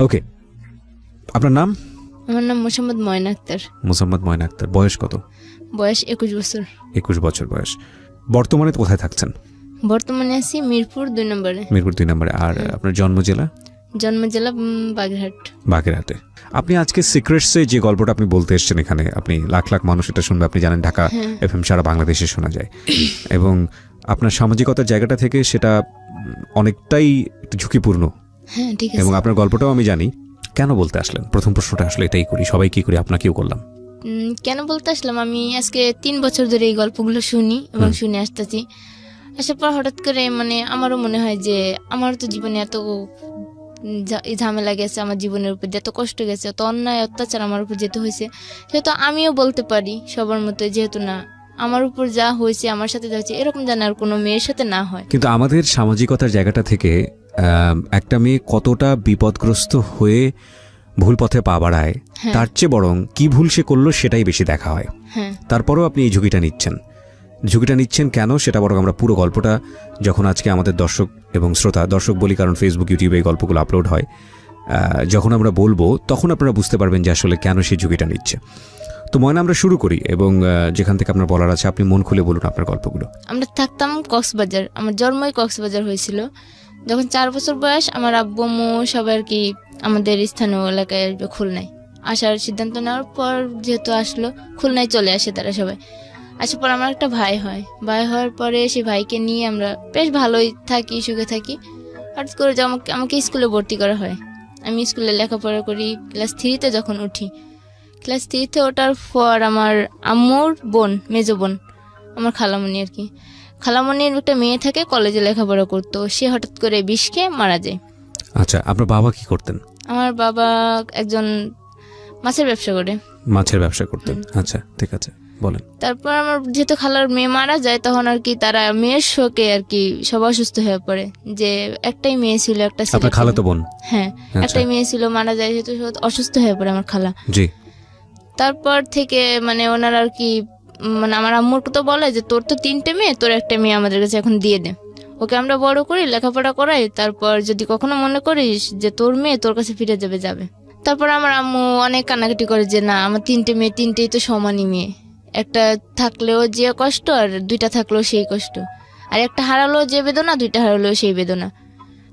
ওকে, আপনার নাম? আমার নাম মোসাম্মদ ময়না আক্তার। মোসাম্মদ ময়না আক্তার। বয়স কত? বয়স 21 বছর। 21 বছর বয়স। বর্তমানে কোথায় থাকছেন? বর্তমানে আছি মিরপুর 2 নম্বরে। মিরপুর 2 নম্বরে। আর আপনার জন্ম জেলা? জন্ম জেলা বাগেরহাট। বাগেরহাটে। আপনি আজকে সিক্রেটসে যে গল্পটা আপনি বলতে এসেছেন এখানে, আপনি লাখ লাখ মানুষ এটা শুনবে, আপনি জানেন ঢাকা এফএম সারা বাংলাদেশে শোনা যায়, এবং আপনার সামাজিকতার জায়গাটা থেকে সেটা অনেকটাই একটু ঝুঁকিপূর্ণ। হ্যাঁ, ঠিক আছে। এবং আপনার গল্পটাও আমি জানি। কেন বলতে আসলেন? প্রথম প্রশ্নটা আসলে এটাই করি, সবাই কি করি, আপনাকেও করলাম। কেন বলতে আসলাম, আমি আজকে 3 বছর ধরে এই গল্পগুলো শুনি এবং শুনে আসতেছি। আসার পর হঠাৎ করে মানে আমারও মনে হয় যে আমারও তো জীবনে এত ঝামেলা গেছে, আমার জীবনের উপর এত কষ্ট গেছে, এত অন্যায় অত্যাচার আমার উপর যেতে হয়েছে, সেহেতু আমিও বলতে পারি সবার মতো, যেহেতু না আমার উপর যা হয়েছে, আমার সাথে যা হয়েছে, এরকম যেন আর কোনো মেয়ের সাথে না হয়। কিন্তু আমাদের সামাজিকতার জায়গাটা থেকে একটা মেয়ে কতটা বিপদগ্রস্ত হয়ে ভুল পথে পা বাড়ায়, তার চেয়ে বরং কি ভুল সে করলো সেটাই বেশি দেখা হয়। তারপরেও আপনি এই ঝুঁকিটা নিচ্ছেন কেন, সেটা বরং আমরা পুরো গল্পটা যখন আজকে আমাদের দর্শক এবং শ্রোতা, দর্শক বলি কারণ ফেসবুক ইউটিউবে এই গল্পগুলো আপলোড হয়, যখন আমরা বলবো তখন আপনারা বুঝতে পারবেন যে আসলে কেন সেই ঝুঁকিটা নিচ্ছে। তো ময়না, আমরা শুরু করি, এবং যেখান থেকে আপনার বলার আছে আপনি মন খুলে বলুন আপনার গল্পগুলো। আমরা থাকতাম কক্সবাজার, আমার জন্মই কক্সবাজার হয়েছিল। যখন 4 বছর বয়স, আমার আব্বু আম্মু সবাই আর কি আমাদের স্থানীয় এলাকায় আসবে খুলনায় আসার সিদ্ধান্ত নেওয়ার পর, যেহেতু আসলো খুলনায় চলে আসে তারা সবাই। আসার পর আমার একটা ভাই হওয়ার পরে সেই ভাইকে নিয়ে আমরা বেশ ভালোই থাকি, সুখে থাকি। হঠাৎ করে আমাকে স্কুলে ভর্তি করা হয়। আমি স্কুলে লেখাপড়া করি। ক্লাস 3-তে যখন উঠি, ক্লাস 3-তে ওঠার পর আমার আম্মুর বোন, মেজো বোন, আমার খালামণি আর কি, খালামণির একটা মেয়ে থাকে, কলেজে লেখাপড়া করতো, সে হঠাৎ করে বিষ খেয়ে মারা যায়। আচ্ছা, আপনার বাবা কি করতেন? আমার বাবা একজন মাছের ব্যবসা করতেন। আচ্ছা, ঠিক আছে, বলেন। তারপর আমার যেহেতু খালার মেয়ে মারা যায়, তখন আর কি তারা মেয়ের শোকে আর কি সব অসুস্থ হয়ে পড়ে, যে একটাই মেয়ে ছিল, একটা ছিল। আপনার খালাতো বোন? হ্যাঁ, একটাই মেয়ে ছিল, মারা যায়, যেহেতু অসুস্থ হয়ে পড়ে আমার খালা। জি। তারপর থেকে মানে ওনার আর কি মানে আমার আম্মুর তো বলে যে তোর তো 3টে মেয়ে, তোর একটা মেয়ে আমাদের কাছে এখন দিয়ে দে, ওকে আমরা বড় করি, লেখাপড়া করাই, তারপর যদি কখনো মনে করিস যে তোর মেয়ে তোর কাছে ফিরে যাবে। তারপর আমার আম্মু অনেক কান্নাকাটি করে যে না, আমার 3টে মেয়ে, 3টেই তো সমানই মেয়ে, একটা থাকলেও যে কষ্ট আর 2টা থাকলেও সেই কষ্ট, আর একটা হারালেও যে বেদনা, 2টা হারালেও সেই বেদনা,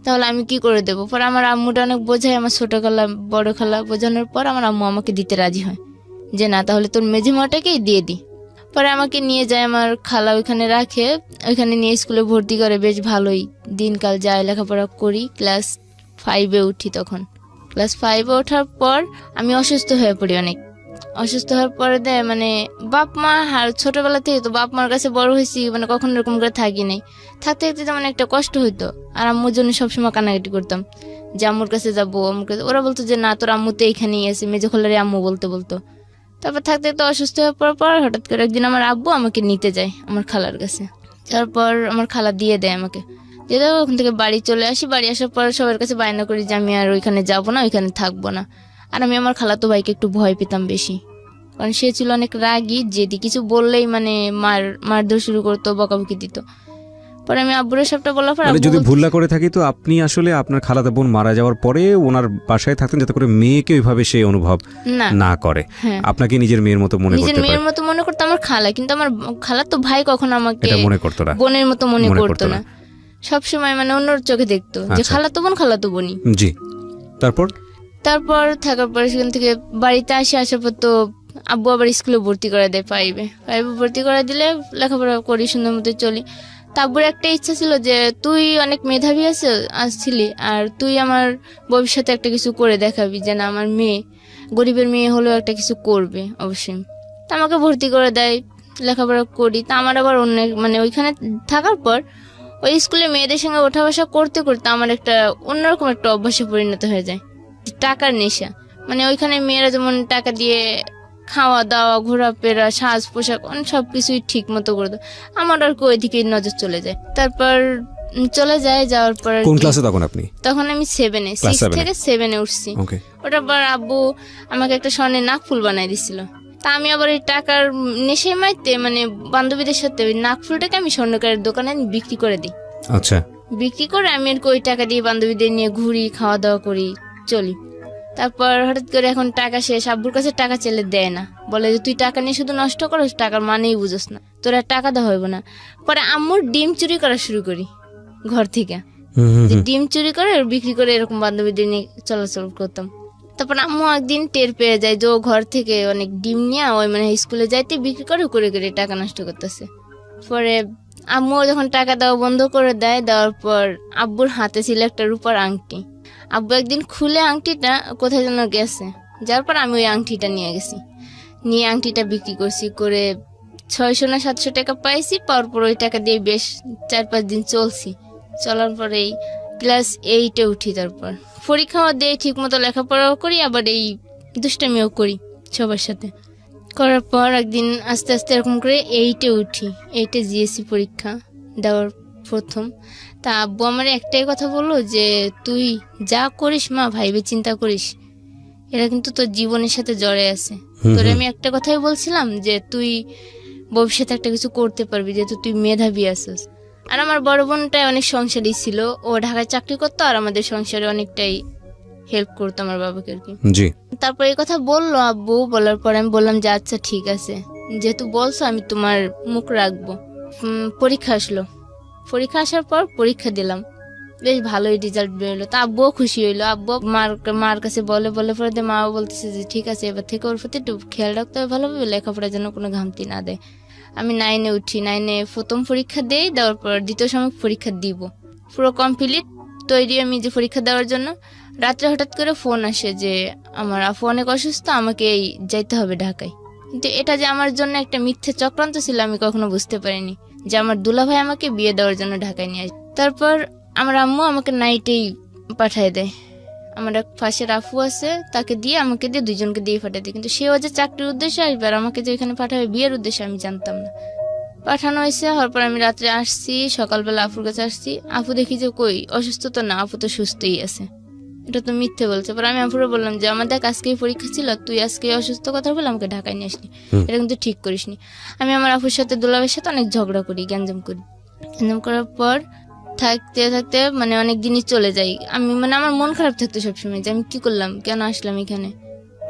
তাহলে আমি কি করে দেবো? পরে আমার আম্মুটা অনেক বোঝায়, আমার ছোট খালা বড় খালা বোঝানোর পর আমার আম্মু আমাকে দিতে রাজি হয় যে না, তাহলে তোর মেঝেমাটাকেই দিয়ে দি। পরে আমাকে নিয়ে যায় আমার খালা, ওইখানে রাখে, ওইখানে নিয়ে স্কুলে ভর্তি করে, বেশ ভালোই দিনকাল যায়, লেখাপড়া করি। ক্লাস 5-এ উঠি। তখন ক্লাস 5-এ ওঠার পর আমি অসুস্থ হয়ে পড়ি অনেক। অসুস্থ হওয়ার পরে মানে বাপ মা, আর ছোটবেলা থেকে তো বাপ মার কাছে বড় হয়েছি, মানে কখনো এরকম করে থাকি নাই, থাকতে থাকতে যেমন একটা কষ্ট হইতো, আর আম্মুর জন্য সবসময় কান্নাকাটি করতাম যে আম্মুর কাছে যাবো, আম্মুর কাছে। ওরা বলতো যে না, তোর আম্মু তো এইখানেই আছে, মেজো খোলারে আম্মু বলতো। তারপর থাকতে থাকতে অসুস্থ হয়ে পড়ার পর হঠাৎ করে একদিন আমার আব্বু আমাকে নিতে যায় আমার খালার কাছে। তারপর আমার খালা দিয়ে দেয় আমাকে, ওখান থেকে বাড়ি চলে আসি। বাড়ি আসার পর সবার কাছে বায়না করি যে আমি আর ওইখানে যাবো না, ওইখানে থাকবো না। আর আমি আমার খালাতো ভাইকে একটু ভয় পেতাম বেশি, কারণ সে ছিল অনেক রাগী, যেদি কিছু বললেই মানে মারধর শুরু করতো, বকাবকি দিত। পরে আমি আব্বুর সবটা বলার পর, যদি ভুল না করে থাকি তো আপনি আসলে আপনার খালাতো বোন মারা যাওয়ার পরে ওনার বাসায় থাকতেন, যাতে করে মেয়েকে ওইভাবে সে অনুভব না করে, আপনাকে নিজের মেয়ের মতো মনে করতে পারে। নিজের মেয়ের মতো মনে করতো আমার খালা, কিন্তু আমার খালাতো ভাই কখনো আমাকে মনে করতো না, বোনের মতো মনে করতো না, সবসময় মানে অন্যর চোখে দেখতো যে খালাতো বোনই। জি। তারপর থাকার পরে সেখান থেকে বাড়িতে আসার পর তো আব্বু আবার স্কুলে ভর্তি করে দেয়। 5-এ ভর্তি করে দিলে লেখাপড়া করি, সুন্দর মতো চলি। তারপরে একটা ইচ্ছা ছিল যে তুই অনেক মেধাবী আসছিলি, আর তুই আমার ভবিষ্যতে একটা কিছু করে দেখাবি, যে না আমার মেয়ে, গরিবের মেয়ে হলেও একটা কিছু করবে অবশ্যই। তা আমাকে ভর্তি করে দেয়, লেখাপড়া করি। তা আমার আবার অন্য মানে ওইখানে থাকার পর ওই স্কুলে মেয়েদের সঙ্গে ওঠা বসা করতে করতে আমার একটা অন্যরকম একটা অভ্যাসে পরিণত হয়ে যায়, টাকার নেশা। মানে ওইখানে মেয়েরা যেমন টাকা দিয়ে খাওয়া দাওয়া, ঘোরাফেরা, সাজ পোশাক, সবকিছুই ঠিক মতো করে দেয়, আমার আর ওই দিকে নজর চলে যায়। তারপর যাওয়ার পর কোন ক্লাসে তখন আপনি? তখন আমি 7-এ, 6 থেকে 7-এ উঠছি। ওটার পর আব্বু আমাকে একটা স্বর্ণের নাকফুল বানাই দিছিল। তা আমি আবার এই টাকার নেশায় মাইতে মানে বান্ধবীদের সাথে ওই নাকফুলটাকে আমি স্বর্ণকারের দোকানে বিক্রি করে দিই। আচ্ছা। বিক্রি করে আমি ওই টাকা দিয়ে বান্ধবীদের নিয়ে ঘুরি, খাওয়া দাওয়া করি, চলি। তারপর হঠাৎ করে এখন টাকা শেষ, আব্বুর কাছে টাকা চাইলে দেয় না, বলে যে তুই টাকা নিয়ে শুধু নষ্ট করস, টাকার মানেই বুঝোস না, তোর আর টাকা দেওয়া হইব না। পরে আম্মুর ডিম চুরি করা শুরু করি ঘর থেকে, ডিম চুরি করে বিক্রি করে এরকম বান্ধবীদের নিয়ে চলাচল করতাম। তারপর আম্মু একদিন টের পেয়ে যায় যে ও ঘর থেকে অনেক ডিম নিয়ে ওই মানে স্কুলে যাইতে বিক্রি করে করে করে টাকা নষ্ট করতেছে। পরে আম্মু যখন টাকা দেওয়া বন্ধ করে দেয়, দেওয়ার পর আব্বুর হাতে ছিল একটা রূপার আংটি। আব্বু একদিন খুলে আংটিটা কোথায় যেন গেছে, যার পর আমি ওই আংটিটা নিয়ে গেছি, নিয়ে আংটিটা বিক্রি করছি, করে 600 না 700 টাকা পাইছি। পাওয়ার পর ওই টাকা দিয়ে বেশ 4-5 দিন চলছি। চলার পরে ক্লাস 8-এ উঠি। তারপর পরীক্ষাও দিয়ে ঠিক মতো লেখাপড়াও করি, আবার এই দুষ্টামিও করি সবার সাথে। করার পর একদিন আস্তে আস্তে এরকম করে 8-এ উঠি। 8-এ জিএসসি পরীক্ষা দেওয়ার প্রথম। তা আব্বু আমার একটাই কথা বললো যে তুই যা করিস মা ভাইবে চিন্তা করিস, এরা কিন্তু তোর জীবনের সাথে জড়ে আছে। তোরে আমি একটা কথাই বলছিলাম যে তুই ভবিষ্যতে একটা কিছু করতে পারবি, যেহেতু তুই মেধাবী আছিস। আর আমার বড় বোনটাই অনেক সংসারী ছিল, ও ঢাকায় চাকরি করতো আর আমাদের সংসারে অনেকটাই হেল্প করতো আমার বাবাকে আর কি। জি। তারপর এই কথা বললো আব্বু, বলার পর আমি বললাম যে আচ্ছা ঠিক আছে, যেহেতু বলছো আমি তোমার মুখ রাখবো। পরীক্ষা আসলো, পরীক্ষা আসার পর পরীক্ষা দিলাম, বেশ ভালোই রেজাল্ট বেরোলো। তা আব্বুও খুশি হইলো। আব্বু মার কাছে বলে পরে মাও বলতেছে যে ঠিক আছে এবার থেকে ওর প্রতি একটু খেয়াল রাখতে হবে ভালোভাবে, লেখাপড়ার জন্য কোনো ঘামতি না দেয়। আমি 9-এ উঠি। 9-এ প্রথম পরীক্ষা দেই, দেওয়ার পর দ্বিতীয় সময় পরীক্ষা দিব, পুরো কমপ্লিট তৈরি আমি যে পরীক্ষা দেওয়ার জন্য। রাত্রে হঠাৎ করে ফোন আসে যে আমার আপু অনেক অসুস্থ, আমাকে যাইতে হবে ঢাকায়। কিন্তু এটা যে আমার জন্য একটা মিথ্যে চক্রান্ত ছিল আমি কখনো বুঝতে পারিনি, যে আমার দুলাভাই আমাকে বিয়ে দেওয়ার জন্য ঢাকায় নিয়ে আসে। তারপর আমার আম্মু আমাকে নাইটেই পাঠায় দেয়। আমার এক পাশের আপু আছে, তাকে দিয়ে আমাকে দিয়ে দুইজনকে দিয়ে পাঠায় দেয়। কিন্তু সেও যে চাকরির উদ্দেশ্যে আসবে আর আমাকে যে এখানে পাঠাবে বিয়ের উদ্দেশ্যে আমি জানতাম না। পাঠানো হয়েছে। হওয়ার পর আমি রাত্রে আসছি, সকালবেলা আপুর কাছে আসছি। আপু দেখি যে কই অসুস্থ তো না, আপু তো সুস্থই আছে। এটা তো মিথ্যে বলছে। পরে আমি আপুরে বললাম যে আমাদের আজকেই পরীক্ষা ছিল, তুই আজকে অসুস্থ কথা বলে আমাকে ঢাকায় নিয়ে আসলি, এটা কিন্তু ঠিক করিসনি। আমি আমার আপুর সাথে দুলাভাইয়ের সাথে অনেক ঝগড়া করি, গ্যাঞ্জাম করি। গ্যাঞ্জাম করার পর থাকতে থাকতে মানে অনেক দিনই চলে যাই। আমি মানে আমার মন খারাপ থাকতো সবসময় যে আমি কি করলাম, কেন আসলাম এখানে।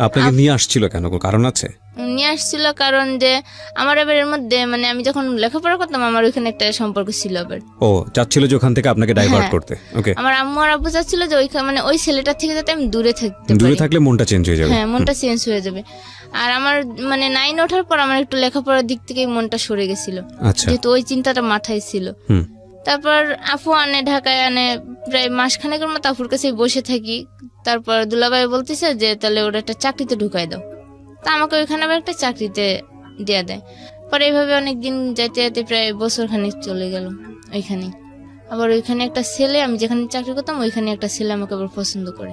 আপনাকে নিয়ে আসছিল কেন, কারণ আছে? নিয়ে আসছিল কারণ যে আমার এবার এর মধ্যে মানে আমি যখন লেখাপড়া করতাম আমার ওইখানে একটা সম্পর্ক ছিল। আবার ও চাচ্ছিল যে ওখান থেকে আপনাকে ডাইভার্ট করতে। ওকে। আমার আম্মু আর আব্বু চাচ্ছিল যে ওইখানে মানে ওই ছেলেটার থেকে যাতে আমি দূরে থাকতে পারি। দূরে থাকলে মনটা চেঞ্জ হয়ে যাবে। হ্যাঁ, মনটা চেঞ্জ হয়ে যাবে। আর আমার মানে 9 ওঠার পর আমার একটু লেখাপড়ার দিক থেকে মনটা সরে গেছিল, যেহেতু ওই চিন্তাটা মাথায় ছিল। তারপর আপু আনে, ঢাকায় আনে, প্রায় মাসখানেকের মতো আপুর কাছে বসে থাকি। তারপর দুলাভাই বলতেছে যে তাহলে ওরা একটা চাকরিতে ঢুকাই দাও। তা আমাকে ওইখানে আবার একটা চাকরিতে দেয়া দেয়। পরে এইভাবে অনেকদিন যাইতে যাইতে প্রায় বছর খানিক চলে গেল ওইখানে। আবার ওইখানে একটা ছেলে, আমি যেখানে চাকরি করতাম ওইখানে একটা ছেলে আমাকে আবার পছন্দ করে।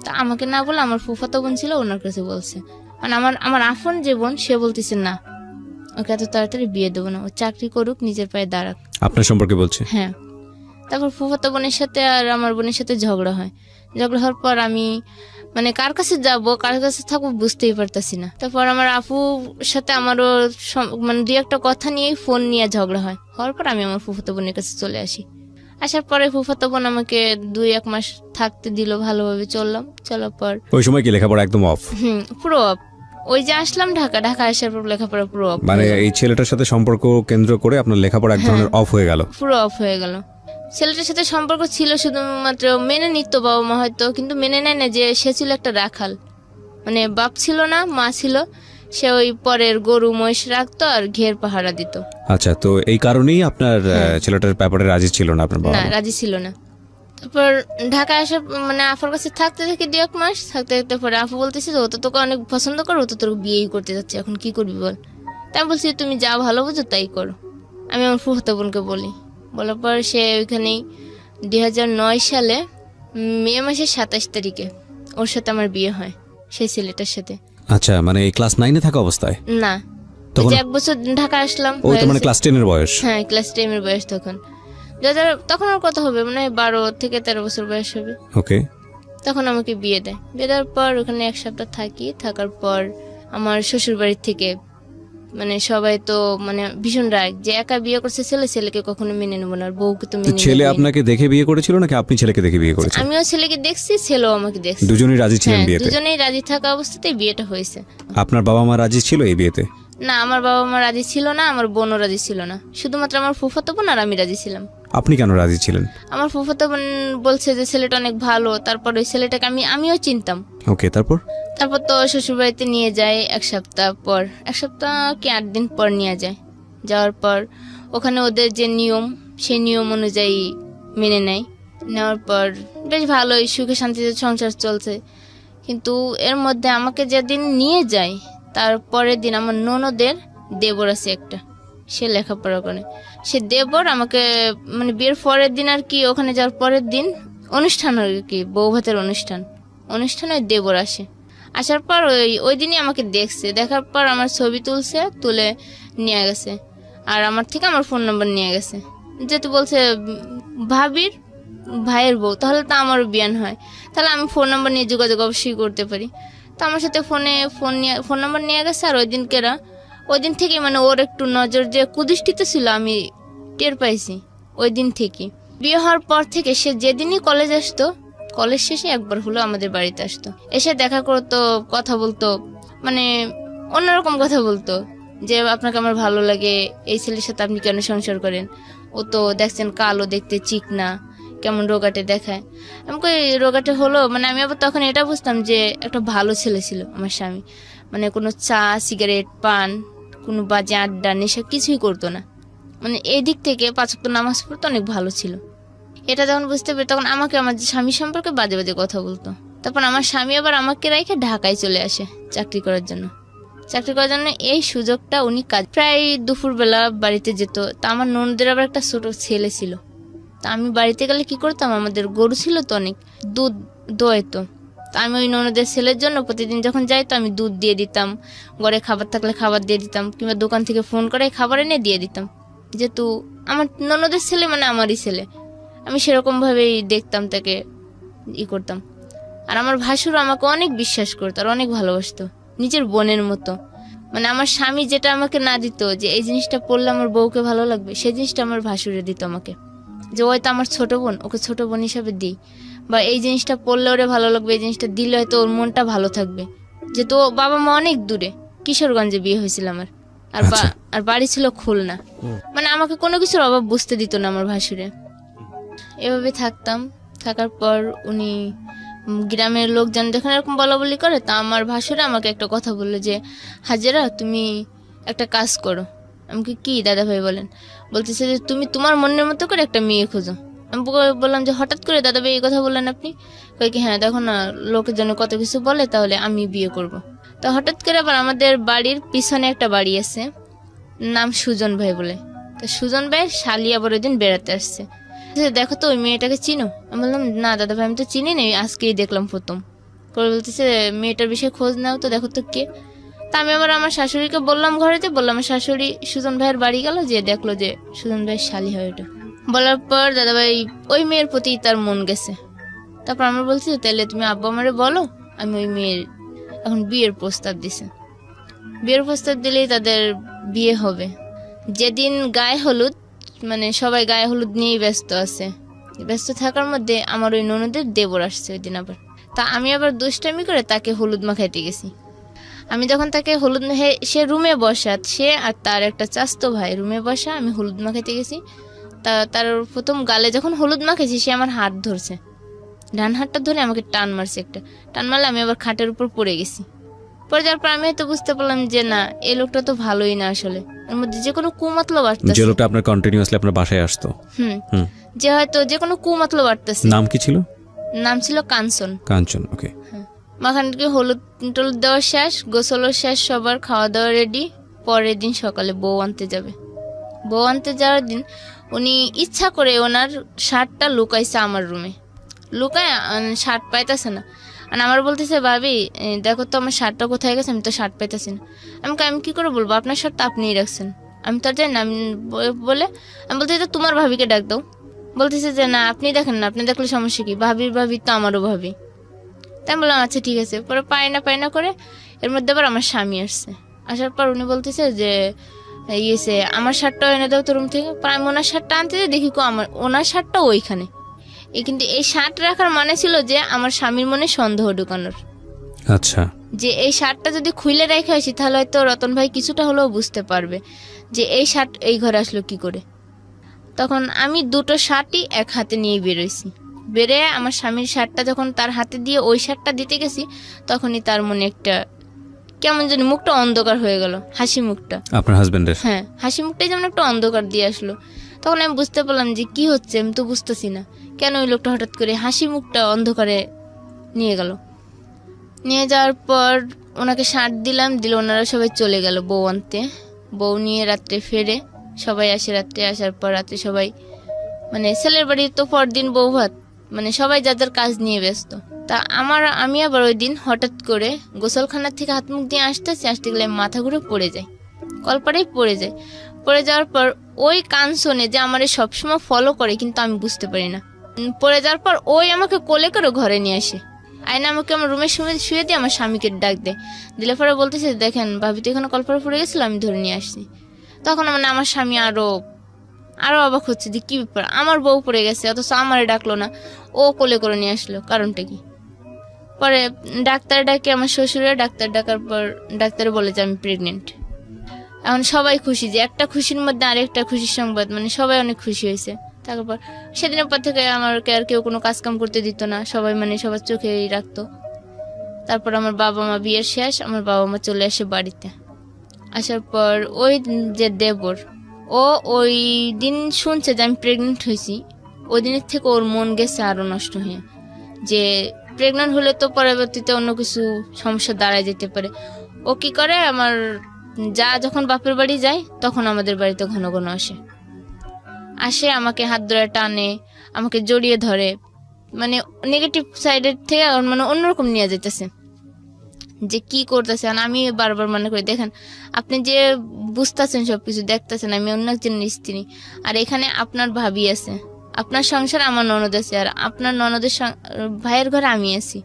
তা আমাকে না বলে আমার ফুফাতো বোন ছিল, ওনার কাছে বলছে। মানে আমার আফন যে বোন, সে বলতেছে না ওকে এত তাড়াতাড়ি বিয়ে দেবো না, ও চাকরি করুক, নিজের পায়ে দাঁড়াক। আপনার সম্পর্কে বলছে? হ্যাঁ। তারপর ফুফাতো বোনের সাথে আর আমার বোনের সাথে ঝগড়া হয়। ঝগড়া হওয়ার পর আমি মানে কার কাছে যাব, কার কাছে থাকবো বুঝতেই পারতাছি না। তারপর আমার আপুর সাথে আমারও মানে দুই একটা কথা নিয়ে ফোন নিয়ে ঝগড়া হয়। হওয়ার পর আমি আমার ফুফাতো বোনের কাছে চলে আসি। আসার পরে ফুফাতো বোন আমাকে 2-1 মাস থাকতে দিল, ভালোভাবে চললাম। চলার পর ওই সময় কি লেখাপড়া একদম অফ? পুরো অফ। ওই যে আসলাম ঢাকা আসার পর লেখাপড়া পুরো অফ। মানে এই ছেলেটার সাথে সম্পর্ক কেন্দ্র করে আপনার লেখাপড়া এক ধরনের অফ হয়ে গেল? পুরো অফ হয়ে গেল। ছেলেটার সাথে সম্পর্ক ছিল, শুধুমাত্র মেনে নিত বাবা মা হয়তো, কিন্তু মেনে নেয় না যে সে ছিল একটা রাখাল। মানে বাপ ছিল না, মা ছিল। সে ওই পরের গরু মহিষ রাখতো আর ঘের পাহারা দিত। আচ্ছা, তো এই কারণেই আপনার ছেলেটার ব্যাপারে রাজি ছিল না আপনার বাবা? না, রাজি ছিল না। তারপর ঢাকা আসার মানে আফার কাছে থাকতে থাকি 2-1 মাস থাকতে থাকতে পরে আফু বলতেছে ও তো তোকে অনেক পছন্দ করো, ও তো তোর বিয়েই করতে যাচ্ছে, এখন কি করবি বল। তাই আমি বলছি তুমি যা ভালো বুঝো তাই করো। আমি আমার ফুফাতো বোনকে বলি। বলার পর সে ওইখানেই 2009 সালে মে মাসের 27 তারিখে ওর সাথে আমার বিয়ে হয়, সেই ছেলেটার সাথে। আচ্ছা, মানে ক্লাস 9-এ থাকা অবস্থায়? না, তখন 1 বছর ঢাকা আসলাম। ও তো মানে ক্লাস 10 এর বয়স? হ্যাঁ, ক্লাস 10 এর বয়স তখন। তখন ওর কত হবে, মানে 12 থেকে 13 বছর বয়স হবে। ওকে। তখন আমাকে বিয়ে দেয়। বিয়ে দেওয়ার পর ওখানে 1 সপ্তাহ থাকি। থাকার পর আমার শ্বশুর বাড়ির থেকে মানে সবাই তো মানে ভীষণ রাগ যে একা বিয়ে করছে ছেলে, ছেলেকে কখনো মেনে নেবো না, আর বউকে তো মেনে ছেলে নেবই না। আপনাকে দেখে বিয়ে করেছিল নাকি আপনি ছেলেকে দেখে বিয়ে করেছেন? আমিও ছেলেকে দেখছি, ছেলেও আমাকে দেখছে। দুজনেই রাজি ছিলেন হ্যাঁ, বিয়েতে? দুজনেই রাজি থাকা অবস্থাতেই বিয়েটা হয়েছে। আপনার বাবা মা রাজি ছিল এই বিয়েতে? না, আমার বাবা মা রাজি ছিল না, আমার বোনও রাজি ছিল না, শুধুমাত্র আমার ফুফাতো বোন আর আমি রাজি ছিলাম। আপনি কেন রাজি ছিলেন? আমার ফুফাতো বোন বলছে যে ছেলেটা অনেক ভালো, তারপর ওই ছেলেটাকে আমিও চিনতাম। ওকে, তারপর? তারপর তো শ্বশুরবাড়িতে নিয়ে যায় এক সপ্তাহ পর, এক সপ্তাহ কি 8 দিন পর নিয়ে যায়। যাওয়ার পর ওখানে ওদের যে নিয়ম, সেই নিয়ম অনুযায়ী মেনে নেয়। নেওয়ার পর বেশ ভালোই সুখে শান্তিতে সংসার চলছে। কিন্তু এর মধ্যে আমাকে যেদিন নিয়ে যায় তার পরের দিন আমার ননদের দেবর আছে একটা, সে লেখাপড়া করে, সে দেবর আমাকে মানে বিয়ের পরের দিন আর কি, ওখানে যাওয়ার পরের দিন অনুষ্ঠান আর কি, বউ ভাতের অনুষ্ঠানে ওই দেবর আসে। আসার পর ওই দিনই আমাকে দেখছে, দেখার পর আমার ছবি তুলে নিয়ে গেছে, আর আমার থেকে আমার ফোন নাম্বার নিয়ে গেছে। যেহেতু বলছে ভাবির ভাইয়ের বউ, তাহলে তো আমারও বিয়ান হয়, তাহলে আমি ফোন নাম্বার নিয়ে যোগাযোগ অবশ্যই করতে পারি। তো আমার সাথে ফোন নাম্বার নিয়ে গেছে। আর ওই দিন থেকে মানে ওর একটু নজর যে কুদৃষ্টিতে ছিল আমি টের পাইছি ওই দিন থেকে। বিয়ে হওয়ার পর থেকে সে যেদিনই কলেজ আসতো, কলেজ শেষে একবার হলো আমাদের বাড়িতে আসতো, এসে দেখা করতো, কথা বলতো, মানে অন্যরকম কথা বলতো যে আপনাকে আমার ভালো লাগে, এই ছেলের সাথে আপনি কেন সংসার করেন, ও তো দেখছেন কালো দেখতে, চিকনা, কেমন রোগাটে দেখায়। আমাকে রোগাটে হলো মানে আমি আবার তখন এটা বুঝতাম যে একটা ভালো ছেলে ছিল আমার স্বামী, মানে কোনো চা সিগারেট পান কোনো বাজে আড্ডা নেশা কিছুই করতো না, মানে এই দিক থেকে 5 ওয়াক্ত নামাজ পড়তে অনেক ভালো ছিল। এটা যখন বুঝতে পারি তখন আমাকে আমার স্বামী সম্পর্কে বাজে বাজে কথা বলতো। তারপর আমার স্বামী আবার আমাকে রেখে ঢাকায় চলে আসে চাকরি করার জন্য। এই সুযোগটা উনি প্রায় দুপুরবেলা বাড়িতে যেত। তা আমার ননদের আবার একটা ছোট ছেলে ছিল, তা আমি বাড়িতে গেলে কি করতাম, আমাদের গরু ছিল তো অনেক, দুধ দোয়াইতো। তা আমি ওই ননদের ছেলের জন্য প্রতিদিন যখন যাইতো আমি দুধ দিয়ে দিতাম, ঘরে খাবার থাকলে খাবার দিয়ে দিতাম, কিংবা দোকান থেকে ফোন করে খাবার এনে দিয়ে দিতাম। যেহেতু আমার ননদের ছেলে মানে আমারই ছেলে, আমি সেরকম ভাবেই দেখতাম তাকে, করতাম। আর আমার ভাসুর আমাকে অনেক বিশ্বাস করতো আর অনেক ভালোবাসতো, নিজের বোনের মতো। মানে আমার স্বামী যেটা আমাকে না দিত, যে এই জিনিসটা পড়লে আমার বউকে ভালো লাগবে, সেই জিনিসটা আমার ভাসুরে দিত আমাকে, যে হয়তো আমার ছোট বোন, ওকে ছোট বোন হিসাবে দিই, বা এই জিনিসটা পড়লে ওরে ভালো লাগবে, এই জিনিসটা দিলে হয়তো ওর মনটা ভালো থাকবে। যেহেতু বাবা মা অনেক দূরে, কিশোরগঞ্জে বিয়ে হয়েছিল আমার, আর বাড়ি ছিল খুলনা। মানে আমাকে কোনো কিছুর অভাব বুঝতে দিত না আমার ভাসুরে। এভাবে থাকার পর উনি গ্রামের লোকজন যখন এরকম বলা বলি করে, তা আমার ভাসুরে আমাকে একটা কথা বললো যে হাজেরা তুমি একটা কাজ করো। আমাকে কি দাদা ভাই বলেন? বলতেছে যে তুমি তোমার মনের মতো করে একটা মেয়ে খোঁজো। আমি বললাম যে হঠাৎ করে দাদা ভাই এই কথা বললেন আপনি? কই কি হ্যাঁ দেখো না লোকের জন্য কত কিছু বলে, তাহলে আমি বিয়ে করব। তো হঠাৎ করে আবার আমাদের বাড়ির পিছনে একটা বাড়ি আছে, নাম সুজন ভাই বলে। তো সুজন ভাইয়ের শালি আবার ওই দিন বেড়াতে আসছে, দেখো তো ওই মেয়েটাকে চিনো? আমি বললাম না দাদা ভাই আমি তো চিনি না, আজকেই দেখলাম প্রথম। করে বলতেছে মেয়েটার বিষয়ে খোঁজ নাও তো, দেখো তো কে। তা আমি আবার আমার শাশুড়িকে বললাম, ঘরেতে বললাম, আমার শাশুড়ি সুজন ভাইয়ের বাড়ি গেল, যে দেখলো যে সুজন ভাইয়ের শালি হয় ওটা। বলার পর দাদা ভাই ওই মেয়ের প্রতি তার মন গেছে। তারপর আমরা বলছি তাহলে তুমি আব্বা আমারে বলো, আমি ওই মেয়ের এখন বিয়ের প্রস্তাব দিছে। বিয়ের প্রস্তাব দিলেই তাদের বিয়ে হবে। যেদিন গায়ে হলুদ, মানে সবাই গায়ে হলুদ নিয়েই ব্যস্ত থাকার মধ্যে আমার ওই ননদের দেবর আসছে ওই দিন আবার। তা আমি আবার দুষ্টামি করে তাকে হলুদ মাখাইতে গেছি। আমি যখন তাকে হলুদ সে রুমে বসা, সে আর তার একটা চাস্তো ভাই রুমে বসা, আমি হলুদ মাখাইতে গেছি। তার প্রথম গালে যখন হলুদ মাখেছি, সে আমার হাত ধরছে, ডান হাতটা ধরে আমাকে টান মারছে, একটা টান মারলে আমি আবার খাটের উপর পড়ে গেছি। পরে যাওয়ার পর আমি হয়তো বুঝতে পারলাম যে না, এই লোকটা তো ভালোই না, আসলে এর মধ্যে যে কোনো কুমতলব আসতেছে। যে লোকটা আপনার কন্টিনিউয়াসলি আপনার বাসায় আসতো, যে হয়তো যে কোনো কুমতলব আসতেছে। নাম কি ছিল? নাম ছিল কাঞ্চন। ওকে। মাখানকে হলুদ টলুদ দেওয়া শেষ, গোসলও শেষ, সবার খাওয়া দাওয়া রেডি। পরের দিন সকালে বউ আনতে যাওয়ার দিন উনি ইচ্ছা করে ওনার শার্টটা লুকাইছে আমার রুমে, লুকায় শার্ট পাইতেছে না। আর আমার বলতেছে ভাবি দেখো তো আমার শার্টটা কোথায় গেছে, আমি তো শার্ট পাইতেছি না। আমি কি করে বলবো, আপনার শার্ট তো আপনিই রাখছেন, আমি তো আর জানি না। আমি বলতেছি তোমার ভাবিকে ডাক দাও। বলতেছে যে না আপনি দেখেন না, আপনি দেখলে সমস্যা কি, ভাবি তো আমারও ভাবি। তাই বললাম আচ্ছা ঠিক আছে। পরে পায় না করে এর মধ্যে আবার আমার স্বামী আসছে। আসার পর উনি বলতেছে যে ইয়েছে আমার শার্টটা এনে দাও তো রুম থেকে। পর আমি ওনার শার্টটা আনতে যাই, দেখি আমার ওনার শার্টটা ওইখানে। কিন্তু এই শার্ট রাখার মানে ছিল যে আমার স্বামীর মনে সন্দেহ ঢুকানোর। আচ্ছা, যে এই শার্টটা যদি খুলে রেখে আসি তাহলে হয়তো রতন ভাই কিছুটা হলেও বুঝতে পারবে যে এই শার্ট এই ঘরে আসলো কি করে। তখন আমি দুটো শার্টই এক হাতে নিয়ে বেরোইছি। বেরে আমার স্বামীর শার্টটা যখন তার হাতে দিয়ে ওই শার্টটা দিতে গেছি, তখনই তার মনে একটা কেমন জানি মুখটা অন্ধকার হয়ে গেল, হাসি মুখটা। আপনার হাজবেন্ডের? হ্যাঁ, হাসি মুখটাই যেমন একটা অন্ধকার দিয়ে আসলো। তখন আমি বুঝতে পারলাম যে কি হচ্ছে, আমি তো বুঝতেছি না কেন ওই লোকটা হঠাৎ করে হাসি মুখটা অন্ধকারে নিয়ে গেল। নিয়ে যাওয়ার পর ওনাকে শার্ট দিলাম, দিলে ওনারা সবাই চলে গেল বউ আনতে। বউ নিয়ে রাত্রে ফেরে সবাই আসে। রাত্রে আসার পর রাত্রে সবাই মানে ছেলের বাড়ির তো পরদিন বউ ভাত, মানে সবাই যাদের কাজ নিয়ে ব্যস্ত। তা আমি আবার ওই দিন হঠাৎ করে গোসলখানার থেকে হাত মুখ দিয়ে আসতে গেলে মাথা ঘুরে পড়ে যায়, কলপাড়েই পড়ে যায়। পড়ে যাওয়ার পর ওই কান শোনে যে আমার সবসময় ফলো করে, কিন্তু আমি বুঝতে পারি না। পড়ে যাওয়ার পর ওই আমাকে কোলে করে ঘরে নিয়ে আসে, আয়না আমাকে আমার রুমের শুয়ে দিয়ে আমার স্বামীকে ডাক দেয়। দিলে পরে বলতেছে, দেখেন ভাবি তো এখানে কলপাড়ে পড়ে গেছিল, আমি ধরে নিয়ে আসছি। তখন মানে আমার স্বামী আরো অবাক হচ্ছে যে কি ব্যাপার, আমার বউ পড়ে গেছে অথচ আমারে ডাকলো না, ও কোলে করে নিয়ে আসলো, কারণটা কি? পরে ডাক্তার ডাকে আমার শ্বশুরে। ডাক্তার ডাকার পর ডাক্তার বলে যে আমি প্রেগনেন্ট। এখন সবাই খুশি, যে একটা খুশির মধ্যে আরেকটা খুশির সংবাদ, মানে সবাই অনেক খুশি হয়েছে। তারপর সেদিনের পর থেকে আমাকে আর কেউ কোনো কাজ কাম করতে দিত না, সবাই মানে সবার চোখেই রাখতো। তারপর আমার বাবা মা বিয়ের শেষ, আমার বাবা মা চলে আসে বাড়িতে। আসার পর ওই যে দেবর, ও ওই দিন শুনছে যে আমি প্রেগনেন্ট হয়েছি, ওই দিনের থেকে ওর মন গেছে আরো নষ্ট হয়ে, যে প্রেগনেন্ট হলে তো পরবর্তীতে অন্য কিছু সমস্যা দাঁড়ায় যেতে পারে। ও কি করে, আমার যা যখন বাপের বাড়ি যায় তখন আমাদের বাড়িতে ঘন ঘন আসে, আমাকে হাত ধরে টানে, আমাকে জড়িয়ে ধরে, মানে নেগেটিভ সাইডের থেকে মানে অন্যরকম নিয়ে যেতেছে যে কি করতেছে। আমি বারবার মনে করি, দেখেন আপনি যে বুঝতেছেন সবকিছু দেখতেছেন, আমি অন্য একজনের স্ত্রী, আর এখানে আপনার ভাবি আছে, আপনার সংসারে আমার ননদ আছে, আর আপনার ননদের ভাইয়ের ঘরে আমি আছি।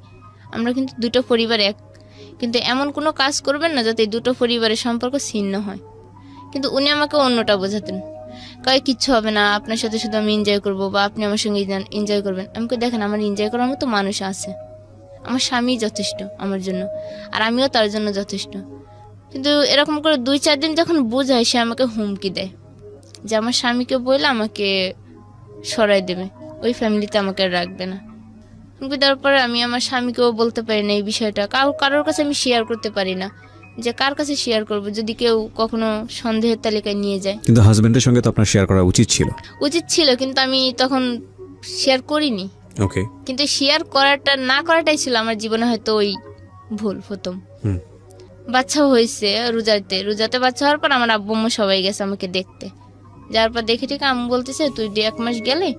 আমরা কিন্তু দুটো পরিবার এক, কিন্তু এমন কোনো কাজ করবেন না যাতে দুটো পরিবারের সম্পর্ক ছিন্ন হয়। কিন্তু উনি আমাকে অন্যটা বোঝাতেন, কয় কিচ্ছু হবে না, আপনার সাথে শুধু আমি এনজয় করবো বা আপনি আমার সঙ্গে এনজয় করবেন। আমি দেখেন আমার এনজয় করার মতো মানুষ আছে, আমার স্বামী যথেষ্ট আমার জন্য, আর আমিও তার জন্য যথেষ্ট। কিন্তু এরকম করে 2-4 দিন যখন বোঝায়, সে আমাকে হুমকি দেয় যে আমার স্বামীকে বললে আমাকে সরাই দেবে, ওই ফ্যামিলিতে আমাকে রাখবে না। হুমকি দেওয়ার পরে আমি আমার স্বামীকেও বলতে পারি না এই বিষয়টা, কারোর কাছে আমি শেয়ার করতে পারি না, যে কার কাছে শেয়ার করব যদি কেউ কখনো সন্দেহের তালিকায় নিয়ে যায়। কিন্তু হাজবেন্ডের সঙ্গে তো আপনার শেয়ার করা উচিত ছিল, কিন্তু আমি তখন শেয়ার করিনি। ওকে, কিন্তু শেয়ার না করাটাই ছিল আমার জীবনে হয়তো ওই ভুল প্রথম। বাচ্চা হয়েছে রোজাতে বাচ্চা হওয়ার পর আমার আব্বু আম্মু সবাই গেছে আমাকে দেখতে। যাওয়ার পর দেখে ঠিক আম্মু বলতেছে, তুই 1 মাস গেলে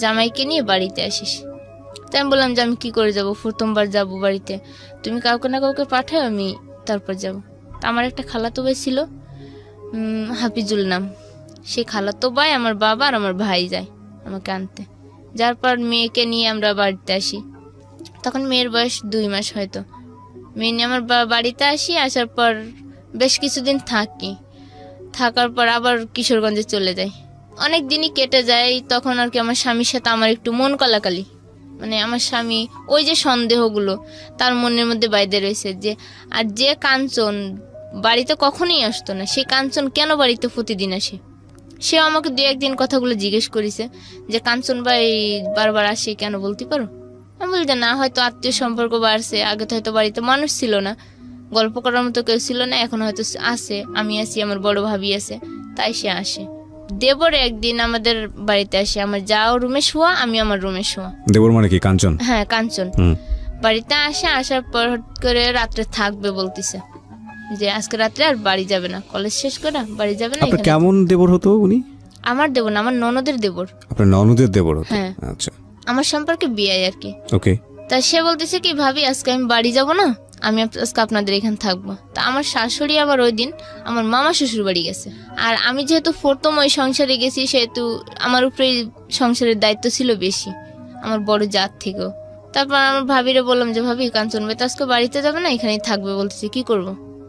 জামাইকে নিয়ে বাড়িতে আসিস। তাই আমি বললাম যে আমি কি করে যাব, প্রথমবার যাব বাড়িতে, তুমি কাউকে না কাউকে পাঠাও, আমি তারপর যাব। তা আমার একটা খালাতো ভাই ছিল, হাফিজুল নাম, সেই খালাতো ভাই, আমার বাবা আর আমার ভাই যায় আমাকে আনতে। যার পর মেয়েকে নিয়ে আমরা বাড়িতে আসি, তখন মেয়ের বয়স 2 মাস হয়তো। মেয়ে নিয়ে আমার বাড়িতে আসি, আসার পর বেশ কিছুদিন থাকার পর আবার কিশোরগঞ্জে চলে যাই। অনেক দিনই কেটে যায়, তখন আর কি আমার স্বামীর সাথে আমার একটু মন কলাকালি, মানে আমার স্বামী ওই যে সন্দেহগুলো তার মনের মধ্যে বাইরে রয়েছে, যে আর যে কাঞ্চন বাড়িতে কখনোই আসতো না, সেই কাঞ্চন কেন বাড়িতে প্রতিদিন আসে। সে আমাকে 2-1 দিন কথাগুলো জিজ্ঞেস করেছে যে কাঞ্চন ভাই বারবার আসে কেন, বলতে পারো? আমি বলি যে না, হয়তো আত্মীয় সম্পর্ক বাড়ছে, আগে তো হয়তো বাড়িতে মানুষ ছিল না, গল্প করার মতো কেউ ছিল না, এখন হয়তো আসে, আমি আছি, আমার বড় ভাবি আছে, তাই সে আসে। দেবর একদিন আমাদের বাড়িতে আসে, আমার যাও রুমে শোয়া, আমি আমার রুমে শোয়া। দেবর মানে কি? কাঞ্চন? হ্যাঁ, কাঞ্চন বাড়িতে আসে। আসার পর হট করে রাত্রে থাকবে বলতেছে, যে আজকে রাত্রে আর বাড়ি যাবে না, কলেজ শেষ করে বাড়ি যাবে না। আপনার কেমন দেবর হতো উনি? আমার দেবর না, আমার ননদের দেবর। আপনার ননদের দেবর হতো? হ্যাঁ। আচ্ছা, আমার সম্পর্কে বিয়ে আর কি। ওকে। তা সে বলতেছে কি, ভাবি আজকে আমি বাড়ি যাব না, আমি আজকে আপনাদের এখানে থাকবো। তা আমার শাশুড়ি আবার ওই দিন আমার মামা শ্বশুর বাড়ি গেছে, আর আমি যেহেতু প্রথম ওই সংসারে গেছি, সেহেতু আমার উপরে সংসারের দায়িত্ব ছিল বেশি, আমার বড় জাত থেকেও। তারপর আমার ভাবিরে বললাম যে ভাবি কাঞ্চন ভাই তো আজকে বাড়িতে যাবে না, এখানেই থাকবে বলতেছে, কি করব?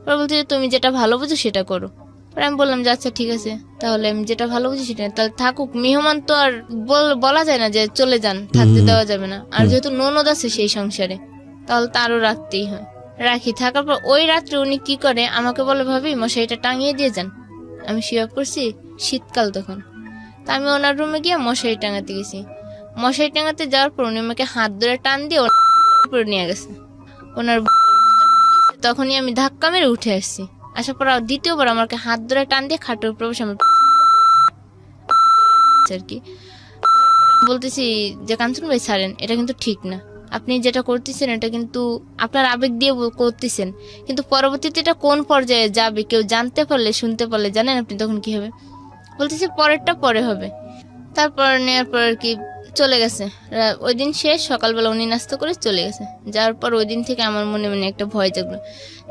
পরে বলছে যে তুমি যেটা ভালো বুঝো সেটা করো। পরে আমি বললাম যে আচ্ছা ঠিক আছে, তাহলে আমি যেটা ভালো বুঝি সেটা, তাহলে থাকুক। মেহমান তো আর বলা যায় না যে চলে যান, থাকতে দেওয়া যাবে না। আর যেহেতু ননদ আছে সেই সংসারে, তাহলে তারও রাখতেই হয়। রাখি, থাকার পর ওই রাত্রে উনি কি করে আমাকে বলে, ভাবি মশারিটা টাঙিয়ে দিয়ে যান। আমি শুয়ে পড়ছি, শীতকাল তখন। তা আমি ওনার রুমে গিয়ে মশারি টাঙাতে গেছি। মশারি টাঙাতে যাওয়ার পর উনি আমাকে হাত ধরে টান দিয়ে উপরে নিয়ে গেছে। ওনার তখনই আমি ধাক্কা মেরে উঠে আসছি। আসার পর দ্বিতীয়বার আমাকে হাত ধরে টান দিয়ে খাটের উপর বসে আর কি বলতেছি যে কাঞ্চন ভাই ছাড়েন, এটা কিন্তু ঠিক না। আপনি যেটা করতেছেন এটা কিন্তু আপনার আবেগ দিয়ে করতেছেন, কিন্তু পরবর্তীতে এটা কোন পর্যায়ে যাবে কেউ জানতে পারলে, শুনতে পারলে, জানেন আপনি তখন কি হবে? বলতেছি পরেরটা পরে হবে। তারপর নেওয়ার পর আর কি চলে গেছে। ওই দিন শেষ, সকালবেলা উনি নাস্তা করে চলে গেছে। যাওয়ার পর ওই দিন থেকে আমার মনে মনে একটা ভয় জাগলো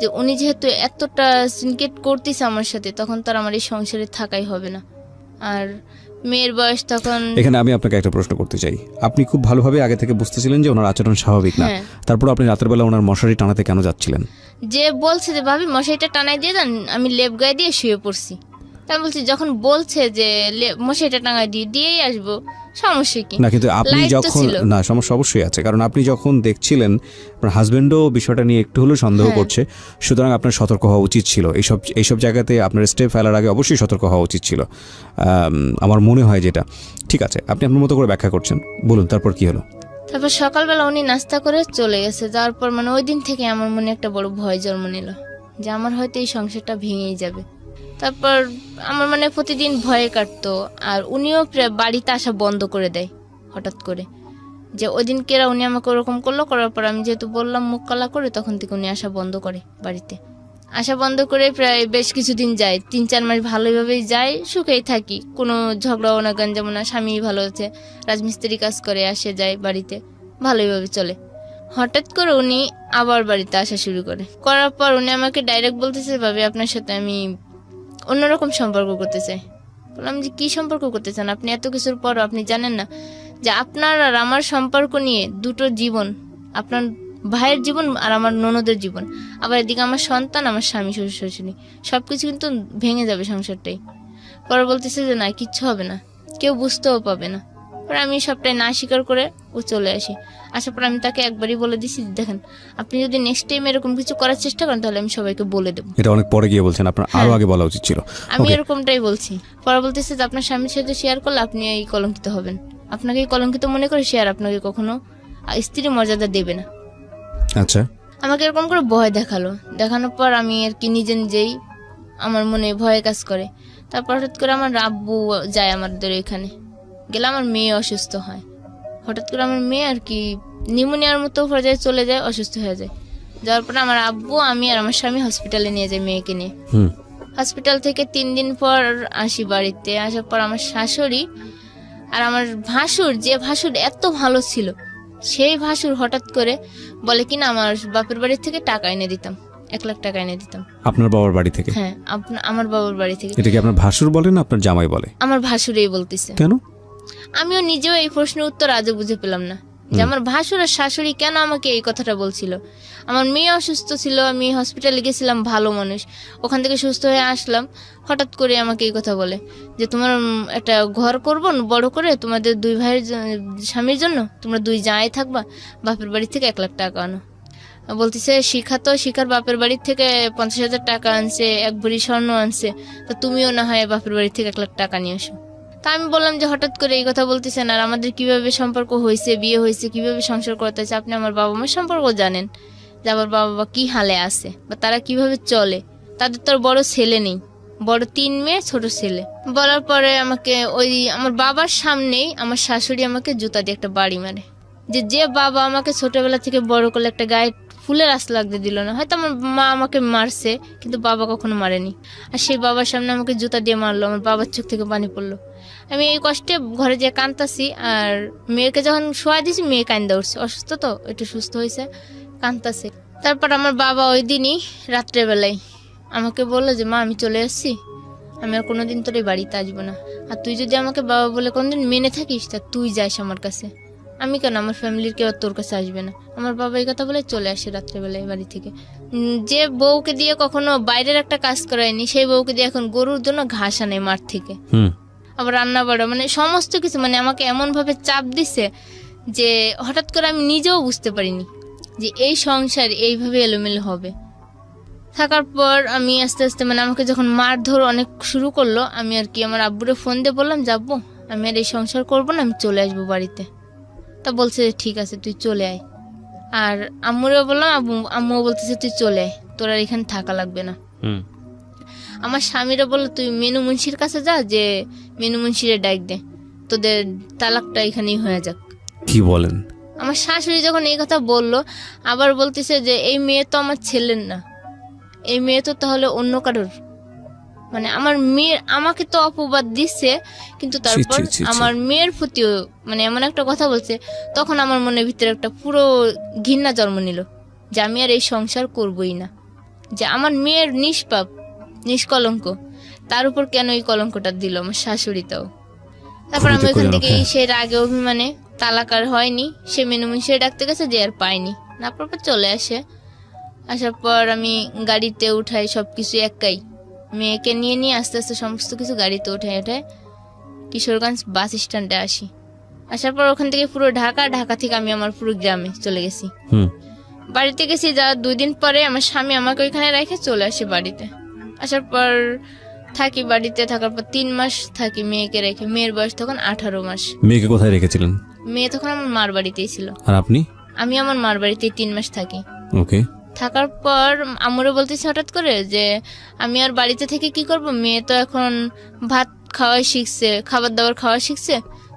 যে উনি যেহেতু এতটা সিনকেট করতেছে আমার সাথে, তখন তার আমার এই সংসারে থাকাই হবে না। আর মেয়ের বয়স তখন। এখানে আমি আপনাকে একটা প্রশ্ন করতে চাই। আপনি খুব ভালোভাবে আগে থেকে বুঝতেছিলেন যে ওনার আচরণ স্বাভাবিক না, তারপর আপনি রাতের বেলা ওনার মশারি টানাতে কেন যাচ্ছিলেন? যে বলছে যে ভাবি মশারিটা টানাই দিয়ে দেন, আমি লেপ গায়ে দিয়ে শুয়ে পড়ছি। তা বলছি যখন বলছে যে মশারিটা টাঙাই দিয়েই আসবো, সমস্যা কি না? কিন্তু আপনি যখন, না সমস্যা অবশ্যই আছে, কারণ আপনি যখন দেখছিলেন আপনার হাজবেন্ডও বিষয়টা নিয়ে একটু হলেও সন্দেহ করছে, সুতরাং আপনার সতর্ক হওয়া উচিত ছিল। এইসব জায়গাতে আপনার স্টেপ ফেলার আগে অবশ্যই সতর্ক হওয়া উচিত ছিল, আমার মনে হয় যেটা। ঠিক আছে, আপনি আপনার মতো করে ব্যাখ্যা করছেন, বলুন তারপর কি হলো? তারপর সকালবেলা উনি নাস্তা করে চলে গেছে। যাওয়ার পর মানে ওই দিন থেকে আমার মনে একটা বড় ভয় জন্ম নিল যে আমার হয়তো এই সংসারটা ভেঙেই যাবে। তারপর আমার মানে প্রতিদিন ভয়ে কাটতো। আর উনিও বাড়িতে আসা বন্ধ করে দেয় হঠাৎ করে, যে ওই দিন কেরা উনি আমাকে ওরকম করলো। করার পর আমি যেহেতু বললাম মুখ কালা করে, তখন থেকে উনি আসা বন্ধ করে, বাড়িতে আসা বন্ধ করে প্রায় বেশ কিছুদিন যায়, 3-4 মাস ভালোভাবেই যায়, সুখেই থাকি, কোনো ঝগড়াও না, গঞ্জামো না। স্বামী ভালো আছে, রাজমিস্ত্রি কাজ করে, আসে যায় বাড়িতে, ভালোইভাবে চলে। হঠাৎ করে উনি আবার বাড়িতে আসা শুরু করার পর উনি আমাকে ডাইরেক্ট বলতেছে, ভাবি আপনার সাথে আমি অন্যরকম সম্পর্ক করতে চাই। বললাম যে কি সম্পর্ক করতে চান আপনি? এত কিছুর পর আপনি জানেন না যে আপনার আর আমার সম্পর্ক নিয়ে দুটো জীবন, আপনার ভাইয়ের জীবন আর আমার ননদের জীবন, আবার এদিকে আমার সন্তান, আমার স্বামী, শ্বশুর শাশুড়ি, সবকিছু কিন্তু ভেঙে যাবে সংসারটাই। পরে বলতেছে যে না, কিচ্ছু হবে না, কেউ বুঝতেও পাবে না। পরে আমি সবটাই না স্বীকার করে ও চলে আসি। আসার পর আমি তাকে একবারই বলে দিছি, দেখেন আপনি যদি নেক্সট টাইম এরকম কিছু করার চেষ্টা করেন তাহলে আমি সবাইকে বলে দেবো। এটা অনেক পরে গিয়ে বলছেন, আপনার আরো আগে বলা উচিত ছিল। আমি এরকমটাই বলছি। পরে বলতেছে যে আপনার স্বামীর সাথে শেয়ার করলে আপনি এই কলঙ্কিত হবেন, আপনাকে এই কলঙ্কিত মনে করে শেয়ার আপনাকে কখনো স্ত্রী মর্যাদা দেবে না। আচ্ছা, আমাকে এরকম করে ভয় দেখানোর পর আমি আর কি নিজেই আমার মনে ভয় কাজ করে। তারপর হঠাৎ করে আমার আব্বু যায় আমাদের এখানে, গেলে আমার মেয়ে অসুস্থ হয়। হঠাৎ করে আমার মেয়ে আর কি নিউমোনিয়ার মতো পর্যায়ে চলে যায়, অসুস্থ হয়ে যায়। যাওয়ার পর আমার আব্বু, আমি আর আমার স্বামী হসপিটালে নিয়ে যাই মেয়েকে নিয়ে। হসপিটাল থেকে 3 দিন পর আসি বাড়িতে। আসার পর আমার শাশুড়ি আর আমার ভাসুর, যে ভাসুর এত ভালো ছিল, সেই ভাসুর হঠাৎ করে বলে কিনা আমার বাপের বাড়ি থেকে টাকা এনে দিতাম, 1 লাখ টাকা এনে দিতাম। আপনার বাবার বাড়ি থেকে? হ্যাঁ, আমার বাবার বাড়ি থেকে। এটা কি আপনার ভাসুর বলে না আপনার জামাই বলে? আমার ভাসুরই বলতেছে। কেন? আমিও নিজেও এই প্রশ্নের উত্তর আজও বুঝে পেলাম না যে আমার ভাসুর আর শাশুড়ি কেন আমাকে এই কথাটা বলছিল। আমার মেয়ে অসুস্থ ছিল, আমি হসপিটালে গেছিলাম, ভালো মানুষ, ওখান থেকে সুস্থ হয়ে আসলাম, হঠাৎ করে আমাকে এই কথা বলে যে তোমার একটা ঘর করবো বড় করে, তোমাদের 2 ভাইয়ের স্বামীর জন্য, তোমরা 2 জামাই থাকবা, বাপের বাড়ি থেকে 1 লাখ টাকা আনো। বলতেছে শিখার বাপের বাড়ির থেকে 50,000 টাকা আনছে, 1 ভরি স্বর্ণ আনছে, তো তুমিও না হয় বাপের বাড়ি থেকে 1 লাখ টাকা নিয়ে আসো। তা আমি বললাম যে হঠাৎ করে এই কথা বলতেছেন, আর আমাদের কিভাবে সম্পর্ক হয়েছে, বিয়ে হয়েছে, কিভাবে সংসার করতে হয়েছে, আপনি আমার বাবা মার সম্পর্ক জানেন, যে আমার বাবা মা কি হালে আছে বা তারা কিভাবে চলে। তাদের তো বড় ছেলে নেই, বড় 3 মেয়ে, ছোট ছেলে। বলার পরে আমাকে ওই আমার বাবার সামনেই আমার শাশুড়ি আমাকে জুতা দিয়ে একটা বাড়ি মারে, যে বাবা আমাকে ছোটবেলা থেকে বড় করলে একটা গায়ে ফুলের আশ লাগতে দিল না। হয়তো আমার মা আমাকে মারছে, কিন্তু বাবা কখনো মারেনি। আর সেই বাবার সামনে আমাকে জুতা দিয়ে মারলো, আমার বাবার চোখ থেকে পানি পড়লো। আমি এই কষ্টে ঘরে যেয়ে কাঁদতাছি, আর মেয়েকে যখন শোয়া দিয়েছি মেয়ে কান্দা উঠছে, অসুস্থ তো একটু সুস্থ হয়েছে, কাঁদতাছে। তারপর আমার বাবা ওই দিনই রাত্রেবেলায় আমাকে বললো যে মা আমি চলে আসছি, আমি আর কোনোদিন তোর এই বাড়িতে আসবো না, আর তুই যদি আমাকে বাবা বলে কোনোদিন মেনে থাকিস তা তুই যাস আমার কাছে, আমি কেন, আমার ফ্যামিলির কেউ তোর কাছে আসবে না। আমার বাবা এই কথা বলে চলে আসে রাত্রেবেলায় বাড়ি থেকে। যে বউকে দিয়ে কখনো বাইরের একটা কাজ করায়নি, সেই বউকে দিয়ে এখন গরুর জন্য ঘাস আনে মাঠ থেকে, আবার রান্না বাড়া, মানে সমস্ত কিছু, মানে আমাকে এমন ভাবে চাপ দিছে যে হঠাৎ করে আমি নিজেও বুঝতে পারিনি যে এই সংসার এইভাবে এলোমেলো হবে। থাকার পর আমি আস্তে আস্তে, মানে আমাকে যখন মারধর অনেক শুরু করলো, আমি আর কি আমার আব্বুরে ফোন দিয়ে বললাম, যাবো আমি আর এই সংসার করবো না, আমি চলে আসবো বাড়িতে। তা বলছে ঠিক আছে তুই চলে আয়। আর আম্মুরেও বললাম, আম্মুও বলতেছে তুই চলে আয়, তোর আর এখানে থাকা লাগবে না। আমার স্বামীরা বললো তুই মেনু মুন্সির কাছে যা, যে মেনু মুন্সিরে ডাক দে, তোদের তালাকটা এখানেই হয়ে যাক। কি বলেন? আমার শাশুড়ি যখন এই কথা বললো, আবার বলতেছে যে এই মেয়ে তো আমার ছেলের না, এই মেয়ে তো তাহলে অন্য কারোর। মানে আমার মেয়ের, আমাকে তো অপবাদ দিচ্ছে, কিন্তু তারপর আমার মেয়ের প্রতিও মানে এমন একটা কথা বলছে, তখন আমার মনের ভিতরে একটা পুরো ঘৃণা জন্ম নিল যে আমি আর এই সংসার করবই না। যে আমার মেয়ের নিষ্পাপ নিষ্কলঙ্ক, তার উপর কেন এই কলঙ্কটা দিল আমার শাশুড়িটাও। তারপর আমি ওইখান থেকে সে রাগে অভিমানে, তালাক আর হয়নি, সে মেনুমুন্সি ডাকতে গেছে, যে আর পাইনি, না পর চলে আসে। আসার পর আমি গাড়িতে উঠাই সবকিছু একাই, মেয়েকে নিয়ে নিয়ে আস্তে আস্তে সমস্ত কিছু গাড়িতে উঠাই কিশোরগঞ্জ বাস স্ট্যান্ডে আসি। আসার পর ওখান থেকে পুরো ঢাকা থেকে আমি আমার পুরো গ্রামে চলে গেছি। বাড়িতে গেছি, যা 2 দিন পরে আমার স্বামী আমাকে ওইখানে রেখে চলে আসে বাড়িতে। আসার পর থাকি বাড়িতে, থাকার পর 3 মাস থাকি মেয়েকে রেখে। মেয়ের বয়স তখন 18 মাস। মেয়েকে কোথায় রেখেছিলেন? মেয়ে তখন আমার মার বাড়িতেই ছিল। আর আপনি? আমি আমার মার বাড়িতেই 3 মাস থাকি। ওকে। থাকার পর আম্মুরও বলতেছি হঠাৎ করে যে আমি আর বাড়িতে থেকে কি করব, মেয়ে তো এখন ভাত খাওয়া শিখছে, খাবার দাবার খাওয়া শিখছে,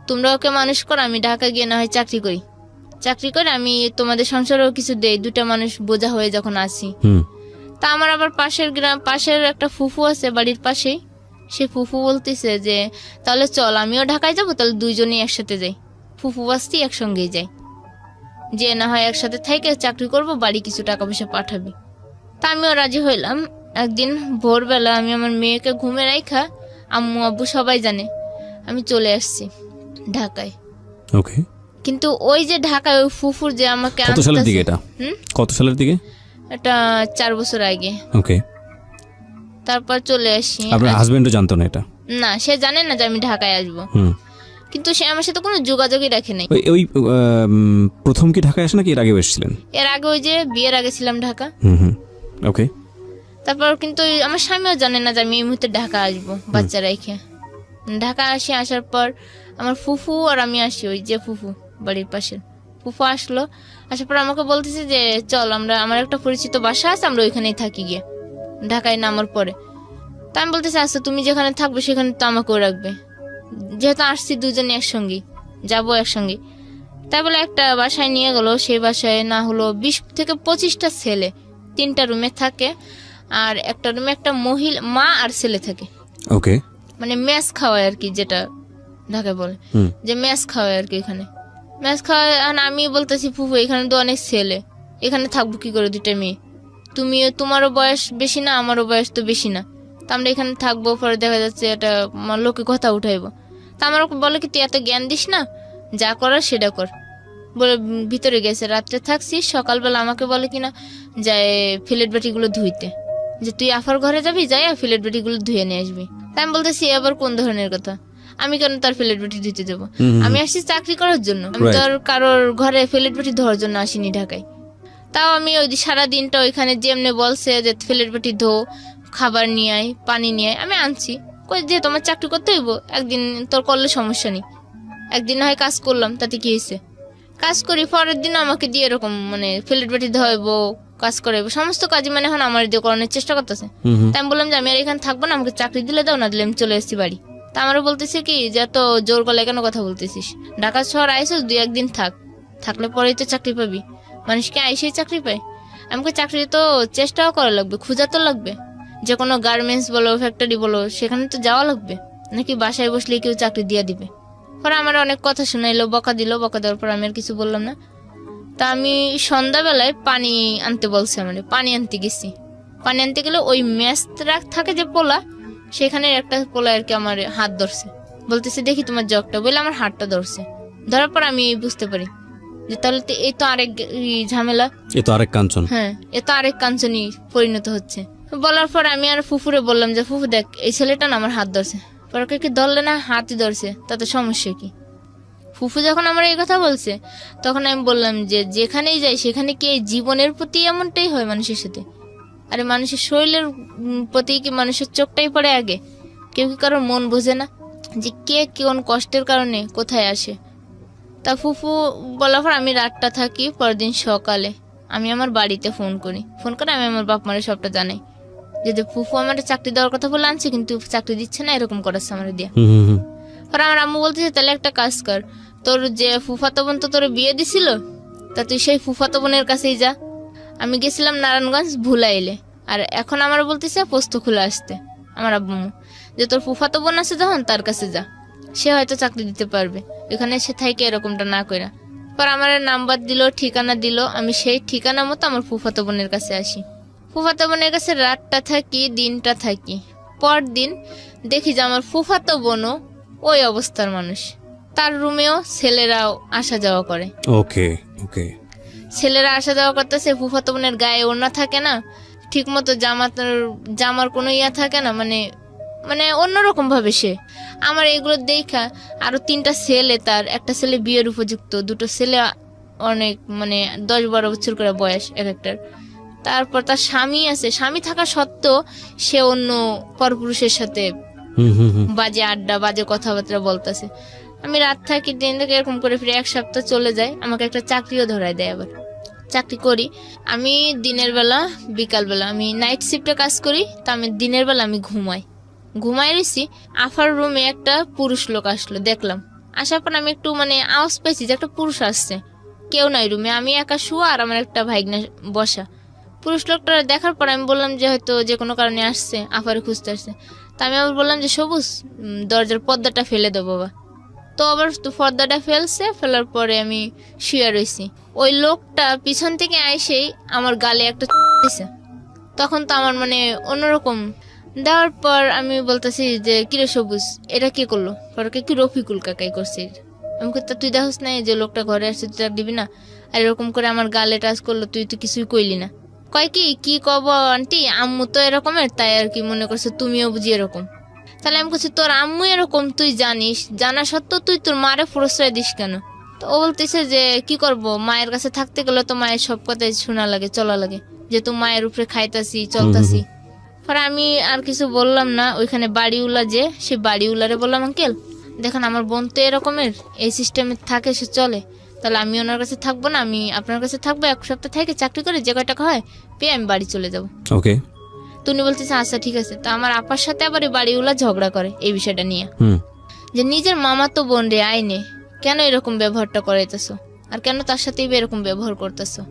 তোমরা ওকে মানুষ করো, আমি ঢাকা গিয়ে না হয় চাকরি করে আমি তোমাদের সংসারেও কিছু দেই, 2টা মানুষ বোঝা হয়ে যখন আসি। তা আমার আবার পাশের একটা ফুফু আছে বাড়ির পাশেই, সে ফুফু বলতেছে যে তাহলে চল আমিও ঢাকায় যাবো, তাহলে 2জনই একসাথে যাই, ফুফু বাস্তি একসঙ্গেই যাই, যে না হয় একসাথে থেকে চাকরি করব, বাড়ি কিছু টাকা পয়সা পাঠাবি। তা আমিও রাজি হইলাম। একদিন ভোরবেলা আমি আমার মেয়েকে ঘুমে রাখা, আম্মু আব্বু সবাই জানে, আমি চলে আসছি ঢাকায়। ওকে। কিন্তু ওই যে ঢাকায় ওই ফুফুর যে আমাকে কত সালের দিকে এটা? কত সালের দিকে? এটা 4 বছর আগে। ওকে। তারপর চলে আসি। আপনার হাজবেন্ডও জানতো না এটা? না, সে জানে না যে আমি ঢাকায় আসবো, কিন্তু সে আমার সাথে কোনো যোগাযোগই রাখে নাই। ওই প্রথম কি ঢাকায় আসে নাকি এর আগে এসেছিলেন? এর আগে, ওই যে বিয়ের আগে ছিলাম ঢাকা। ওকে। তারপর কিন্তু আমার স্বামীও জানে না যে আমি এই মুহূর্তে ঢাকা আসবো বাচ্চা রেখে। ঢাকা আসি, আসার পর আমার ফুফু আর আমি আসি, ওই যে ফুফু বাড়ির পাশের ফুফু আসলো। আসার পর আমাকে বলতেছে যে চল আমার একটা পরিচিত বাসা আছে, আমরা ওইখানেই থাকি গিয়ে ঢাকায় নামার পরে। তা আমি বলতেছি আচ্ছা তুমি যেখানে থাকবে সেখানে তো আমাকেও রাখবে, যেহেতু আসছি 2জনে একসঙ্গে যাবো একসঙ্গে। তাই বলে একটা বাসায় নিয়ে গেল, সেই বাসায় না হলো 20 থেকে 25টা ছেলে 3টা রুমে থাকে, আর একটা রুমে একটা মহিলা মা আর ছেলে থাকে। ওকে। মানে মেস খাওয়ায় আর কি, যেটা ঢাকায় বলে যে মেস খাওয়ায় আর কি। এখানে মেস খাওয়ায়। আমি বলতেছি ফুফু এখানে তো অনেক ছেলে, এখানে থাকবো কি করে 2টা মেয়ে, তোমারও বয়স বেশি না, আমারও বয়স তো বেশি না, তা আমরা এখানে থাকবো। পরে দেখা যাচ্ছে এটা লোকে কথা উঠাইবো। তা আমার বলে কি তুই এত জ্ঞান দিস না, যা করার সেটা কর বলে ভিতরে গেছে। রাত্রে থাকছি, সকালবেলা আমাকে বলে কিনা যায় ফিলেট বাটিগুলো ধুইতে, যে তুই আফার ঘরে যাবি, যাই ফিলেট বাটিগুলো ধুয়ে নিয়ে আসবি। তাই আমি বলতেছি আবার কোন ধরনের কথা, আমি কেন তার ফিলেট বাটি ধুইতে যাবো? আমি আসছি চাকরি করার জন্য, আমি তো আর কারোর ঘরে ফিলেট বাটি ধোয়ার জন্য আসিনি ঢাকায়। তাও আমি ওই সারাদিনটা ওইখানে যেমনি বলছে যে ফিলেট বাটি ধো, খাবার নিয়ে আয়, পানি নিয়ে আয়, আমি আনছি। কই যে তোমার চাকরি করতে হইব, একদিন তোর করলে সমস্যা নেই, একদিন না হয় কাজ করলাম, তাতে কি হয়েছে? কাজ করি, পরের দিন আমাকে দিয়ে এরকম মানে ফিলেট বাটি ধোয়াইবো, কাজ করাইবো, সমস্ত কাজই মানে এখন আমার দিয়ে করানোর চেষ্টা করতেছে। তাই আমি বললাম যে আমি আর এখানে থাকবো না, আমাকে চাকরি দিলে দাও, না দিলে আমি চলে এসেছি বাড়ি। তা আমারও বলতেছে কি যে এত জোর গলায় কেন কথা বলতেছিস, ঢাকা শহর আইসিস 2-1 দিন থাকলে পরেই তো চাকরি পাবি, মানুষকে আইসেই চাকরি পায়। আমাকে চাকরি তো চেষ্টাও করা লাগবে, খোঁজা তো লাগবে, যে কোনো গার্মেন্টস বলো, ফ্যাক্টরি বলো, সেখানে তো যাওয়া লাগবে, নাকি বাসায় বসলে কেউ চাকরি দিয়ে দিবে। পরে আমার অনেক কথা শোনাইলো, বকা দেওয়ার পর আমি আর কিছু বললাম না। তা আমি সন্ধ্যাবেলায় পানি আনতে বলছে, মানে পানি আনতে গেছি। পানি আনতে গেলে ওই ম্যাচ থাকে যে পোলা, সেখানে একটা পোলা আর কি আমার হাত ধরছে, বলতেছে দেখি তোমার জগটা, বলে আমার হাতটা ধরছে, ধরার পর আমি বুঝতে পারি যে তাহলে তো এই তো আরেক ঝামেলা, এ তো আরেক কাঞ্চন। হ্যাঁ, এ তো আরেক কাঞ্চনই পরিণত হচ্ছে। বলার পর আমি আর ফুফুরে বললাম যে ফুফু দেখ, এই ছেলেটা না আমার হাত ধরছে। পরে কি ধরলে না, হাতই ধরছে, তাতে সমস্যা কি? ফুফু যখন আমার এই কথা বলছে তখন আমি বললাম যে যেখানেই যাই সেখানে কি এই জীবনের প্রতি এমনটাই হয় মানুষের সাথে? আরে মানুষের শরীরের প্রতি কি মানুষের চোখটাই পড়ে আগে? কেউ কি কারোর মন বোঝে না যে কে কোন কষ্টের কারণে কোথায় আসে? তা ফুফু বলার পর আমি রাতটা থাকি। পরদিন সকালে আমি আমার বাড়িতে ফোন করে আমি আমার বাপ মারে সবটা জানাই যে ফুফু আমার চাকরি দেওয়ার কথা বলে আনছে, কিন্তু চাকরি দিচ্ছে না, এরকম করাচ্ছে আমার দিয়ে। পরে আমার আম্মু বলতেছে তাহলে একটা কাজ কর, তোর যে ফুফাতো বোন তো তোর বিয়ে দিছিল, তা তুই সেই ফুফাতো বোনের কাছেই যা। আমি গেছিলাম নারায়ণগঞ্জ ভুলাইলে, আর এখন আমার বলতেছে পোস্ত খুলে আসতে আমার আব্বু, যে তোর ফুফাতো বোন আছে যখন তার কাছে যা, সে হয়তো চাকরি দিতে পারবে, এখানে সে থাইকে এরকমটা না কইরা। পর আমার নাম্বার দিল, ঠিকানা দিল, আমি সেই ঠিকানা মতো আমার ফুফাতো বোনের কাছে আসি। ফুফাতো বোনের কাছে রাতটা থাকি, দিনটা থাকি। পরদিন দেখি যে আমার ফুফাতো বোনও ওই অবস্থার মানুষ, তার রুমেও ছেলেরাও আসা যাওয়া করে। ওকে ওকে, ছেলেরা আসা যাওয়া করতেছে, ফুফাতো বোনের গায়ে ওড়না থাকে না, ঠিক মতো জামার কোনো ইয়া থাকে না, মানে মানে অন্যরকম ভাবে সে আমার এগুলো দেখা আরো 3টা ছেলে, তার একটা ছেলে বিয়ের উপযুক্ত, 2টো ছেলে অনেক মানে 10-12 বছর করে বয়স এক একটার। তারপর তার স্বামী আছে, স্বামী থাকা সত্ত্বেও সে অন্য পরপুরুষের সাথে বাজে আড্ডা, বাজে কথাবার্তা বলতেছে। আমি রাত থাকি, দিন থেকে এরকম করে ফিরে 1 সপ্তাহ চলে যায়। আমাকে একটা চাকরিও ধরায় দেয়। আবার চাকরি করি আমি দিনের বেলা, বিকাল বেলা আমি নাইট শিফটে কাজ করি, তা আমি দিনের বেলা আমি ঘুমাই রয়েছি। আফার রুমে একটা পুরুষ লোক আসলো, দেখলাম। আসার পর আমি একটু মানে আওয়াজ পাইছি যে একটা পুরুষ আসছে, কেউ নাই রুমে, আমি একা শুয়া আর আমার একটা ভাইগনা বসা। পুরুষ লোকটা দেখার পর আমি বললাম যে হয়তো যে কোনো কারণে আসছে, আফারে খুঁজতে আসছে। তা আমি আবার বললাম যে সবুজ দরজার পর্দাটা ফেলে দেবো বাবা। তো আবার পর্দাটা ফেলার পরে আমি শুয়ে রয়েছি। ওই লোকটা পিছন থেকে আইসেই আমার গালে একটা দিছে। তখন তো আমার মানে অন্যরকম দেওয়ার পর আমি বলতেছি যে কিরে সবুজ, এটা কে করলো? পরে কি রফিকুল কাকাই করছে। আমি কই তুই দেখোস না যে লোকটা ঘরে আসছে, তুই তার দিবি না? আর এরকম করে আমার গালে টাচ করলো, তুই তো কিছুই কইলি না। কয় কি কব আন্টি, আম্মু তো এরকমের, তাই আর কি মনে করছে তুমিও বুঝি এরকম। তাহলে আমি বলছি তোর আম্মু এরকম তুই জানিস, জানা সত্ত্বেও তুই তোর মারে প্রশ্রয় দিস কেন? তো ও বলতেছে যে কি করব, মায়ের কাছে থাকতে গেলে তো মায়ের সব কথাই শোনা লাগে, চলা লাগে, যেহেতু মায়ের উপরে খাইতাছি চলতাছি। পরে আমি আর কিছু বললাম না। ওইখানে বাড়িওয়ালা যে, সে বাড়িওয়ালারে বললাম আঙ্কেল দেখেন আমার বোন তো এরকমের, এই সিস্টেমে থাকে, সে চলে, তাহলে আমি ওনার কাছে থাকবো না, আমি আপনার কাছে থাকবো, 1 সপ্তাহ থেকে চাকরি করে যে কয় টাকা হয় পেয়ে আমি বাড়ি চলে যাবো। ওকে, তুমি বলতেছে আচ্ছা ঠিক আছে। তো আমার আপার সাথে আবার এই বাড়িওয়ালা ঝগড়া করে এই বিষয়টা নিয়ে, যে নিজের মামা তো বোন রে আইনে কেন এরকম ব্যবহারটা করাইতেছো, আর কেন তার সাথেই এরকম ব্যবহার করতেছো।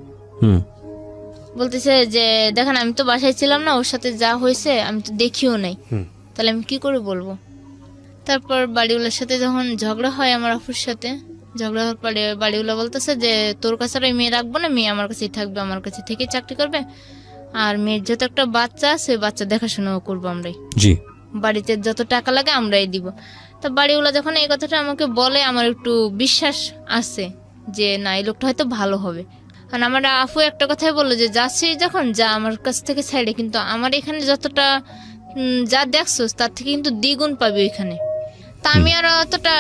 বলতেছে যে দেখেন আমি তো বাসায় ছিলাম না, ওর সাথে যা হয়েছে আমি তো দেখিও নাই, তাহলে আমি কি করে বলবো। তারপর বাড়িওয়ালার সাথে যখন ঝগড়া হয় আমার আপুর সাথে, ঝগড়া হওয়ার পরে বাড়িওয়ালা বলতেছে যে তোর কাছে আর মেয়ে রাখবো না, মেয়ে আমার কাছেই থাকবে, আমার কাছে থেকে চাকরি করবে, আর মেয়ের যত একটা বাচ্চা আছে বাচ্চা দেখাশোনা করবো আমরাই, বাড়িতে যত টাকা লাগে আমরাই দিব। তা বাড়িওয়ালা যখন এই কথাটা আমাকে বলে আমার একটু বিশ্বাস আছে যে না এই লোকটা হয়তো ভালো হবে। আর আমার আফু একটা কথাই বললো যে যাচ্ছি যখন যা আমার কাছ থেকে সাইডে, কিন্তু আমার এখানে যতটা যা দেখছো তার থেকে কিন্তু দ্বিগুণ পাবি ওইখানে। তা আমি আর অতটা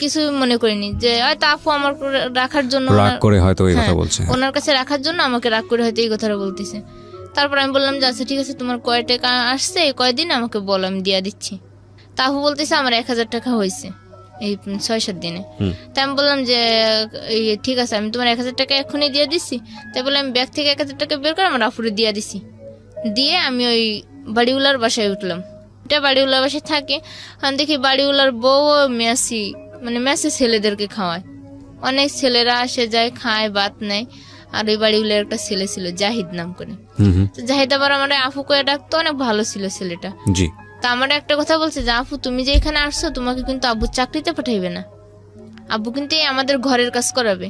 কিছু মনে করিনি, যে হয়তো আফু আমার রাখার জন্য রাগ করে হয়তো এই কথা বলছে, ওনার কাছে রাখার জন্য আমাকে রাগ করে হয়তো এই কথাটা বলতেছে। তারপর আমি বললাম যে আচ্ছা ঠিক আছে, তোমার কয় টাকা আসছে কয়দিন আমাকে বলো, আমি দিয়া দিচ্ছি। তা আফু বলতেছে আমার 1000 টাকা হয়েছে এই 6-7 দিনে। তাই আমি বললাম যে ঠিক আছে আমি তোমার 1000 টাকা এখনই দিয়ে দিচ্ছি। তাই বলে আমি ব্যাগ থেকে 1000 টাকা বের করে আমার আফুরে দিয়ে দিছি। দিয়ে আমি ওই বাড়িওয়ালার বাসায় উঠলাম। এটা বাড়িওয়ালার বাসায় থাকে, দেখি বাড়িওয়ালার বউ মেসে ছেলেদেরকে খাওয়ায়। অনেক ছেলেরা আসে যায়, খায়, ভাত নেয়। আর ওই বাড়িওয়ালার একটা ছেলে ছিল জাহিদ নাম করে। জাহিদ আবার আমার আফু করে ডাকতো, অনেক ভালো ছিল ছেলেটা। তা আমার একটা কথা বলছে যে আফু তুমি যে এখানে আসছো তোমাকে কিন্তু আব্বু চাকরিতে পাঠাইবে না, আব্বু কিন্তু আমাদের ঘরের কাজ করাবে,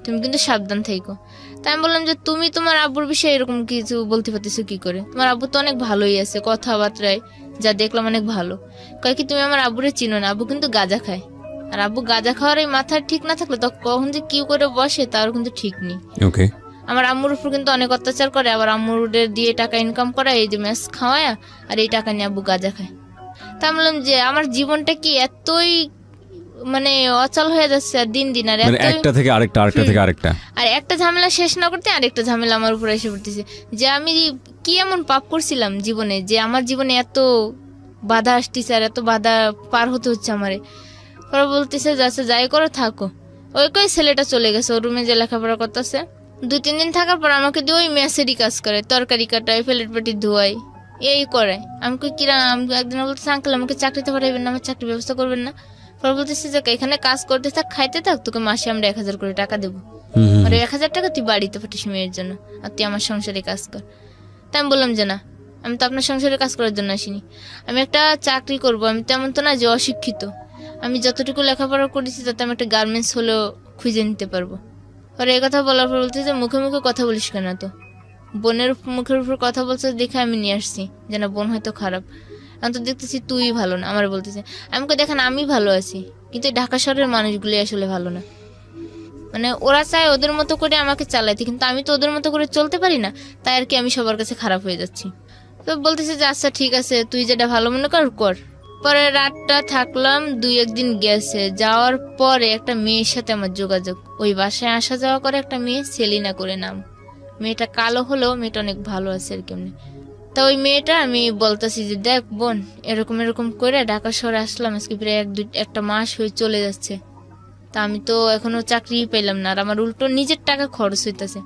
তুমি কিন্তু সাবধান থেকো। তাই আমি বললাম যে তুমি তোমার আব্বুর বিষয়ে এরকম কিছু বলতে পারতেছো কি করে, তোমার আব্বু তো অনেক ভালোই আছে, কথাবার্তায় যা দেখলাম অনেক ভালো। কয় কি তুমি আমার আব্বুরে চিনো না, আব্বু কিন্তু গাঁজা খায়। আর আব্বু গাঁজা খাওয়ার এই মাথার ঠিক না থাকলে তো কখন যে কি করে বসে তার কিন্তু ঠিক নেই। ওকে, আমার আম্মুর উপর কিন্তু অনেক অত্যাচার করে, আবার আম্মুদের দিয়ে টাকা ইনকাম করায়, এই যে ম্যাচ খাওয়ায়, আর এই টাকা নিয়ে আব্বু গাঁজা খায়। তা আমি বললাম যে আমার জীবনটা কি এতই মানে অচল হয়ে যাচ্ছে আর দিন দিন, আর মানে একটা থেকে আরেকটা, আরেকটা থেকে আরেকটা, আর একটা ঝামেলা শেষ না করতে আরেকটা ঝামেলা আমার উপর এসে পড়তেছে। যে আমি কি এমন পাপ করছিলাম জীবনে যে আমার জীবনে এত বাধা আসতেছে আর এত বাধা পার হতে হচ্ছে আমারে। পরে বলতেছে যাচ্ছে যাই করে থাকো। ওই কই ছেলেটা চলে গেছে ওর রুমে যে লেখাপড়া করতেছে। 2-3 দিন থাকার পর আমাকে দিয়ে ওই মেসেরই কাজ করে, তরকারি কাটায়, প্লেট পাটি ধোয়াই, এই করে। আমি কই কিরা, আমি একদিন বলতেছে আঙ্কেল আমাকে চাকরিতে পাঠাইবেন না, আমার চাকরির ব্যবস্থা করবেন না? পরে বলতেছে যে এখানে কাজ করতে থাক, খাইতে থাক, তোকে মাসে আমরা 1000 করে টাকা দেবো। আর 1000 টাকা তুই বাড়িতে পাঠিস মেয়ের জন্য, আর তুই আমার সংসারে কাজ কর। তাই আমি বললাম যে না, আমি তো আপনার সংসারে কাজ করার জন্য আসিনি, আমি একটা চাকরি করব। আমি তেমন তো না যে অশিক্ষিত, আমি যতটুকু লেখাপড়া করেছি তাতে আমি একটা গার্মেন্টস হলেও খুঁজে নিতে পারবো। পরে এই কথা বলার পর বলতে যে মুখে মুখে কথা বলিস কেন, তো বোনের মুখের উপর কথা বলছে দেখে আমি নিয়ে আসছি যে না বোন হয়তো খারাপ, আমি তো দেখতেছি তুই ভালো না। আমার বলতেছে আমাকে দেখেন আমি ভালো আছি, কিন্তু ঢাকা শহরের মানুষগুলি আসলে ভালো না। মানে ওরা চায় ওদের মতো করে আমাকে চালাইতে, কিন্তু আমি তো ওদের মতো করে চলতে পারি না, তাই আর কি আমি সবার কাছে খারাপ হয়ে যাচ্ছি। তো বলতেছে যে আচ্ছা ঠিক আছে তুই যেটা ভালো মনে কর কর। পরে রাতটা থাকলাম, 2-1 দিন গেছে। যাওয়ার পরে একটা মেয়ের সাথে আমার যোগাযোগ, ওই বাসায় আসা যাওয়া করে একটা মেয়ে, সেলিনা করে নাম। মেয়েটা কালো হলেও মেয়েটা অনেক ভালো আছে আর কেমনি। তা ওই মেয়েটা আমি বলতেছি যে দেখ বোন এরকম এরকম করে ঢাকা শহরে আসলাম, আজকে প্রায় 1-2 মাস হয়ে চলে যাচ্ছে, তা আমি তো এখনো চাকরি পেলাম না, আর আমার উল্টো নিজের টাকা খরচ হইতেছে।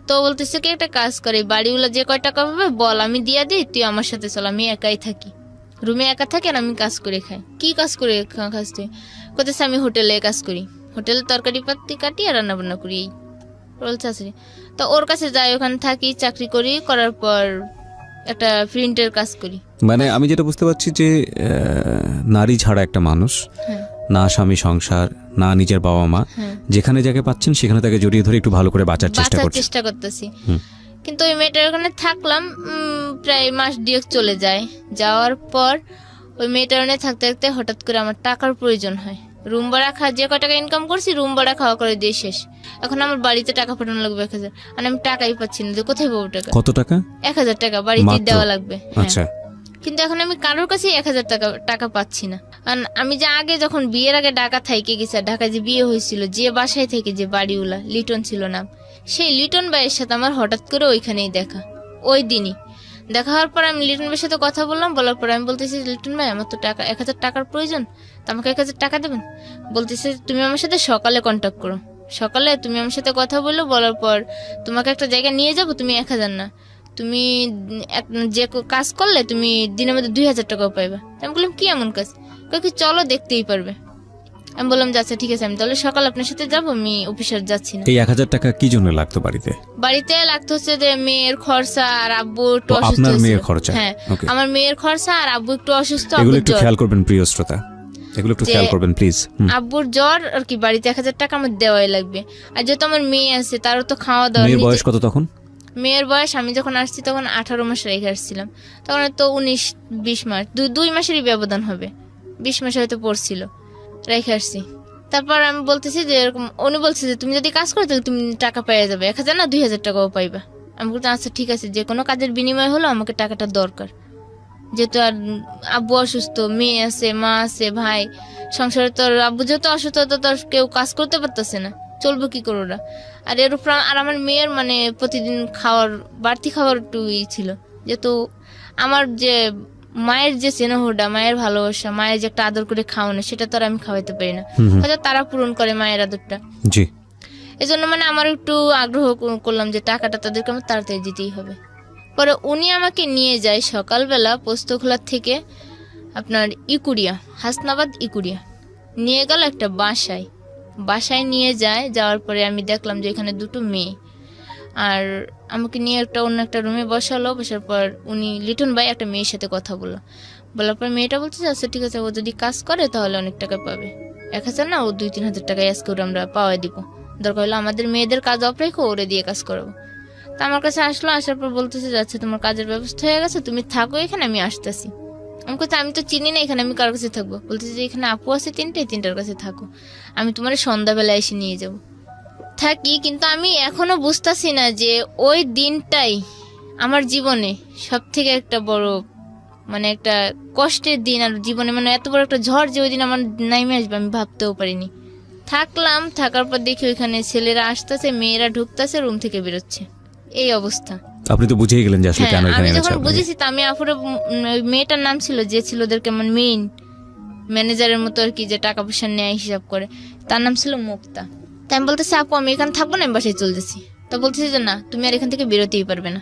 তো বলতেছে কি একটা কাজ করে, বাড়িওয়ালা যে কয় টাকা পাবে বল আমি দিয়া দিই, তুই আমার সাথে চল, আমি একাই থাকি, রুমে একা থাকি আর আমি কাজ করে খাই। কি কাজ করে খাস তুই? কোথায়? আমি হোটেলে কাজ করি, হোটেলে তরকারি পাতি কাটি আর রান্না বান্না করি, এই বলছে আসলে। তো ওর কাছে যাই, ওখানে থাকি, চাকরি করি, করার পর একটা প্রিন্টের কাজ করি। মানে আমি যেটা বুঝতে পারছি যে নারী ছাড়া একটা মানুষ, না স্বামী সংসার, না নিজের বাবা মা, যেখানে যাকে পাচ্ছেন সেখানে তাকে জড়িয়ে ধরে একটু ভালো করে বাঁচার চেষ্টা করতেছি। কিন্তু ওই মেয়েটার ওখানে থাকলাম প্রায় মাস 2 চলে যায়। যাওয়ার পর ওই মেয়েটার ওখানে থাকতে থাকতে হঠাৎ করে আমার টাকার প্রয়োজন হয়। রুম ভাড়া যে কয় টাকা ইনকাম করছি রুম ভাড়া খাওয়া করে দিয়ে শেষ। এখন আমার বাড়িতে টাকা পাঠানো লাগবে 1000, আর আমি টাকাই পাচ্ছি না, যে কোথায় পাবো টাকা? কত টাকা? 1000 টাকা বাড়িতে দেওয়া লাগবে। আচ্ছা। কিন্তু এখন আমি কারোর কাছে 1000 টাকা পাচ্ছি না। আর আমি যে আগে যখন বিয়ের আগে ঢাকা থাইকে গেছি, ঢাকায় যে বিয়ে হয়েছিল, যে বাসায় থেকে যে বাড়িওয়ালা লিটন ছিল নাম, সেই লিটন ভাইয়ের সাথে আমার হঠাৎ করে ওইখানেই দেখা। ওই দিনই দেখা হওয়ার পর আমি লিটন ভাইয়ের সাথে কথা বললাম, বলার পর আমি বলতেছি লিটন ভাই আমার তো টাকা 1000 টাকার প্রয়োজন, তো আমাকে 1000 টাকা দেবেন। বলতেছে তুমি আমার সাথে সকালে কন্ট্যাক্ট করো, সকালে তুমি আমার সাথে কথা বললো, বলার পর তোমাকে একটা জায়গায় নিয়ে যাবো, তুমি 1000 না, তুমি যে কাজ করলে তুমি দিনের মধ্যে 2000 টাকাও পাইবা। আমি বললাম কি এমন কাজ? কি চলো দেখতেই পারবে। আমি বললাম আচ্ছা ঠিক আছে, আমি তাহলে সকাল আপনার সাথে যাবো, আমি অফিসে যাচ্ছি না। এই 1000 টাকা কি জন্য লাগতো বাড়িতে? বাড়িতে লাগতো হচ্ছে যে মেয়ের খরচা আর আব্বু একটু অসুস্থ। আপনার মেয়ের খরচা? হ্যাঁ আমার মেয়ের খরচা আর আব্বু একটু অসুস্থ। এগুলো একটু খেয়াল করবেন প্রিয় শ্রোতা, এগুলো একটু খেয়াল করবেন প্লিজ। আব্বুর জ্বর আর কি, বাড়িতে 1000 টাকা আমার দেওয়াই লাগবে। আর যেহেতু আমার মেয়ে আছে তারও তো খাওয়া দাওয়া। মেয়ের বয়স কত তখন? মেয়ের বয়স আমি যখন আসছি তখন 18 মাস রেখে আসছিলাম, তখন তো 19-20 মাস, 2 মাসেরই ব্যবধান হবে, 20 মাস হয়তো পড়ছিল, রেখে আসছি। তারপর আমি বলতেছি যে এরকম, উনি বলছে যে তুমি যদি কাজ করো তাহলে তুমি টাকা পেয়ে যাবে, 1000 না 2000 টাকাও পাইবা। আমি বলতে আচ্ছা ঠিক আছে, যে কোনো কাজের বিনিময় হলো আমাকে টাকাটা দরকার, যেহেতু আর আব্বু অসুস্থ, মেয়ে আছে, মা আছে, ভাই, সংসারে তো আব্বু যেহেতু অসুস্থ তো তার কেউ কাজ করতে পারতেছে না, চলবো কি করে ওরা। আর এর উপর আর আমার মেয়ের মানে প্রতিদিন খাওয়ার বাড়তি খাবার একটু ছিল, যেহেতু আমার যে মায়ের যে স্নেহটা, মায়ের ভালোবাসা, মায়ের যে একটা আদর করে খাওয়ানো, সেটা তো আর আমি খাওয়াইতে পারি না, হয়তো তারা পূরণ করে মায়ের আদরটা। জি, এই জন্য মানে আমার একটু আগ্রহ করলাম যে টাকাটা তাদেরকে আমার তাড়াতাড়ি দিতেই হবে। পরে উনি আমাকে নিয়ে যায় সকালবেলা পোস্তখোলা থেকে আপনার ইকুরিয়া, হাসনাবাদ ইকুরিয়া নিয়ে গেল একটা বাসায় নিয়ে যায়। যাওয়ার পরে আমি দেখলাম যে এখানে 2টো মেয়ে, আর আমাকে নিয়ে অন্য একটা রুমে বসালো। বসার পর উনি লিটন ভাই একটা মেয়ের সাথে কথা বলার পর মেয়েটা বলছে আচ্ছা ঠিক আছে, ও যদি কাজ করে তাহলে অনেক টাকা পাবে, 1000 না ও 2-3 হাজার টাকা আজকে আমরা পাওয়া দিব, দরকার হলো আমাদের মেয়েদের কাজ অফ রেখো, ওরে দিয়ে কাজ করাবো। তো আমার কাছে আসলো, আসার পর বলতেছে আচ্ছা তোমার কাজের ব্যবস্থা হয়ে গেছে, তুমি থাকো এখানে, আমি আসতেছি। আমি বলছি আমি তো চিনি না এখানে, আমি কার কাছে থাকবো? বলতেছে যে এখানে আপু আছে তিনটার কাছে থাকো, আমি তোমার সন্ধ্যাবেলা এসে নিয়ে যাব। থাকি, কিন্তু আমি এখনো বুঝতেছি না যে ওই দিনটাই আমার জীবনে সব থেকে একটা বড় মানে একটা কষ্টের দিন। আর জীবনে মানে এত বড় একটা ঝড় যে ওই দিন আমার নাইমে আসবে আমি ভাবতেও পারিনি। থাকলাম, থাকার পর দেখি ওইখানে ছেলেরা আসতেছে, মেয়েরা ঢুকতেছে, রুম থেকে বেরোচ্ছে, এই অবস্থা। আপনি তো বুঝেই গেলেন যে আসলে কেন হ্যাঁ, এখানে আমি এনেছে যখন আপনাকে। বুঝেছি তা আমি আপুরে ওই মেয়েটার নাম ছিল যে ছিল ওদেরকে আমার মেইন ম্যানেজারের মতো আর কি, যে টাকা পয়সা নেয় হিসাব করে, তার নাম ছিল মুক্তা। তাই আমি বলতেছি আপু আমি এখানে থাকবো না, আমি বাসায় চলতেছি। তো বলতেছি যে না, তুমি আর এখান থেকে বেরোতেই পারবে না।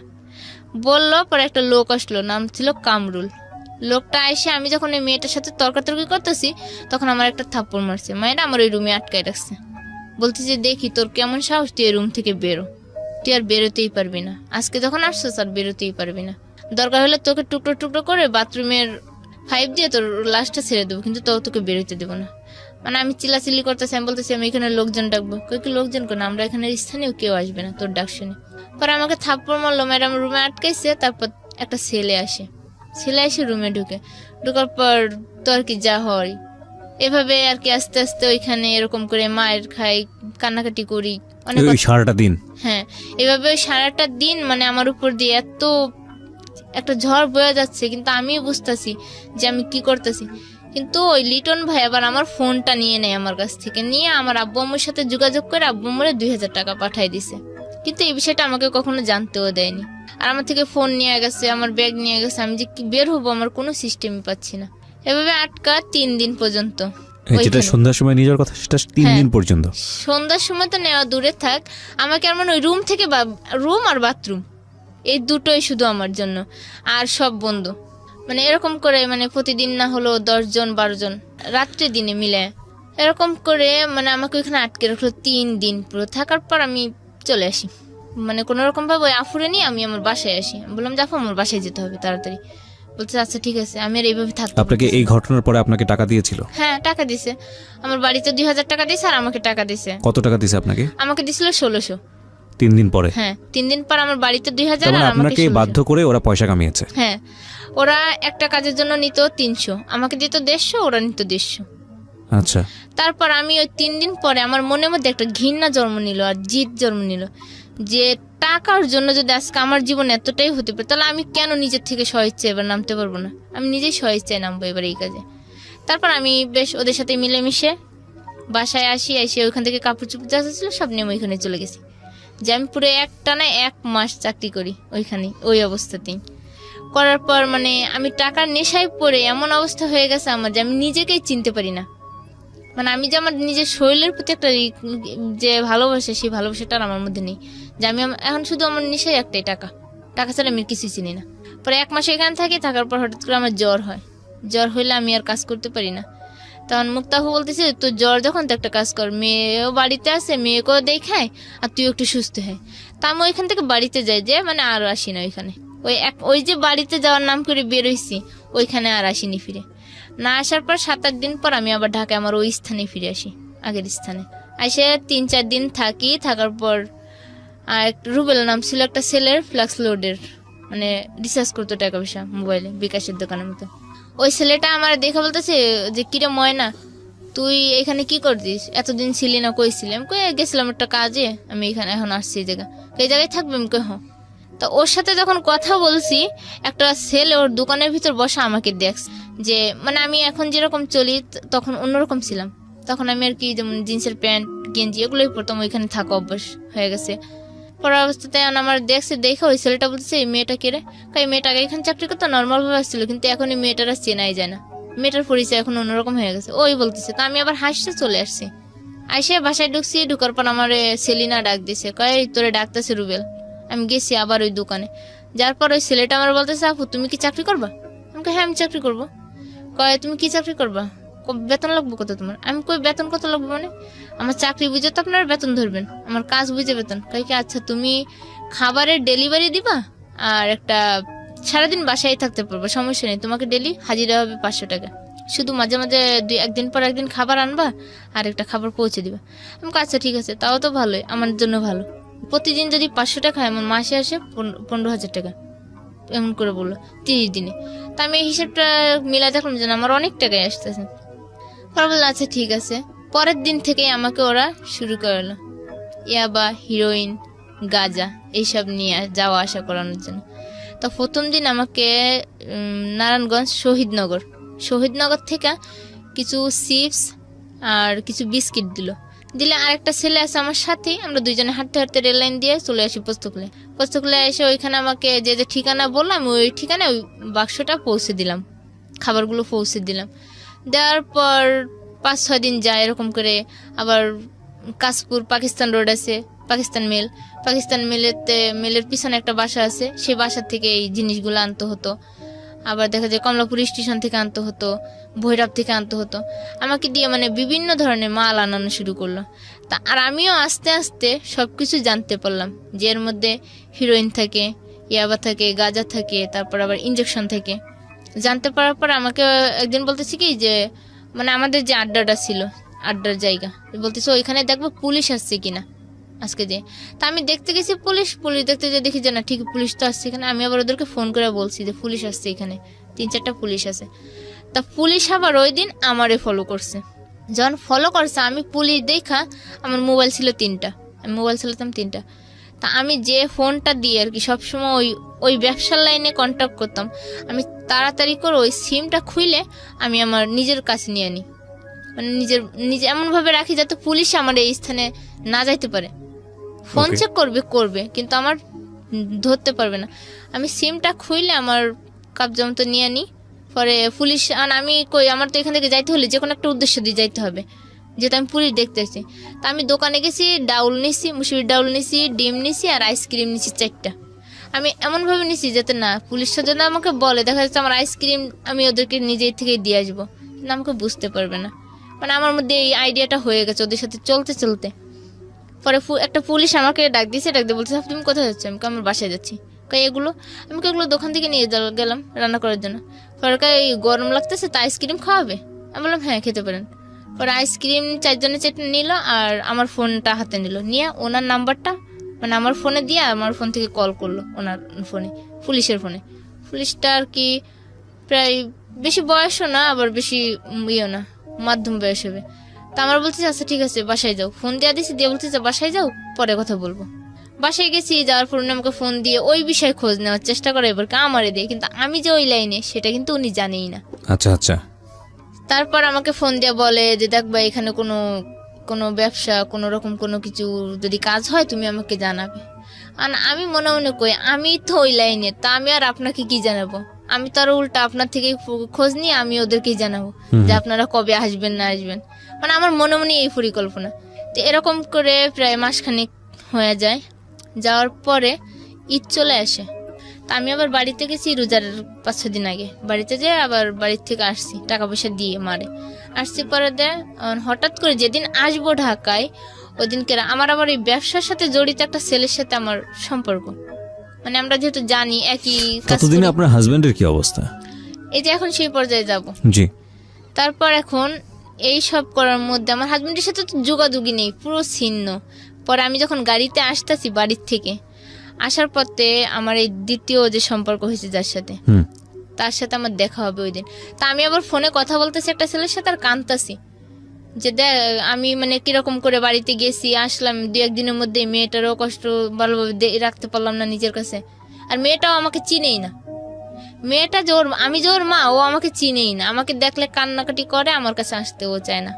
বললো, পরে একটা লোক আসলো, নাম ছিল কামরুল। লোকটা এসে আমি যখন ওই মেয়েটার সাথে তর্কাতর্কি করতেছি তখন আমার একটা থাপ্পড় মারছে, মায়েরা আমার ওই রুমে আটকায় রাখছে। বলতেছে দেখি তোর কেমন সাহস, তুই এই রুম থেকে বেরো, তুই আর বেরোতেই পারবি না, আজকে যখন আসছিস আর বেরোতেই পারবি না, দরকার হলে তোকে টুকরো টুকরো করে বাথরুমের পাইপ দিয়ে তোর লাশটা ছেড়ে দেবো, কিন্তু তোকে বেরোতে দেবো না। মানে আমি চিল্লাচিল্লি করতেছি, আমি বলতেছি আমি এখানে লোকজন ডাকবো। কি লোকজন কেন, আমরা এখানে স্থানীয় কেউ আসবে না তোর ডাক শুনে। পরে আমাকে থাপ্পড় মারলো, ম্যাডাম রুমে আটকাইছে। তারপর একটা ছেলে এসে রুমে ঢুকার পর তো আর কি যা হয় এভাবে আর কি আস্তে আস্তে ওইখানে এরকম করে মায়ের খাই, কান্নাকাটি করি অনেক। ওই সারাটা দিন? হ্যাঁ, এভাবে সারাটা দিন মানে আমার উপর দিয়ে এত একটা ঝড় বয়ে যাচ্ছে, কিন্তু আমিও বুঝতেছি যে আমি কি করতেছি। কিন্তু ওই লিটন ভাই আবার আমার ফোনটা নিয়ে নেয় আমার কাছ থেকে, নিয়ে আমার আব্বু আম্মুর সাথে যোগাযোগ করে আব্বু আম্মুরে 2000 টাকা পাঠাই দিছে। কিন্তু এই বিষয়টা আমাকে কখনো জানতেও দেয়নি। আর আমার থেকে ফোন নিয়ে গেছে, আমার ব্যাগ নিয়ে গেছে, আমি যে কি বের হবো আমার কোনো সিস্টেমই পাচ্ছি না। এভাবে আটকা 3 দিন পর্যন্ত। যেটা সন্ধ্যার সময় নিয়ে যাওয়ার কথা সেটা 3 দিন পর্যন্ত? সন্ধ্যার সময় তো নেওয়া দূরে থাক, আমাকে আর মানে ওই রুম থেকে রুম আর বাথরুম এই দুটোই শুধু আমার জন্য, আর সব বন্ধ। মানে এরকম করে মানে প্রতিদিন না হলো 10 জন 12 জন রাত্রে দিনে মিলে এরকম করে মানে আমাকে ওইখানে আটকে রাখলো 3 দিন পুরো। থাকার পর আমি চলে আসি, মানে কোনো রকম ভাবে ওই আফুরে নিয়ে আমি আমার বাসায় আসি। বললাম জাফা আমার বাসায় যেতে হবে তাড়াতাড়ি। বলছে আচ্ছা ঠিক আছে, আমি আর এইভাবে থাকতে। আপনাকে এই ঘটনার পরে আপনাকে টাকা দিয়েছিল? হ্যাঁ, টাকা দিছে। আমার বাড়িতে 2000 টাকা দিছে আর আমাকে টাকা দিছে। কত টাকা দিছে আপনাকে? আমাকে দিছিল 1600। 3 দিন পরে? হ্যাঁ, 3 দিন পর আমার বাড়িতে 2000 আর আমাকে আপনাকে বাধ্য করে ওরা পয়সা কামিয়েছে? হ্যাঁ, ওরা একটা কাজের জন্য নিত 300, আমাকে দিত 150, ওরা নিত 150। আচ্ছা। তারপর আমি ওই 3 দিন পরে আমার মনের মধ্যে একটা ঘৃণা জন্ম নিল আর জিদ জন্ম নিল যে টাকার জন্য যদি আজকে আমার জীবন এতটাই হতে পারে, তাহলে আমি কেন নিজের থেকে স্বইচ্ছা এবার নামতে পারবো না? আমি নিজেই স্বইচ্ছায় নামবো এবার এই কাজে। তারপর আমি বেশ ওদের সাথে মিলেমিশে বাসায় এসে ওইখান থেকে কাপড় চোপড় যা ছিল সব নিয়ে আমি ওইখানে চলে গেছি। যে আমি পুরো 1 মাস চাকরি করি ওইখানে, ওই অবস্থাতেই। করার পর মানে আমি টাকার নেশায় পড়ে এমন অবস্থা হয়ে গেছে আমার যে আমি নিজেকেই চিনতে পারি না। মানে আমি যে আমার নিজের শরীরের প্রতি একটা যে ভালোবাসা, সেই ভালোবাসাটা আমার মধ্যে নেই। যে আমি এখন শুধু আমার নেশাই একটাই, টাকা ছাড়া আমি কিছুই চিনি না। পরে 1 মাস এখানে থাকার পর হঠাৎ করে আমার জ্বর হয়। জ্বর হইলে আমি আর কাজ করতে পারি না। তখন মুক্তাহু বলতেছে তো জ্বর যখন তো একটা কাজ কর, মেয়েও বাড়িতে আছে, মেয়েকেও দেখায় আর তুই একটু সুস্থ হয়। তা আমি ওইখান থেকে বাড়িতে যাই, যে মানে আর আসি না ওইখানে। ওই যে বাড়িতে যাওয়ার নাম করে বেরোইছি ওইখানে আর আসিনি ফিরে। না আসার পর 7-8 দিন পর আমি আবার ঢাকায় আমার ওই স্থানে ফিরে আসি, আগের স্থানে। এসে 3-4 দিন থাকার পর আর রুবেল নাম ছিল একটা ছেলের, ফ্লাক্স লোডের মানে রিচার্জ করতো টাকা পয়সা মোবাইলে, বিকাশের দোকানের মতো। ওই ছেলেটা আমার দেখে বলতেছে যে কিরে ময়না, তুই এখানে কি করছিস, এতদিন ছিলি না, কই ছিলি? আমি কই গেছিলাম একটা কাজে, আমি এখানে এখন আসছি এই জায়গায় থাকবে? আমি কই হ্যাঁ। তো ওর সাথে যখন কথা বলছি, একটা ছেলে ওর দোকানের ভিতর বসা আমাকে দেখছে। যে মানে আমি এখন যেরকম চলি তখন অন্যরকম ছিলাম। তখন আমি আর কি যেমন জিন্সের প্যান্ট গেঞ্জি এগুলোই পরতাম, ওইখানে থাকা অভ্যাস হয়ে গেছে। পড়া অবস্থাতে আমার দেখে ওই ছেলেটা বলছে এই মেয়েটা কে রে? এই মেয়েটা আগে এখানে চাকরি করতো, নর্মাল ভাবে আসছিল, কিন্তু এখন এই মেয়েটারা চেনাই যায় না, মেয়েটার পরিচয় এখন অন্যরকম হয়ে গেছে। ওই বলতেছে। তা আমি আবার হাসতে চলে আসছি। আইসে বাসায় ঢুকার পর আমার সেলিনা ডাক দিছে, কয় তোরে ডাকতেছে রুবেল। আমি গেছি আবার ওই দোকানে। যার পর ওই ছেলেটা আমার বলতেছে আপু তুমি কি চাকরি করবা? আমি কই হ্যাঁ আমি চাকরি করবো। কয় তুমি কি চাকরি করবা? বেতন লাগবো কত তোমার? আমি কই বেতন কত লাগবো মানে? আমার চাকরি বুঝে তো আপনারা বেতন ধরবেন, আমার কাজ বুঝে বেতন। কয় কি আচ্ছা তুমি খাবারের ডেলিভারি দিবা আর একটা সারাদিন বাসায় থাকতে পারবো, সমস্যা নেই, তোমাকে ডেলি হাজিরা হবে 500 টাকা। শুধু মাঝে মাঝে একদিন পর একদিন খাবার আনবা আর একটা খাবার পৌঁছে দিবা। আমি আচ্ছা ঠিক আছে, তাও তো ভালোই, আমার জন্য ভালো। প্রতিদিন যদি 500 টাকা হয় আমার মাসে আসে 15,000 টাকা। এমন করে বললো 30 দিনে। তা আমি এই হিসাবটা মিলা দেখলাম যে আমার অনেক টাকায় আসতেছে। পরে বললো আচ্ছা ঠিক আছে। পরের দিন থেকে আমাকে ওরা শুরু করলো ইয়াবা, হিরোইন, গাঁজা এইসব নিয়ে যাওয়া আসা করানোর জন্য। তো প্রথম দিন আমাকে নারায়ণগঞ্জ শহীদনগর থেকে কিছু চিপস আর কিছু বিস্কিট দিলে আরেকটা ছেলে আছে আমার সাথে, আমরা দুইজনে হাঁটতে হাঁটতে রেল লাইন দিয়ে চলে আসি পোস্তকুলে এসে ওইখানে আমাকে যে যে ঠিকানা বললাম ওই ঠিকানায় ওই বাক্সটা পৌঁছে দিলাম, খাবারগুলো পৌঁছে দিলাম। দেওয়ার পর 5-6 দিন যায় এরকম করে। আবার কাশপুর পাকিস্তান রোড আছে, পাকিস্তান মেলের পিছনে একটা বাসা আছে, সেই বাসা থেকে এই জিনিসগুলো আনতে হতো। আবার দেখা যায় কমলাপুর স্টেশন থেকে আনতে হতো, ভৈরব থেকে আনতে হতো। আমাকে দিয়ে মানে বিভিন্ন ধরনের মাল আনানো শুরু করলো। তা আর আমিও আস্তে আস্তে সবকিছু জানতে পারলাম যে এর মধ্যে হিরোইন থাকে, ইয়াবা থাকে, গাঁজা থাকে, তারপর আবার ইঞ্জেকশন থাকে। জানতে পারার পর আমাকে একদিন বলতেছি কি যে মানে আমাদের যে আড্ডাটা ছিল, আড্ডার জায়গা, বলতেছে ওইখানে দেখবো পুলিশ আসছে কিনা আজকে যে। তা আমি দেখতে গেছি পুলিশ দেখতে যে দেখি যে না ঠিক পুলিশ তো আসছে এখানে। আমি আবার ওদেরকে ফোন করে বলছি যে পুলিশ আসছে এখানে, 3-4টা পুলিশ আছে। তা পুলিশ আবার ওই দিন আমারে ফলো করছে। যখন ফলো করছে আমি পুলিশ দেখা, আমার মোবাইল ছিল 3টা, আমি মোবাইল চালাতাম 3টা। তা আমি যে ফোনটা দিয়ে আর কি সবসময় ওই ব্যবসার লাইনে কন্ট্যাক্ট করতাম, আমি তাড়াতাড়ি করে ওই সিমটা খুলে আমি আমার নিজের কাছে নিয়ে নিই, মানে নিজে এমনভাবে রাখি যাতে পুলিশ আমার এই স্থানে না যাইতে পারে। ফোন চেক করবে কিন্তু আমার ধরতে পারবে না। আমি সিমটা খুইলে আমার কাবজা মতো নিয়ে নিই। পরে পুলিশ আমি কই আমার তো এখান থেকে যাইতে হলে যে কোনো একটা উদ্দেশ্য দিয়ে যাইতে হবে, যেহেতু আমি পুলিশ দেখতে আসছি। তা আমি দোকানে গেছি, ডাউল নিছি, মুসুরির ডাউল নিছি, ডিম নিছি আর আইসক্রিম নিছি 4টা। আমি এমনভাবে নিছি যাতে না পুলিশটা যদি আমাকে বলে দেখা যাচ্ছে আমার আইসক্রিম আমি ওদেরকে নিজেই থেকে দিয়ে আসবো, কিন্তু আমাকে বুঝতে পারবে না। মানে আমার মধ্যে এই আইডিয়াটা হয়ে গেছে ওদের সাথে চলতে চলতে। পরে একটা পুলিশ আমাকে ডাক দিয়ে বলছে তুমি কোথায় যাচ্ছ? আমি আমার বাসায় যাচ্ছি। এগুলো আমি এগুলো দোকান থেকে নিয়ে গেলাম রান্না করার জন্য। পরে গরম লাগতেছে তা আইসক্রিম খাওয়াবে? আমি বললাম হ্যাঁ খেতে পারেন। পরে আইসক্রিম 4 জনের চেটে নিল আর আমার ফোনটা হাতে নিল, নিয়ে ওনার নাম্বারটা মানে আমার ফোনে দিয়ে আমার ফোন থেকে কল করলো ওনার ফোনে, পুলিশের ফোনে। পুলিশটা আর কি প্রায় বেশি বয়সও না আবার বেশি ইয়েও না, মাধ্যম বয়স হবে। তা আমার বলছে আচ্ছা ঠিক আছে বাসায় যাও, ফোন দিয়ে দিছি, দিয়ে বলতেছে বাসায় যাও পরে কথা বলবো। বাসায় গেছি, যাওয়ার পর উনি আমাকে ফোন দিয়ে ওই বিষয়ে খোঁজ নেওয়ার চেষ্টা করে এবার আমারে দিয়ে, কিন্তু আমি যে ওই লাইনে সেটা কিন্তু উনি জানেই না। আচ্ছা আচ্ছা। তারপর আমাকে ফোন দিয়ে বলে যে দেখবা এখানে কোনো ব্যবসা কোনো রকম কোনো কিছু যদি কাজ হয় তুমি আমাকে জানাবে। আর আমি মনে মনে কই আমি তো ওই লাইনে, তা আমি আর আপনাকে কি জানাবো? আমি তো আর উল্টা আপনার থেকে খোঁজ নিয়ে আমি ওদেরকেই জানাবো যে আপনারা কবে আসবেন না আসবেন। মানে আমার মনে মনে এই পরিকল্পনা। তো এরকম করে প্রায় মাসখানেক হয়ে যায়। যাওয়ার পরে ঈদ চলে আসে। তা আমি আবার বাড়িতে গেছি রোজার 5-6 দিন আগে, বাড়িতে যেয়ে আবার বাড়ির থেকে আসছি টাকা পয়সা দিয়ে মারে আসছি। পরে হঠাৎ করে যেদিন আসবো ঢাকায় ওই দিনকে আমার আবার এই ব্যবসার সাথে জড়িত একটা ছেলের সাথে আমার সম্পর্ক, মানে আমরা যেহেতু জানি একই। কতদিনে আপনার হাজবেন্ডের কি অবস্থা? এই যে এখন সেই পর্যায়ে যাব। জি। তারপর এখন এই সব করার মধ্যে আমার হাজবেন্ডের সাথে তো যোগাযোগই নেই, পুরো ছিন্ন। পরে আমি যখন গাড়িতে আসতেছি বাড়ির থেকে আসার পথে আমার এই দ্বিতীয় যে সম্পর্ক হয়েছে যার সাথে, তার সাথে আমার দেখা হবে ওই দিন। তা আমি আবার ফোনে কথা বলতেছি একটা ছেলের সাথে আর কাঁদতাছি যে দেখ আমি মানে কিরকম করে বাড়িতে গেছি আসলাম 2-1 দিনের মধ্যে, মেয়েটারও কষ্ট ভালোভাবে রাখতে পারলাম না নিজের কাছে। আর মেয়েটাও আমাকে চিনেই না, মেয়েটা আমি যে ওর মা ও আমাকে চিনেই না, আমাকে দেখলে কান্নাকাটি করে, আমার কাছে আসতে ও চায় না।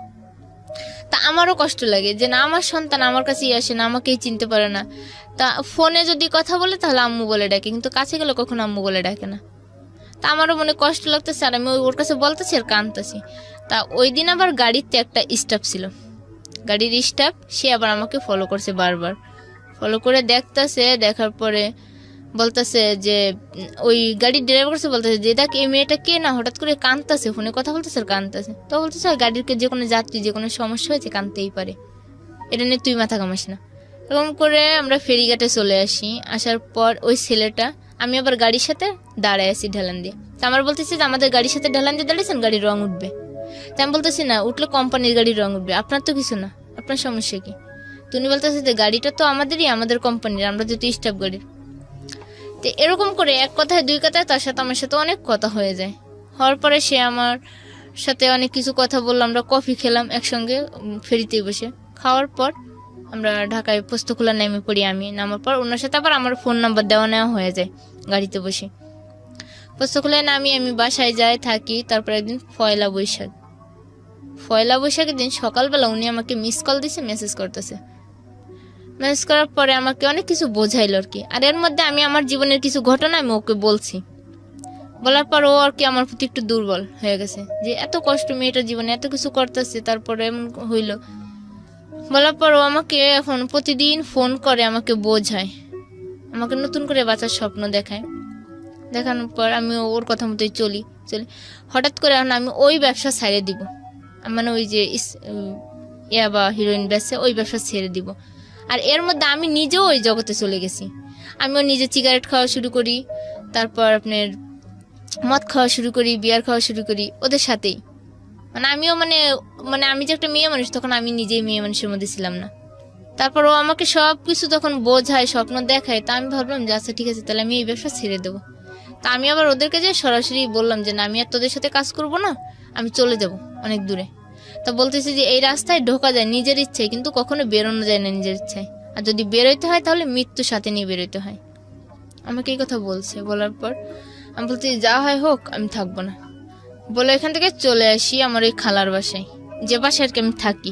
তা আমারও কষ্ট লাগে যে না আমার সন্তান আমার কাছেই আসে না, আমাকেই চিনতে পারে না। তা ফোনে যদি কথা বলে তাহলে আম্মু বলে ডাকে, কিন্তু কাছে গেলে কখনো আম্মু বলে ডাকে না। তা আমারও মনে কষ্ট লাগতেছে আর আমি ওর কাছে বলতেছি আর কাঁদতেছি। তা ওই দিন আবার গাড়িতে একটা স্টাফ ছিল, গাড়ির স্টাফ, সে আবার আমাকে ফলো করছে বারবার, ফলো করে দেখতেছে। দেখার পরে বলতেছে যে ওই গাড়ির ড্রাইভার কাছে বলতেছে যে দেখ এই মেয়েটা কে না হঠাৎ করে কাঁদতেছে, ফোনে কথা বলতেছে আর কাঁদতেছে। তো বলতেছে গাড়ির যে কোনো যাত্রী যে কোনো সমস্যা হয়েছে কাঁদতেই পারে, এটা নিয়ে তুই মাথা ঘামাস না। এরকম করে আমরা ফেরিঘাটে চলে আসি। আসার পর ওই ছেলেটা, আমি আবার গাড়ির সাথে দাঁড়ায় আছি ঢেলান দিয়ে। তা আমার বলতেছি যে আমাদের গাড়ির সাথে ঢেলান দিয়ে দাঁড়িয়েছেন, গাড়ির রং উঠবে। তা আমি বলতেছি না উঠলে কোম্পানির গাড়ির রং উঠবে, আপনার তো কিছু না, আপনার সমস্যা কি? তুমি বলতেছে যে গাড়িটা তো আমাদেরই, আমাদের কোম্পানির, আমরা যেহেতু স্টাফ গাড়ির। তো এরকম করে এক কথায় দুই কথায় তার সাথে আমার সাথে অনেক কথা হয়ে যায়। হওয়ার পরে সে আমার সাথে অনেক কিছু কথা বললো, আমরা কফি খেলাম একসঙ্গে ফেরিতে বসে। খাওয়ার পর আমরা ঢাকায় পোস্তখোলা নেমে পড়ি। আমি নামার পর ওনার সাথে আবার আমার ফোন নাম্বার দেওয়া নেওয়া হয়ে যায় গাড়িতে বসে। পোস্তখোলায় নামি, আমি বাসায় যাই থাকি। তারপর একদিন পয়লা বৈশাখের দিন সকালবেলা উনি আমাকে মিস কল দিছে, মেসেজ করতেছে। মেসেজ করার পরে আমাকে অনেক কিছু বোঝাইলো আর কি। আর এর মধ্যে আমি আমার জীবনের কিছু ঘটনা আমি ওকে বলছি। বলার পর ও আর কি আমার প্রতি একটু দুর্বল হয়ে গেছে, যে এত কষ্ট মেয়েটার জীবনে, এত কিছু করতেছে, তারপরে এমন হইলো। বলার পর ও আমাকে এখন প্রতিদিন ফোন করে, আমাকে বোঝায়, আমাকে নতুন করে বাঁচার স্বপ্ন দেখায়। দেখানোর পর আমি ওর কথা মতোই চলি। হঠাৎ করে এখন আমি ওই ব্যবসা ছেড়ে দিব, মানে ওই যে ইয়াবা হিরোইন ব্যবসা, ওই ব্যবসা ছেড়ে দিব। আর এর মধ্যে আমি নিজেও ওই জগতে চলে গেছি। আমিও নিজে সিগারেট খাওয়া শুরু করি, তারপর আপনার মদ খাওয়া শুরু করি, বিয়ার খাওয়া শুরু করি ওদের সাথেই। মানে আমিও মানে আমি যে একটা মেয়ে মানুষ, তখন আমি নিজেই মেয়ে মানুষের মধ্যে ছিলাম না। তারপর ও আমাকে সব কিছু তখন বোঝায়, স্বপ্ন দেখায়। তা আমি ভাবলাম যে আচ্ছা ঠিক আছে, তাহলে আমি এই ব্যবসা ছেড়ে দেবো। তা আমি আবার ওদেরকে যে সরাসরি বললাম যে না, আমি আর তোদের সাথে কাজ করব না, আমি চলে যাব অনেক দূরে। তা বলতেছি যে এই রাস্তায় ঢোকা যায় নিজের ইচ্ছায়, কিন্তু কখনো বেরোনো যায় না নিজের ইচ্ছায়। আর যদি বেরোইতে হয় তাহলে মৃত্যুর সাথে নিয়ে বেরোইতে হয়। আমাকে এই কথা বলছে। বলার পর আমি বলতে যা হয় হোক, আমি থাকবো না বলে এখান থেকে চলে আসি আমার ওই খালার বাসায়, যে বাসায় আর কি আমি থাকি।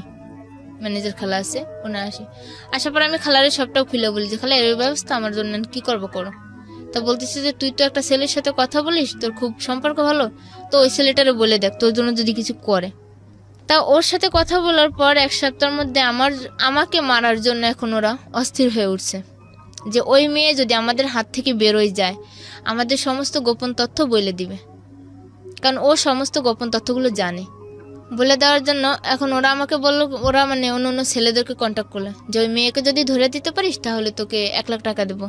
ম্যানেজার খালা আছে, ওনার আসি। আসার পর আমি খালারের সবটাও খুলে বলি যে খালা এই ব্যবস্থা আমার জন্য, কি করবো করো। তা বলতেছি যে তুই তো একটা ছেলের সাথে কথা বলিস, তোর খুব সম্পর্ক ভালো, তো ওই ছেলেটারে বলে দেখ তোর জন্য যদি কিছু করে। তা ওর সাথে কথা বলার পর এক সপ্তাহের মধ্যে আমাকে মারার জন্য এখন ওরা অস্থির হয়ে উঠছে, যে ওই মেয়ে যদি আমাদের হাত থেকে বেরোয় যায়, আমাদের সমস্ত গোপন তথ্য বলে দিবে। কারণ ও সমস্ত গোপন তথ্যগুলো জানে। বলে দেওয়ার জন্য এখন ওরা আমাকে বললো, ওরা মানে অন্য ছেলেদেরকে কন্ট্যাক্ট করলো যে ওই মেয়েকে যদি ধরে দিতে পারিস তাহলে তোকে 1 লাখ টাকা দেবো,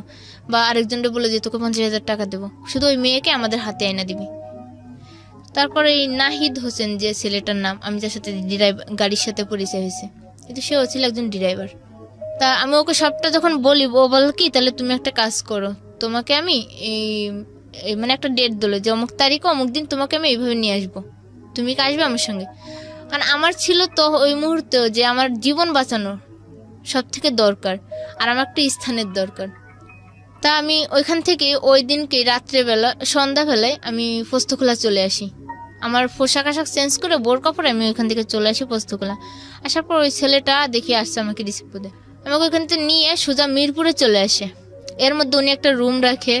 বা আরেকজনকে বলে যে তোকে 50,000 টাকা দেবো, শুধু ওই মেয়েকে আমাদের হাতে এনে দিবি। তারপরে এই নাহিদ হোসেন যে ছেলেটার নাম, আমি যার সাথে গাড়ির সাথে পরিচয় হয়েছে, কিন্তু সেও ছিল একজন ড্রাইভার। তা আমি ওকে সবটা যখন বলি, ও বল কি তাহলে তুমি একটা কাজ করো, তোমাকে আমি এই মানে একটা ডেট দিল যে অমুক তারিখে অমুক দিন তোমাকে আমি এইভাবে নিয়ে আসবো, তুমি কি আসবে আমার সঙ্গে। কারণ আমার ছিল তো ওই মুহূর্তেও যে আমার জীবন বাঁচানো সব থেকে দরকার, আর আমার একটা স্থানের দরকার। তা আমি ওইখান থেকে ওই দিনকে রাত্রেবেলা সন্ধ্যাবেলায় আমি পোস্তখোলা চলে আসি। আমার পোশাক আশাক চেঞ্জ করে বোর কাপড়ে আমি ওইখান থেকে চলে আসি পোস্তখোলা। আসার পর ওই ছেলেটা দেখি আসছে আমাকে রিসিভ করে, আমাকে ওইখান থেকে নিয়ে সোজা মিরপুরে চলে আসে। এর মধ্যে উনি একটা রুম রাখে,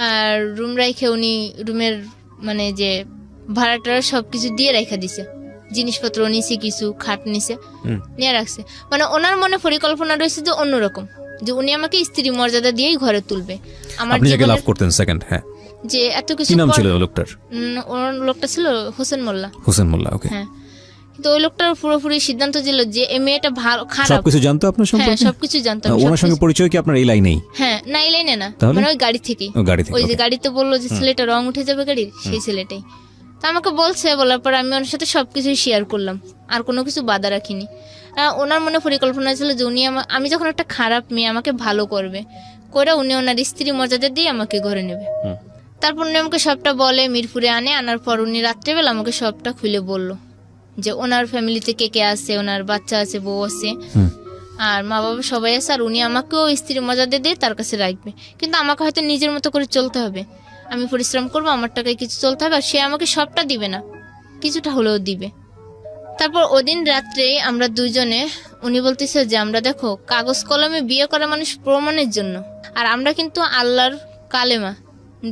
আর রুম রেখে উনি রুমের মানে যে ভাড়াটা সব কিছু দিয়ে রেখে দিছে, জিনিসপত্র নিছে, কিছু খাট নিছে, নিয়ে রাখছে। মানে ওনার মনে পরিকল্পনা রয়েছে যে অন্যরকম, যে উনি আমাকে স্ত্রী মর্যাদা দিয়েই ঘরে তুলবে। আমার যাকে লাভ করতেন সেকেন্ড, হ্যাঁ, যে এত কিছু। কি নাম ছিল লোকটার? ওর লোকটা ছিল হোসেন মোল্লা। ওকে। হ্যাঁ, কিন্তু ওই লোকটার পুরোপুরি সিদ্ধান্ত ছিল যে এই মেয়েটা ভালো খারাপ, সবকিছু জানতো আপনার সম্পর্কে। হ্যাঁ, সবকিছু জানতো। ওনার সঙ্গে পরিচয় কি আপনার এই লাইনেই? হ্যাঁ, না এই লাইনে না, মানে ওই গাড়ি থেকেই। ওই যে গাড়িতে বললো যে ছেলেটা রং উঠে যাবে গাড়ির, সেই ছেলেটাই। তা আমাকে বলছে, বলার পর আমি ওনার সাথে সবকিছুই শেয়ার করলাম, আর কোনো কিছু বাধা রাখিনি। ওনার মনে পরিকল্পনা ছিল যে উনি আমি যখন একটা খারাপ মেয়ে, আমাকে ভালো করবে, করে উনি ওনার স্ত্রী মর্যাদা দিয়ে আমাকে ঘরে নেবে। তারপর উনি আমাকে সবটা বলে, মিরপুরে আনার পর উনি রাত্রেবেলা আমাকে সবটা খুলে বলল যে ওনার ফ্যামিলিতে কে কে আছে, ওনার বাচ্চা আছে, বউ আছে, আর মা বাবা সবাই আছে, আর উনি আমাকেও স্ত্রী মর্যাদা দিয়ে তার কাছে রাখবে। কিন্তু আমাকে হয়তো নিজের মতো করে চলতে হবে, আমি পরিশ্রম করবো, আমার টাকায় কিছু চলতে হবে, আর সে আমাকে সবটা দিবে না, কিছুটা হলেও দিবে। তারপর ওদিন রাত্রে আমরা দুইজনে, উনি বলতেছে যে আমরা দেখো কাগজ কলমে বিয়ে করা মানুষ প্রমাণের জন্য, আর আমরা কিন্তু আল্লাহর কালেমা,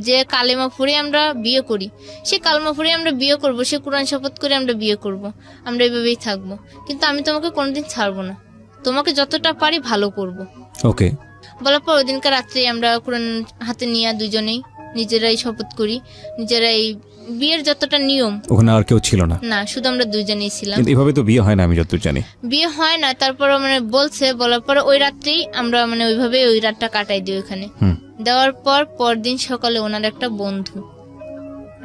যে কালেমা পড়ে আমরা বিয়ে করি, সে কালেমা পড়ে আমরা বিয়ে করব, সে কোরআন শপথ করে আমরা বিয়ে করব, আমরা এইভাবেই থাকবো, কিন্তু আমি তোমাকে কোনোদিন ছাড়বো না, তোমাকে যতটা পারি ভালো করব। ওকে। বলার পর ওদিনকার রাত্রে আমরা কোরআন হাতে নিয়ে দুজনেই নিজেরাই শপথ করি, নিজেরাই বিয়ের যতটা নিয়ম, ওখানে আর কেউ ছিল না? না, শুধু আমরা দুইজনেই ছিলাম। কিন্তু এভাবে তো বিয়ে হয় না, আমি যতদূর জানি বিয়ে হয় না। তারপর মানে বলছে, বলার পর ওই রাত্রেই আমরা মানে ওইভাবে ওই রাতটা কাটাই দিই ওইখানে। দেওয়ার পর পরদিন সকালে ওনার একটা বন্ধু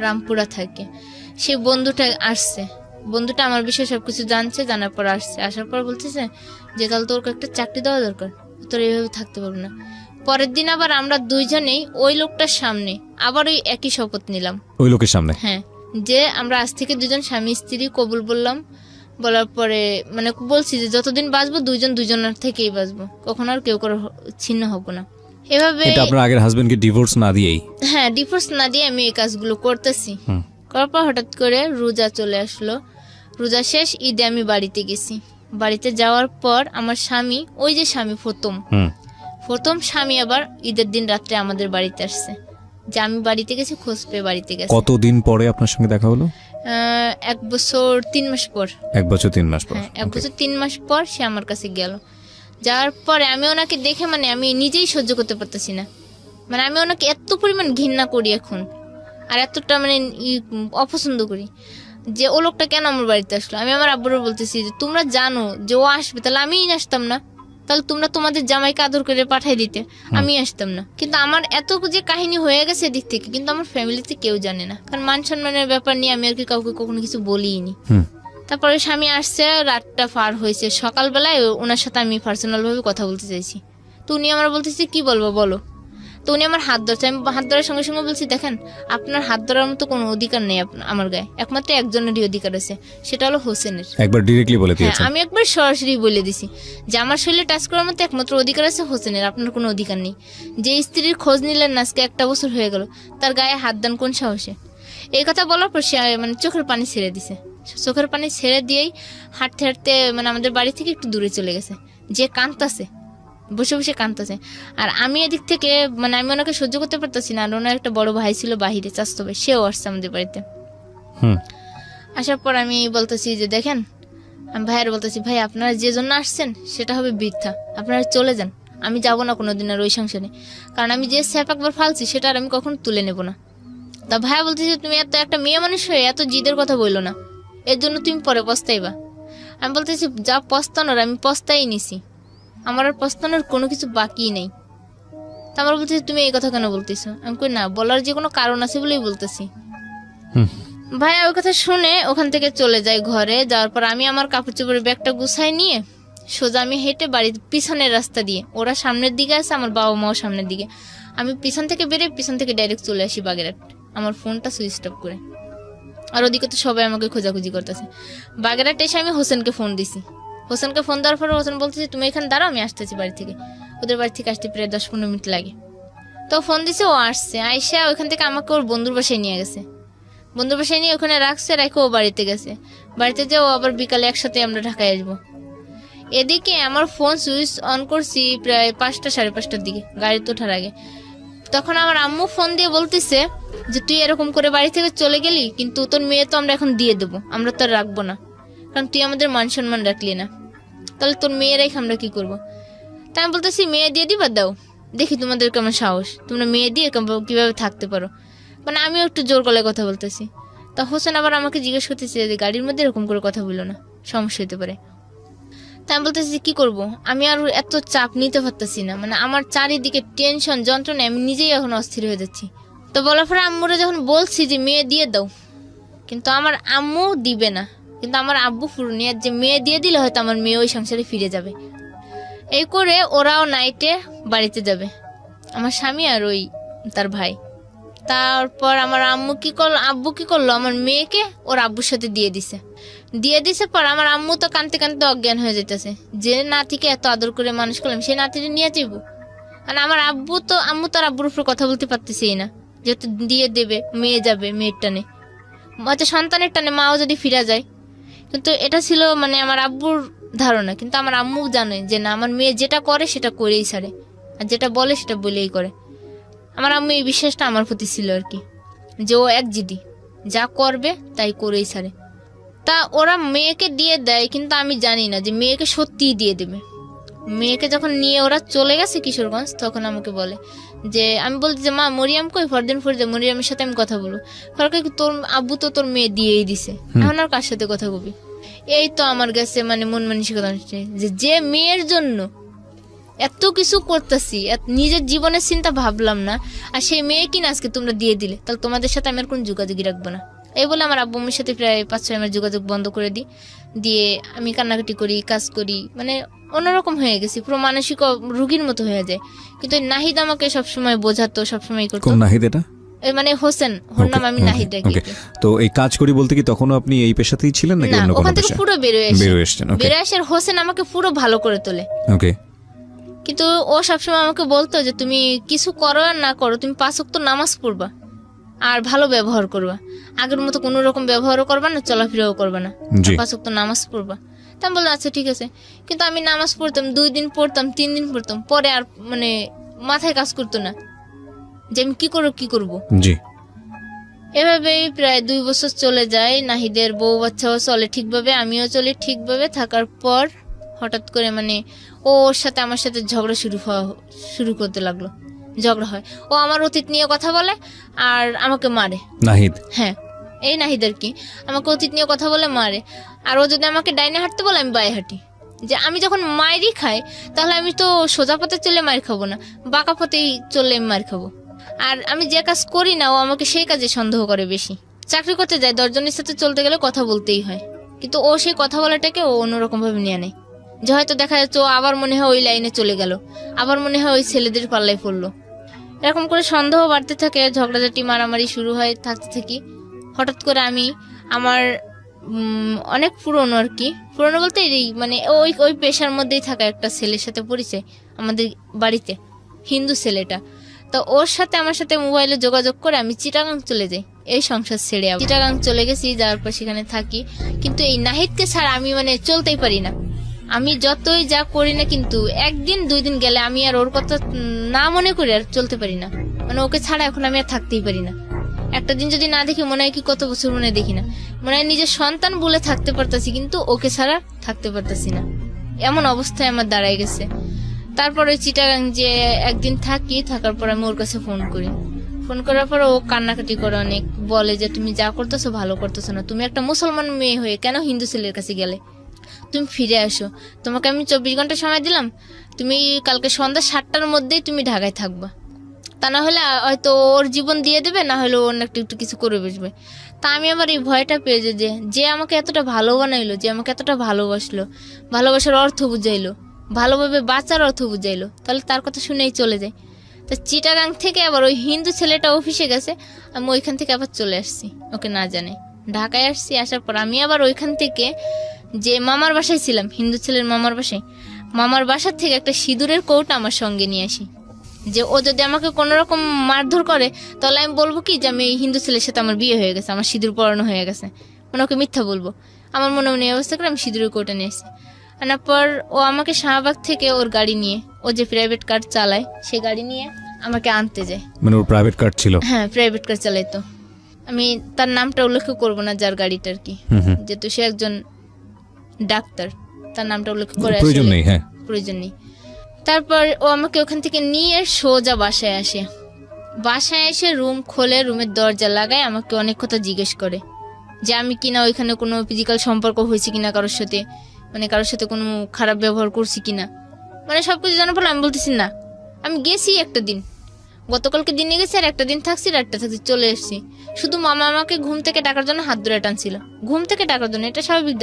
রামপুরা থাকে, সেই বন্ধুটা আসছে। বন্ধুটা আমার বিষয়ে সবকিছু জানছে, জানার পর আসছে। আসার পর বলতেছে যে তাহলে তোর একটা চাকরি দেওয়া দরকার, তোর এইভাবে থাকতে পারবো না, পরের দিন আবার আমরা দুইজনেই ওই লোকটার সামনে আবার ওই একই শপথ নিলাম, ওই লোকের সামনে। হ্যাঁ, যে আমরা আজ থেকে দুজন স্বামী স্ত্রী কবুল বললাম। বলার পরে মানে বলছি যে যতদিন বাঁচবো দুইজন দুজনের থেকেই বাঁচবো, কখনো আর কেউ কারো ছিন্ন হবো না। এভাবে এটা আপনার আগের হাজবেন্ডকে ডিভোর্স না দিয়েই? হ্যাঁ, ডিভোর্স না দিয়ে আমি এই কাজগুলো করতেছি। করার পর হঠাৎ করে রোজা চলে আসলো। রোজা শেষ, ঈদে আমি বাড়িতে গেছি। বাড়িতে যাওয়ার পর আমার স্বামী, ওই যে স্বামী প্রথম স্বামী আবার ঈদের দিন রাত্রে আমাদের বাড়িতে আসছে, যে আমি বাড়িতে গেছি খোঁজ পেয়ে বাড়িতে গেছে। কতদিন পরে আপনার সঙ্গে দেখা হলো? 1 বছর 3 মাস পর। 1 বছর 3 মাস পর? হ্যাঁ, 1 বছর 3 মাস পর সে আমার কাছে গেল। যাওয়ার পরে আমি ওনাকে দেখে মানে আমি নিজেই সহ্য করতে পারতেছি না। মানে আমি ওনাকে এত পরিমাণ ঘৃণা করি এখন, আর এতটা মানে অপছন্দ করি যে ও লোকটা কেন আমার বাড়িতে আসলো। আমি আমার আব্বুরও বলতেছি যে তোমরা জানো যে ও আসবে, তাহলে আমিই আসতাম না, তাহলে তোমরা তোমাদের জামাইকে আদর করে পাঠাই দিতে, আমি আসতাম না। কিন্তু আমার এত যে কাহিনী হয়ে গেছে এদিক থেকে, কিন্তু আমার ফ্যামিলিতে কেউ জানে না, কারণ মান সম্মানের ব্যাপার নিয়ে আমি আর কি কাউকে কখনো কিছু বলিনি। তারপরে স্বামী আসছে, রাতটা পার হয়েছে, সকালবেলায় ওনার সাথে আমি পার্সোনাল ভাবে কথা বলতে চাইছি। তো উনি আমার বলতেছে কি বলবো বলো। তো উনি আমার হাত ধরছে, আমি হাত ধরার সঙ্গে সঙ্গে বলছি দেখেন আপনার হাত ধরার মতো কোনো অধিকার নেই আমার গায়ে, একমাত্র একজনেরই অধিকার আছে, সেটা হলো হোসেনের। একবার ডিরেক্টলি বলে দিয়েছেন? হ্যাঁ, আমি একবার সরাসরি বলে দিছি যে আমার শরীরে টাচ করার মতো একমাত্র অধিকার আছে হোসেনের, আপনার কোনো অধিকার নেই। যে স্ত্রীর খোঁজ নিলেন না আজকে 1 বছর হয়ে গেল, তার গায়ে হাত দেন কোন সাহসে। এই কথা বলার পর সে মানে চোখের পানি ছেড়ে দিছে। চোখের পানি ছেড়ে দিয়েই হাঁটতে হাঁটতে মানে আমাদের বাড়ি থেকে একটু দূরে চলে গেছে, যে কাঁদতাছে, বসে বসে কাঁদতেছে। আর আমি এদিক থেকে মানে আমি ওনাকে সহ্য করতে পারতেছি না। আর ওনার একটা বড় ভাই ছিল বাহিরে, চাচতো ভাই, সেও আসছে আমাদের বাড়িতে। আসার পর আমি বলতেছি যে দেখেন, আমি ভাইয়ের বলতেছি ভাই আপনারা যে জন্য আসছেন সেটা হবে বৃথা, আপনারা চলে যান, আমি যাব না কোনোদিন আর ওই সংসারে, কারণ আমি যে স্যাপ একবার ফালছি সেটা আর আমি কখনো তুলে নেব না। তা ভাইয়া বলতেছি তুমি এত একটা মেয়ে মানুষ হয়ে এত জিদের কথা বললো না, এর জন্য তুমি পরে পস্তাইবা। আমি বলতেছি যা পস্তানোর আমি পস্তাই নিছি, আমার আর পস্তানোর কোনো কিছু বাকি নেই। তা আমার বলতেছি তুমি এই কথা কেন বলতেছো। আমি কই না, বলার যে কোনো কারণ আছে বলেই বলতেছি। ভাইয়া ওই কথা শুনে ওখান থেকে চলে যায় ঘরে। যাওয়ার পর আমি আমার কাপড় চোপড়ের ব্যাগটা গুছাই নিয়ে সোজা আমি হেঁটে বাড়ির পিছনের রাস্তা দিয়ে, ওরা সামনের দিকে আছে, আমার বাবা মাও সামনের দিকে, আমি পিছন থেকে বেরিয়ে পিছন থেকে ডাইরেক্ট চলে আসি বাগেরহাট, আমার ফোনটা সুইচ অফ করে। আর ওদিকে তো সবাই আমাকে খোঁজাখুঁজি করতেছে। বাগেরহাট এসে আমি হোসেনকে ফোন দিছি। হোসেনকে ফোন দেওয়ার পর হোসেন বলতেছে তুমি এখানে দাঁড়াও, আমি আসতেছি বাড়ি থেকে। ওদের বাড়ি থেকে আসতে প্রায় 10-15 মিনিট লাগে। তো ফোন দিছে, ও আসছে, আইসা ওইখান থেকে আমাকে ওর বন্ধুর বাসায় নিয়ে গেছে। বন্ধুর বাসায় নিয়ে ওখানে রাখছে, রেখে ও বাড়িতে গেছে। বাড়িতে যে ও আবার বিকালে একসাথে আমরা ঢাকায় আসবো। এদিকে আমার ফোন সুইচ অন করছি প্রায় 5টা 5:30টার দিকে, গাড়িতে ওঠার আগে। তখন আমার আম্মু ফোন দিয়ে বলতেছে যে তুই এরকম করে বাড়ি থেকে চলে গেলি, কিন্তু তোর মেয়ে তো আমরা এখন দিয়ে দেবো, আমরা তো আর রাখবো না, কারণ তুই আমাদের মান সম্মান রাখলি না, তাহলে তোর মেয়ে রেখে আমরা কি করবো। তাই আমি বলতেছি মেয়ে দিয়ে দিবা, দাও দেখি তোমাদের কেমন সাহস, তোমরা মেয়ে দিয়ে কিভাবে থাকতে পারো। মানে আমিও একটু জোর গলায় কথা বলতেছি। তা হোসেন আবার আমাকে জিজ্ঞেস করতেছে যে গাড়ির মধ্যে এরকম করে কথা বললো না, সমস্যা হতে পারে। তাই আমি বলতেছি কি করব, আমি আর এত চাপ নিতে পারতেছি না, মানে আমার চারিদিকে টেনশন যন্ত্রণা, আমি নিজেই এখন অস্থির হয়ে যাচ্ছি। তো বলার পরে আম্মুরা যখন বলছি যে মেয়ে দিয়ে দাও, কিন্তু আমার আম্মু দিবে না, কিন্তু আমার আব্বু ফুরনিয়ার যে মেয়ে দিয়ে দিলে হয়তো আমার মেয়ে ওই সংসারে ফিরে যাবে। এই করে ওরাও নাইটে বাড়িতে যাবে, আমার স্বামী আর ওই তার ভাই। তারপর আমার আব্বু কি করলো, আমার মেয়েকে ওর আব্বুর সাথে দিয়ে দিছে পর আমার আম্মু তো কাঁদতে কাঁদতে অজ্ঞান হয়ে যেতেছে, যে নাতিকে এত আদর করে মানুষ করলাম সেই নাতিটা নিয়ে যাইব। আর আমার আম্মু তো আর আব্বুর উপর কথা বলতে পারতেছেই না, যেহেতু দিয়ে দেবে, মেয়ে যাবে, মেয়ের টানে, হয়তো সন্তানের টানে মাও যদি ফিরা যায়। কিন্তু এটা ছিল মানে আমার আব্বুর ধারণা, কিন্তু আমার আম্মু জানে যে না, আমার মেয়ে যেটা করে সেটা করেই ছাড়ে, আর যেটা বলে সেটা বলেই করে। আমার আম্মু এই বিশ্বাসটা আমার প্রতি ছিল আর কি, যে ও এক জিদি, যা করবে তাই করেই ছাড়ে। তা ওরা মেয়েকে দিয়ে দেয়, কিন্তু আমি জানি না যে মেয়েকে সত্যিই দিয়ে দেবে। মেয়েকে যখন নিয়ে ওরা চলে গেছে কিশোরগঞ্জ, তখন আমাকে বলে যে, আমি বলছি যে মা মরিয়াম কই, ফরদিন ফরিদা, মরিয়ামের সাথে আমি কথা বলবো। ফরকে তোর আব্বু তো তোর মেয়ে দিয়েই দিছে, এখন আর কার সাথে কথা কবি। এই তো আমার কাছে মানে মন মানসিকতা যে মেয়ের জন্য এত কিছু করতেছি, নিজের জীবনের চিন্তা ভাবলাম না, আর সেই মেয়ে কিনা আজকে তোমরা দিয়ে দিলে, তাহলে তোমাদের সাথে আমি আর কোন যোগাযোগই রাখবো না। এই বলে আমার আব্বু আম্মুর সাথে প্রায় 5-6 মাস যোগাযোগ বন্ধ করে দিই। দিয়ে আমি কান্নাকাটি করি, কাজ করি, মানে অন্যরকম হয়ে গেছি, পুরো মানসিক রোগীর মতো হয়ে যায়। কিন্তু নাহিদ আমাকে সবসময় বোঝাতো, সবসময় করতো। কোন নাহিদ এটা? মানে হোসেন, ওর নাম আমি নাহিদ ডাকি। তো এই কাজ করি বলতে কি তখনও আপনি এই পেশাতেই ছিলেন নাকি অন্য কোনো পেশা? ওখান থেকে পুরো বেরোয় এসেছেন। বেরোয় এসে হোসেন আমাকে পুরো ভালো করে তোলে। ওকে। কিন্তু ও সবসময় আমাকে বলতো যে তুমি কিছু করো আর না করো, তুমি 5 ওয়াক্ত নামাজ পড়বা আর ভালো ব্যবহার করবা, আগের মতো কোনো রকম ব্যবহারও করবা না, চলাফেরাও করবা না, 5 ওয়াক্ত নামাজ পড়বা। তা আমি বললাম আচ্ছা ঠিক আছে। কিন্তু আমি নামাজ পড়তাম, 2 দিন পড়তাম, 3 দিন পড়তাম, পরে আর মানে মাথায় কাজ করতো না যে আমি কি করবো। জি। এভাবেই প্রায় 2 বছর চলে যায়। নাহিদের বউ বাচ্চাও চলে ঠিকভাবে, আমিও চলি ঠিকভাবে। থাকার পর হঠাৎ করে মানে ওর সাথে আমার সাথে ঝগড়া শুরু করতে লাগলো। ঝগড়া হয়, ও আমার অতীত নিয়ে কথা বলে আর আমাকে মারে। নাহিদ? হ্যাঁ, এই নাহিদ আর কি, আমাকে অতীত নিয়ে কথা বলে মারে। আর ও যদি আমাকে ডাইনে হাঁটতে বলে আমি বাঁয়ে হাঁটি। যে আমি যখন মায়েরই খাই তাহলে আমি তো সোজা পথে চলে মার খাবো না, বাঁকা পথেই চললে আমি মার খাবো। আর আমি যে কাজ করি না ও আমাকে সেই কাজে সন্দেহ করে বেশি। চাকরি করতে যায়, 10 জনের সাথে চলতে গেলে কথা বলতেই হয়, কিন্তু ও সেই কথা বলাটাকে ও অন্যরকম ভাবে নিয়ে নেয়। যে হয়তো দেখা যাচ্ছে ও আবার মনে হয় ওই লাইনে চলে গেল, আবার মনে হয় ওই ছেলেদের পাল্লায় পড়লো। এরকম করে সন্দেহ বাড়তে থাকে, ঝগড়াঝাটি মারামারি শুরু হয়, থাকতে থাকি। হঠাৎ করে আমি আমার অনেক পুরনো আর কি, পুরনো বলতে মানে ওই পেশার মধ্যেই থাকা একটা ছেলের সাথে পরিচয় আমাদের বাড়িতে, হিন্দু ছেলেটা। তো ওর সাথে আমার সাথে মোবাইলে যোগাযোগ করে আমি চিটাগাং চলে যাই, এই সংসার ছেড়ে চিটাগাং চলে গেছি। যাওয়ার পর সেখানে থাকি, কিন্তু এই নাহিদকে ছাড়া আমি মানে চলতেই পারি না। আমি যতই যা করি না, কিন্তু 1 দিন 2 দিন গেলে আমি আর ওর কথা না মনে করে আর চলতে পারি না। মানে ওকে ছাড়া এখন আমি আর থাকতেই পারি না। একটা দিন যদি না দেখি মনে হয় কি কত বছর মনে দেখি না, মনে হয় নিজের সন্তান বলে থাকতে পারতাছি, কিন্তু ওকে ছাড়া থাকতে পারতাছি না। এমন অবস্থায় আমার দাঁড়ায় গেছে। তারপর ওই চিটাগাং যে একদিন থাকার পর আমি ওর কাছে ফোন করার পর ও কান্নাকাটি করে অনেক, বলে যে তুমি যা করতেছো ভালো করতেছো না, তুমি একটা মুসলমান মেয়ে হয়ে কেন হিন্দু ছেলের কাছে গেলে, তুমি ফিরে আসো, তোমাকে আমি 24 ঘন্টা সময় দিলাম, তুমি কালকে সন্ধ্যা 7টার মধ্যেই তুমি ঢাকায় থাকবা, তা না হলে হয়তো ওর জীবন দিয়ে দেবে, না হলে ওর একটু কিছু করে বসবে। তা আমি আবার এই ভয়টা পেয়ে যে আমাকে এতটা ভালো বানাইলো, যে আমাকে এতটা ভালোবাসলো, ভালোবাসার অর্থ বুঝাইলো, ভালোভাবে বাঁচার অর্থ বুঝাইলো, তাহলে তার কথা শুনেই চলে যায়। তা চিটাগাং থেকে আবার ওই হিন্দু ছেলেটা অফিসে গেছে, আমি ওইখান থেকে আবার চলে আসছি ওকে না জানে, ঢাকায় আসছি। আসার পর আমি আবার ওইখান থেকে যে মামার বাসায় ছিলাম, হিন্দু ছেলের মামার বাসার থেকে একটা সিঁদুরের কৌটা আমার সঙ্গে নিয়ে আসি, যে ও যদি আমাকে কোনো রকম মারধর করে তাহলে আমি বলবো কি যে আমি এই হিন্দু ছেলের সাথে আমার বিয়ে হয়ে গেছে, আমার সিঁদুর পরানো হয়ে গেছে, মানে ওকে মিথ্যা বলবো। আমার মনে মনে অবস্থা করে আমি সিঁদুরের কৌটা নিয়ে আসি। আনার পর ও আমাকে শাহবাগ থেকে ওর গাড়ি নিয়ে, ও যে প্রাইভেট কার চালায় সে গাড়ি নিয়ে আমাকে আনতে যায়। মানে ওর প্রাইভেট কার ছিল? হ্যাঁ, প্রাইভেট কার চালাইতো। আমি তার নামটা উল্লেখ করবো না যার গাড়িটা আর কি, যেহেতু সে একজন ডাক্তার, তার নামটা উল্লেখ করে প্রয়োজন নেই। তারপর ও আমাকে ওখান থেকে নিয়ে সোজা বাসায় এসে রুম খোলে, রুমের দরজা লাগায়, আমাকে অনেক কথা জিজ্ঞেস করে যে আমি কিনা ওইখানে কোনো ফিজিক্যাল সম্পর্ক হয়েছে কিনা কারোর সাথে, মানে কারোর সাথে কোনো খারাপ ব্যবহার করছি কিনা, মানে সবকিছু জানার পর আমি বলতেছি না, আমি গেছি একটা দিন, গতকালকে দিনে গেছি, আর একটা দিন থাকছি, রাতটা থাকছি, চলে এসেছি। শুধু মামা আমাকে ঘুম থেকে ডাকার জন্য হাত ধরে টানছিল, ঘুম থেকে ডাকার জন্য, এটা স্বাভাবিক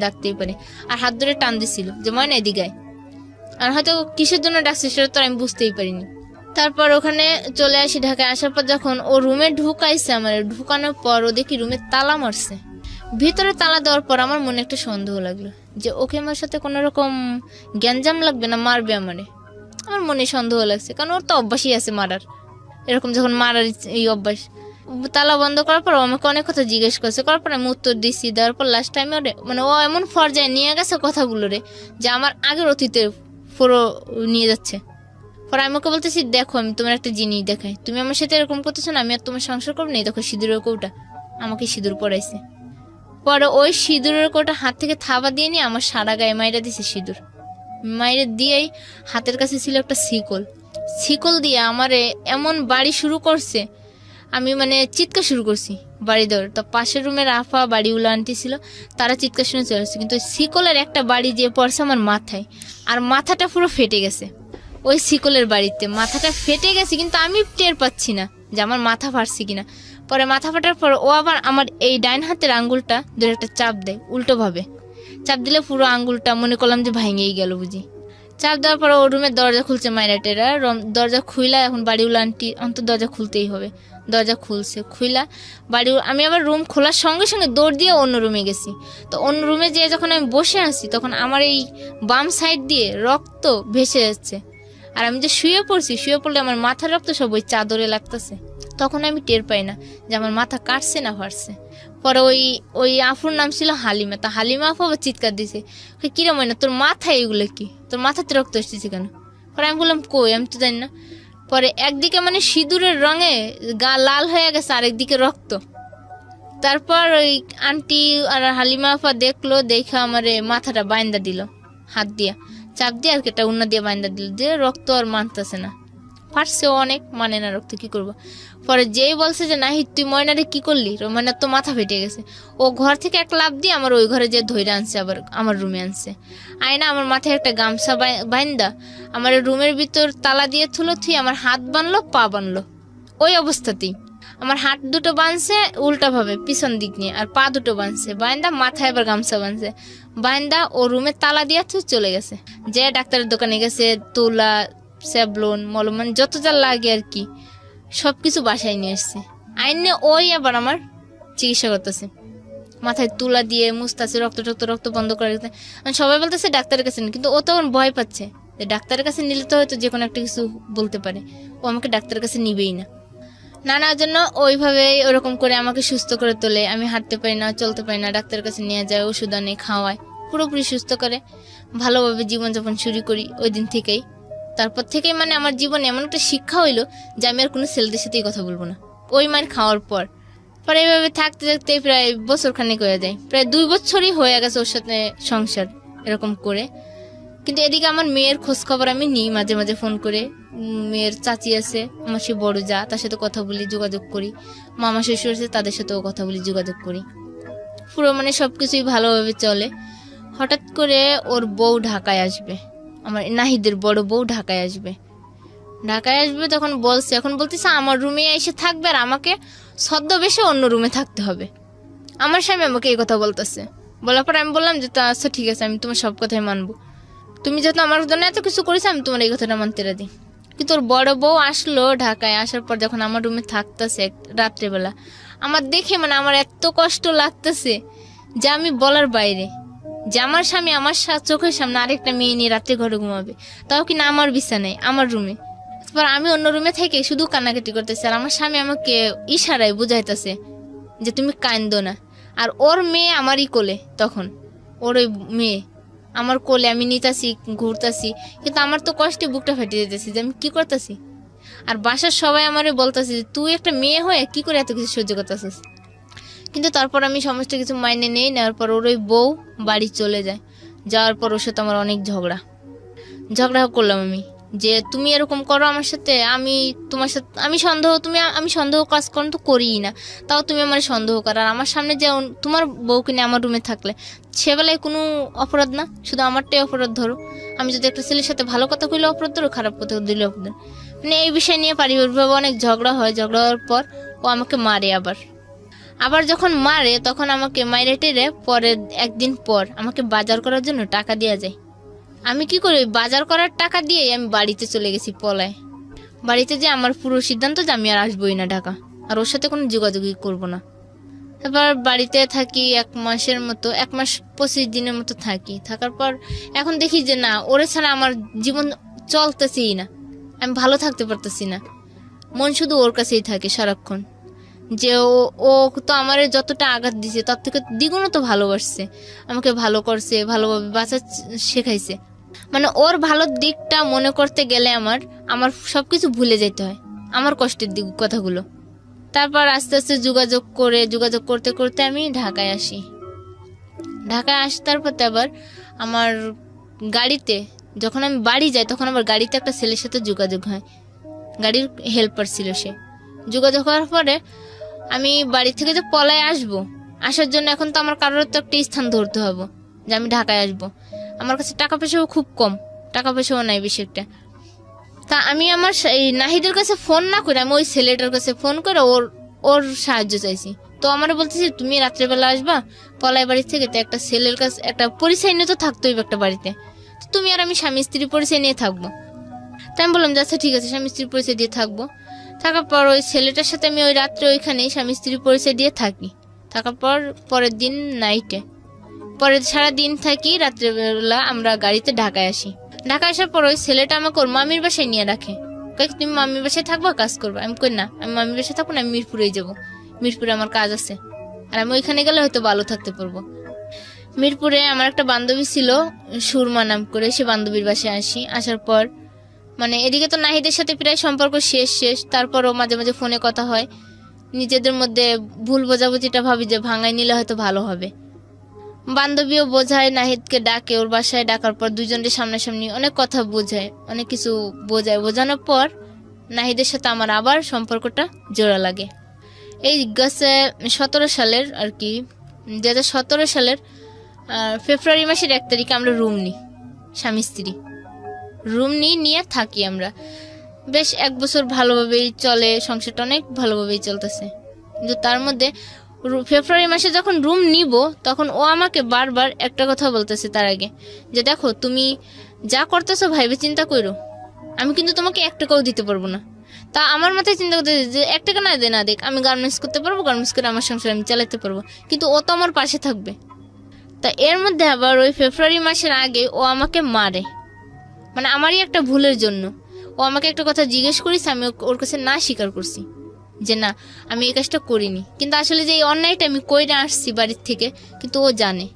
ডাকতেই পারে, আর হাত ধরে টান দিছিল যে ময়না এদিকে, আর হয়তো কিসের জন্য ডাকছে সেটা তো আমি বুঝতেই পারিনি। তারপর ওখানে চলে আসি, ঢাকায় আসার পর যখন ও রুমে ঢুকাইছে, আমার ঢুকানোর পর ও দেখি রুমে তালা মারছে। ভিতরে তালা দেওয়ার পর আমার মনে একটা সন্দেহ লাগলো যে ওকে আমার সাথে কোনো রকম গ্যাঞ্জাম লাগবে না, মারবে আমারে। আমার মনে সন্দেহ লাগছে, কারণ ওর তো অভ্যাসই আছে মারার, এরকম যখন মারার এই অভ্যাস। তালা বন্ধ করার পর আমাকে অনেক কথা জিজ্ঞেস করছে, করার পর আমি উত্তর দিচ্ছি। দেওয়ার পর লাস্ট টাইমে ওরে মানে ও এমন পর্যায়ে নিয়ে গেছে কথাগুলো রে, যে আমার আগের অতীতের পুরো নিয়ে যাচ্ছে। পরে আমি ওকে বলতেছি, দেখো আমি তোমার একটা জিনিস দেখাই, তুমি আমার সাথে এরকম করতেছো না, আমি আর তোমার সংসার করবো না। দেখো সিঁদুরের কৌটা, আমাকে সিঁদুর পরাইছে। পরে ওই সিঁদুরের কৌটা হাত থেকে থাবা দিয়ে নিয়ে আমার সারা গায়ে মাইরা দিছে সিঁদুর। মাইরে দিয়েই হাতের কাছে ছিল একটা শিকল দিয়ে আমারে এমন বাড়ি শুরু করছে, আমি মানে চিৎকার শুরু করছি বাড়ি দেওয়ার। তো পাশের রুমের আফা বাড়িওয়ালা আন্টি ছিল, তারা চিৎকার শুনে চলে আসছে, কিন্তু শিকলের একটা বাড়ি যে পড়ছে আমার মাথায়, আর মাথাটা পুরো ফেটে গেছে। ওই শিকলের বাড়িতে মাথাটা ফেটে গেছে, কিন্তু আমি টের পাচ্ছি না যে আমার মাথা ফাটছে কিনা। পরে মাথা ফাটার পর ও আবার আমার এই ডাইন হাতের আঙ্গুলটা ধরে একটা চাপ দেয় উল্টো ভাবে, চাপ দিলে পুরো আঙ্গুলটা মনে করলাম যে ভাঙেই গেল বুঝি। চাপ দেওয়ার পর ওর রুমের দরজা খুলছে মাইরাটেরা, দরজা খুইলা এখন বাড়িওয়ালা আন্টি অন্তত দরজা খুলতেই হবে, দরজা খুলছে, খুইলা বাড়ি আমি আবার রুম খোলার সঙ্গে সঙ্গে দৌড় দিয়ে অন্য রুমে গেছি। তো অন্য রুমে যেয়ে যখন আমি বসে আছি তখন আমার এই বাম সাইড দিয়ে রক্ত ভেসে যাচ্ছে, আর আমি যে শুয়ে পড়ছি, শুয়ে পড়লে আমার মাথার রক্ত সব ওই চাদরে লাগতেছে। তখন আমি টের পাই না যে আমার মাথা কাটছে না ফাটছে। পরে ওই আফুর নাম ছিল হালিমা, তা হালিমা আপু আবার চিৎকার দিছে, কিরম হয় না তোর মাথায় এগুলো কি, তোর মাথাতে রক্ত আসতেছে কেন? পরে আমি বললাম কই, আমি তো জানি না। পরে একদিকে মানে সিঁদুরের রঙে গা লাল হয়ে গেছে, আরেকদিকে রক্ত। তারপর ওই আন্টি আর হালিমা আপা দেখলো, দেখা আমারে মাথাটা বাইন্দা দিল, হাত দিয়া চাপ দিয়ে আর একটা উন্না দিয়ে বাইন্দা দিল, যে রক্ত আর মানতেছে না, পারছেও অনেক, মানে না রক্ত, কি করবো। পরে যেই বলছে যে নাহি তুই ময়নারে কি করলি, ময়নার তো মাথা ফেটে গেছে, ও ঘর থেকে এক লাফ দিয়ে আমার ওই ঘরে যে ধইরা আনছে, আবার আমার রুমে আনছে, আয়না আমার মাথায় একটা গামছা বাইন্দা আমার রুমের ভিতর তালা দিয়ে থুই, আমার হাত বানলো, পা বানলো ওই অবস্থাতেই। আমার হাত দুটো বানছে উল্টা ভাবে পিছন দিক নিয়ে, আর পা দুটো বানছে বাইন্দা, মাথায় আবার গামছা বানছে বাইন্দা, ও রুমে তালা দিয়ে চলে গেছে। যে ডাক্তারের দোকানে গেছে, তুলা, স্যাবলন, মলমান যত যা লাগে আর কি সবকিছু বাসায় নিয়ে এসছে, আইনে ওই আবার আমার চিকিৎসা করতেছে, মাথায় তুলা দিয়ে মুছতেছে, রক্ত বন্ধ করে রেখেছে। সবাই বলতেছে ডাক্তারের কাছে, কিন্তু ও তো আমার ভয় পাচ্ছে যে ডাক্তারের কাছে নিলে তো হয়তো যে কোনো একটা কিছু বলতে পারে, ও আমাকে ডাক্তারের কাছে নিবেই না। নানার জন্য ওইভাবে ওরকম করে আমাকে সুস্থ করে তোলে, আমি হাঁটতে পারি না, চলতে পারি না, ডাক্তারের কাছে নিয়ে যায়, ওষুধ আনে, খাওয়ায়, পুরোপুরি সুস্থ করে ভালোভাবে জীবনযাপন শুরু করি ওই দিন থেকেই। তারপর থেকেই মানে আমার জীবনে এমন একটা শিক্ষা হইলো যে আমি আর কোনো ছেলেদের সাথেই কথা বলবো না ওই মার খাওয়ার পর। পরে এইভাবে থাকতে থাকতে প্রায় বছর খানেক হয়ে যায়, প্রায় 2 বছরই হয়ে গেছে ওর সাথে সংসার এরকম করে। কিন্তু এদিকে আমার মেয়ের খোঁজ খবর আমি নিই মাঝে মাঝে ফোন করে, মেয়ের চাচি আছে আমার সে বড় যা, তার সাথে কথা বলি, যোগাযোগ করি, মামা শ্বশুর আছে তাদের সাথেও কথা বলি, যোগাযোগ করি, পুরো মানে সবকিছুই ভালোভাবে চলে। হঠাৎ করে ওর বউ ঢাকায় আসবে, আমার নাহিদের বড় বউ ঢাকায় আসবে, তখন বলছে, এখন বলতেছে আমার রুমে এসে থাকবে আর আমাকে ছদ্মবেশে অন্য রুমে থাকতে হবে। আমার স্বামী আমাকে এই কথা বলতেছে, বলার পর আমি বললাম যে তা আচ্ছা ঠিক আছে, আমি তোমার সব কথাই মানবো, তুমি যেহেতু আমার জন্য এত কিছু করেছো আমি তোমার এই কথাটা মানতে রাজি। কিন্তু ওর বড় বউ আসলো ঢাকায়, আসার পর যখন আমার রুমে থাকতেছে রাত্রেবেলা, আমার দেখে মানে আমার এত কষ্ট লাগতেছে যে আমি বলার বাইরে, যে আমার স্বামী আমার চোখের সামনে আরেকটা মেয়ে নিয়ে রাত্রে ঘরে ঘুমাবে, তাও কিনা আমার বিছানায়, আমার রুমে। তারপর আমি অন্য রুমে থেকে শুধু কান্নাকাটি করতেছি, আর আমার স্বামী আমাকে ইশারায় বুঝাইতেছে যে তুমি কান্দো না। আর ওর মেয়ে আমারই কোলে, তখন ওর ওই মেয়ে আমার কোলে, আমি নিতাছি, ঘুরতাছি, কিন্তু আমার তো কষ্টে বুকটা ফেটে যেতেছি যে আমি কি করতেছি। আর বাসার সবাই আমারে বলতেছে যে তুই একটা মেয়ে হয়ে কি করে এত কিছু সহ্য করতেছিস। কিন্তু তারপর আমি সমস্ত কিছু মাইনে নেওয়ার পর ওর ওই বউ বাড়ি চলে যায়, যাওয়ার পর ওর সাথে আমার অনেক ঝগড়া করলাম আমি, যে তুমি এরকম করো আমার সাথে, আমি তোমার সাথে আমি সন্দেহ কাজ করো তো করিই না, তাও তুমি আমার সন্দেহ করো। আর আমার সামনে যে তোমার বউকে নিয়ে আমার রুমে থাকলে সেবেলায় কোনো অপরাধ না, শুধু আমারটাই অপরাধ ধরো। আমি যদি একটা ছেলের সাথে ভালো কথা কইলে অপরাধ ধরো, খারাপ কথা দিলে অপরাধ। মানে এই বিষয় নিয়ে পারিবারিকভাবে অনেক ঝগড়া হয়। ঝগড়া হওয়ার পর ও আমাকে মারে, আবার যখন মারে তখন আমাকে মাইরে টেরে পরের একদিন পর আমাকে বাজার করার জন্য টাকা দেওয়া যায়। আমি কি করি, বাজার করার টাকা দিয়ে আমি বাড়িতে চলে গেছি পলায়। বাড়িতে যে আমার পুরো সিদ্ধান্ত যে আমি আর আসবোই না ঢাকা, আর ওর সাথে কোনো যোগাযোগই করবো না। তারপর বাড়িতে থাকি 1 মাসের মতো, 1 মাস 25 দিনের মতো থাকি। থাকার পর এখন দেখি যে না, ওরে ছাড়া আমার জীবন চলতেছেই না, আমি ভালো থাকতে পারতেছি না, মন শুধু ওর কাছেই থাকে সারাক্ষণ। যে ও তো আমার যতটা আঘাত দিছে তার থেকে দ্বিগুণ তো ভালোবাসছে, আমাকে ভালো করছে, ভালোভাবে বাঁচা শেখাইছে। মানে ওর ভালোর দিকটা মনে করতে গেলে আমার সবকিছু ভুলে যেতে হয়, আমার কষ্টের দিক কথাগুলো। তারপর আস্তে আস্তে যোগাযোগ করতে করতে আমি ঢাকায় আসি। তারপর আবার আমার গাড়িতে যখন আমি বাড়ি যাই তখন আমার গাড়িতে একটা ছেলের সাথে যোগাযোগ হয়, গাড়ির হেল্পার ছিল সে। যোগাযোগ হওয়ার পরে আমি বাড়ি থেকে যে পলায় আসার জন্য এখন তো আমার কারোর তো একটা স্থান ধরতে হবে যে আমি ঢাকায় আসবো। আমার কাছে টাকা পয়সাও খুব কম, টাকা পয়সাও নাই বেশি একটা। তা আমি আমার এই নাহিদের কাছে ফোন না করে আমি ওই ছেলেটার কাছে ফোন করে ওর সাহায্য চাইছি তো আমার বলতেছে তুমি রাত্রেবেলা আসবা পলাই বাড়ি থেকে, তো একটা ছেলের কাছে একটা পরিচয় নিয়ে তো থাকতে হইবে একটা বাড়িতে, তো তুমি আর আমি স্বামী স্ত্রী পরিচয় নিয়ে থাকবো। তাই আমি বললাম যে আচ্ছা ঠিক আছে, স্বামী স্ত্রীর পরিচয় দিয়ে থাকবো। থাকার পর ওই ছেলেটার সাথে আমি ওই রাত্রে ওইখানেই স্বামী স্ত্রীর পরিচয় দিয়ে থাকি। থাকার পর পরের দিন নাইটে পরে সারাদিন থাকি, রাত্রেবেলা আমরা গাড়িতে ঢাকায় আসি। ঢাকায় আসার পর ওই ছেলেটা আমাকে ওর মামির বাসায় নিয়ে রাখে, কই তুমি মামির বাসায় থাকবা, কাজ করবা। আমি কই না, আমি মামির বাসায় থাকবো না, আমি মিরপুরেই যাবো, মিরপুরে আমার কাজ আছে, আর আমি ওইখানে গেলে হয়তো ভালো থাকতে পারবো। মিরপুরে আমার একটা বান্ধবী ছিল সুরমা নাম করে, সে বান্ধবীর বাসায় আসি। আসার পর মানে এদিকে তো নাহিদের সাথে প্রায় সম্পর্ক শেষ, তারপরও মাঝে মাঝে ফোনে কথা হয়। নিজেদের মধ্যে ভুল বোঝাবুঝিটা ভাবি যে ভাঙাই নিলে হয়তো ভালো হবে। বান্ধবীও বোঝায়, নাহিদকে ডাকে ওর বাসায়, ডাকার পর দুজনের সামনাসামনি অনেক কথা বোঝায়, অনেক কিছু বোঝায়। বোঝানোর পর নাহিদের সাথে আমার আবার সম্পর্কটা জোড়া লাগে। এই গেছে 17 সালের আর কি, 2017 সালের ফেব্রুয়ারি মাসের 1 তারিখে আমরা রুম নিই, স্বামী স্ত্রী রুম নিয়ে থাকি আমরা। বেশ 1 বছর ভালোভাবেই চলে, সংসারটা অনেক ভালোভাবেই চলতেছে। কিন্তু তার মধ্যে ফেব্রুয়ারি মাসে যখন রুম নিব তখন ও আমাকে বারবার একটা কথা বলতেছে তার আগে, যে দেখো তুমি যা করতেছো ভাইবে চিন্তা করো, আমি কিন্তু তোমাকে 1 টাকাও দিতে পারবো না। তা আমার মাথায় চিন্তা করতে যে 1 টাকা না দেখ, আমি গার্মেন্টস করতে পারবো, গার্মেন্টস করে আমার সংসার আমি চালাতে পারবো, কিন্তু ও তো আমার পাশে থাকবে। তা এর মধ্যে আবার ওই ফেব্রুয়ারি মাসের আগে ও আমাকে মারে, মানে আমারই একটা ভুলের জন্য। ও আমাকে একটা কথা জিজ্ঞেস করিস, আমি ওর কাছে না স্বীকার করছি যে না আমি এই কাজটা করিনি, কিন্তু আসলে যে এই অন্যায়টা আমি কইরা আসছি বাড়ির থেকে, কিন্তু ও জানে,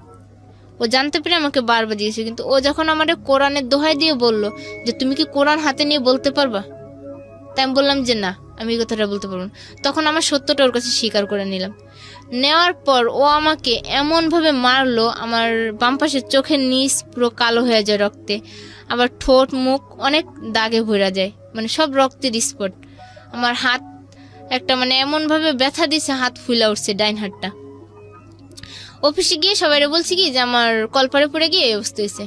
ও জানতে পেরে আমাকে বারবার দিয়েছে। কিন্তু ও যখন আমাদের কোরআনের দোহাই দিয়ে বলল যে তুমি কি কোরআন হাতে নিয়ে বলতে পারবা, তাই আমি বললাম যে না আমি এই কথাটা বলতে পারবো না। তখন আমার সত্যটা ওর কাছে স্বীকার করে নিলাম। নেওয়ার পর ও আমাকে এমনভাবে মারলো, আমার বাম পাশের চোখের নিচ পুরো কালো হয়ে যায় রক্তে, আবার ঠোঁট মুখ অনেক দাগে ভরা যায়, মানে সব রক্তের স্পট। আমার হাত একটা মানে এমনভাবে ব্যথা দিছে, হাত ফুলা উঠছে ডাইন হাতটা। অফিসে গিয়ে সবাই বলছি কি যে আমার কলপারে পড়ে গিয়ে এই অবস্থা হয়েছে।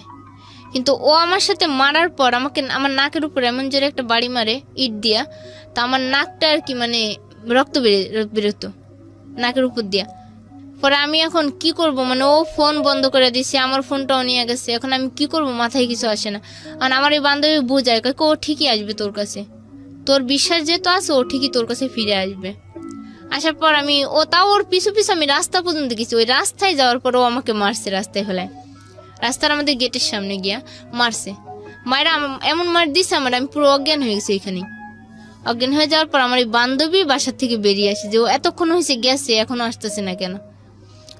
কিন্তু ও আমার সাথে মারার পর আমাকে আমার নাকের উপরে এমন জোরে একটা বাড়ি মারে ইট দিয়া, তা আমার নাকটা আর কি মানে রক্ত বেরোতো নাকের উপর দিয়া। পরে আমি এখন কি করব, মানে ও ফোন বন্ধ করে দিছে, আমার ফোনটাও নিয়ে গেছে, এখন আমি কি করব মাথায় কিছু আসে না। কারণ আমার এই বান্ধবী বোঝায় ও ঠিকই আসবে তোর কাছে, তোর বিশ্বাস যেহেতু আছে ও ঠিকই তোর কাছে ফিরে আসবে। আসার পর আমি তাও ওর পিছু আমি রাস্তা পর্যন্ত গেছি, ওই রাস্তায় যাওয়ার পর ও আমাকে মারছে, রাস্তায় ফেলায়, রাস্তার আমাদের গেটের সামনে গিয়া মারছে। মায়েরা এমন মার দিছে আমার, আমি পুরো অজ্ঞান হয়ে গেছি এখানে। অজ্ঞান হয়ে যাওয়ার পর আমার এই বান্ধবী বাসার থেকে বেরিয়ে আসে যে ও এতক্ষণ হয়েছে গেছে এখনো আসতেছে না কেন,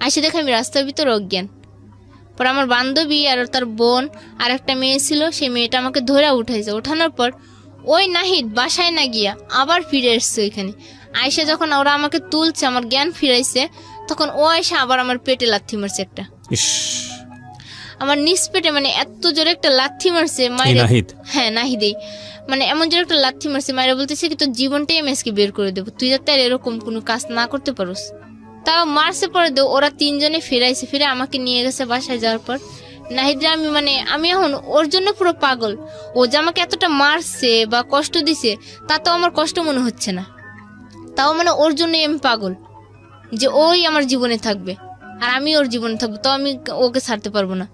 আসে দেখে আমি রাস্তার ভিতর অজ্ঞান। পর আমার বান্ধবী আর তার বোন আর একটা মেয়ে ছিল, সেই মেয়েটা আমাকে ধরে উঠাইছে। ওঠানোর পর ওই নাহিদ বাসায় না গিয়া আবার ফিরে এসছে ওইখানে। আয়সা যখন ওরা আমাকে তুলছে, আমার জ্ঞান ফিরাইছে, তখন ও আয়সা আবার আমার পেটে লাথি মারছে একটা, আমার নিচ পেটে, মানে এত জোরে একটা লাথি মারছে মায়ের। হ্যাঁ নাহিদেই, মানে এমন জোরে একটা লাথি মারছে, মায়েরা বলতেছে কি তোর জীবনটাই আমি আজকে বের করে দেবো, তুই যাতে আর এরকম কোনো কাজ না করতে পারোস। তাও মারছে পরে ওরা 3 জনে ফিরাইছে, ফিরে আমাকে নিয়ে গেছে বাসায়। যাওয়ার পর নাহিদরা আমি এখন ওর জন্য পুরো পাগল। ও যে আমাকে এতটা মারছে বা কষ্ট দিছে তাতেও আমার কষ্ট মনে হচ্ছে না, তাও মানে ওর জন্যই আমি পাগল যে ওই আমার জীবনে থাকবে আর আমি ওর জীবনে থাকবো, তাও আমি ওকে ছাড়তে পারবো না।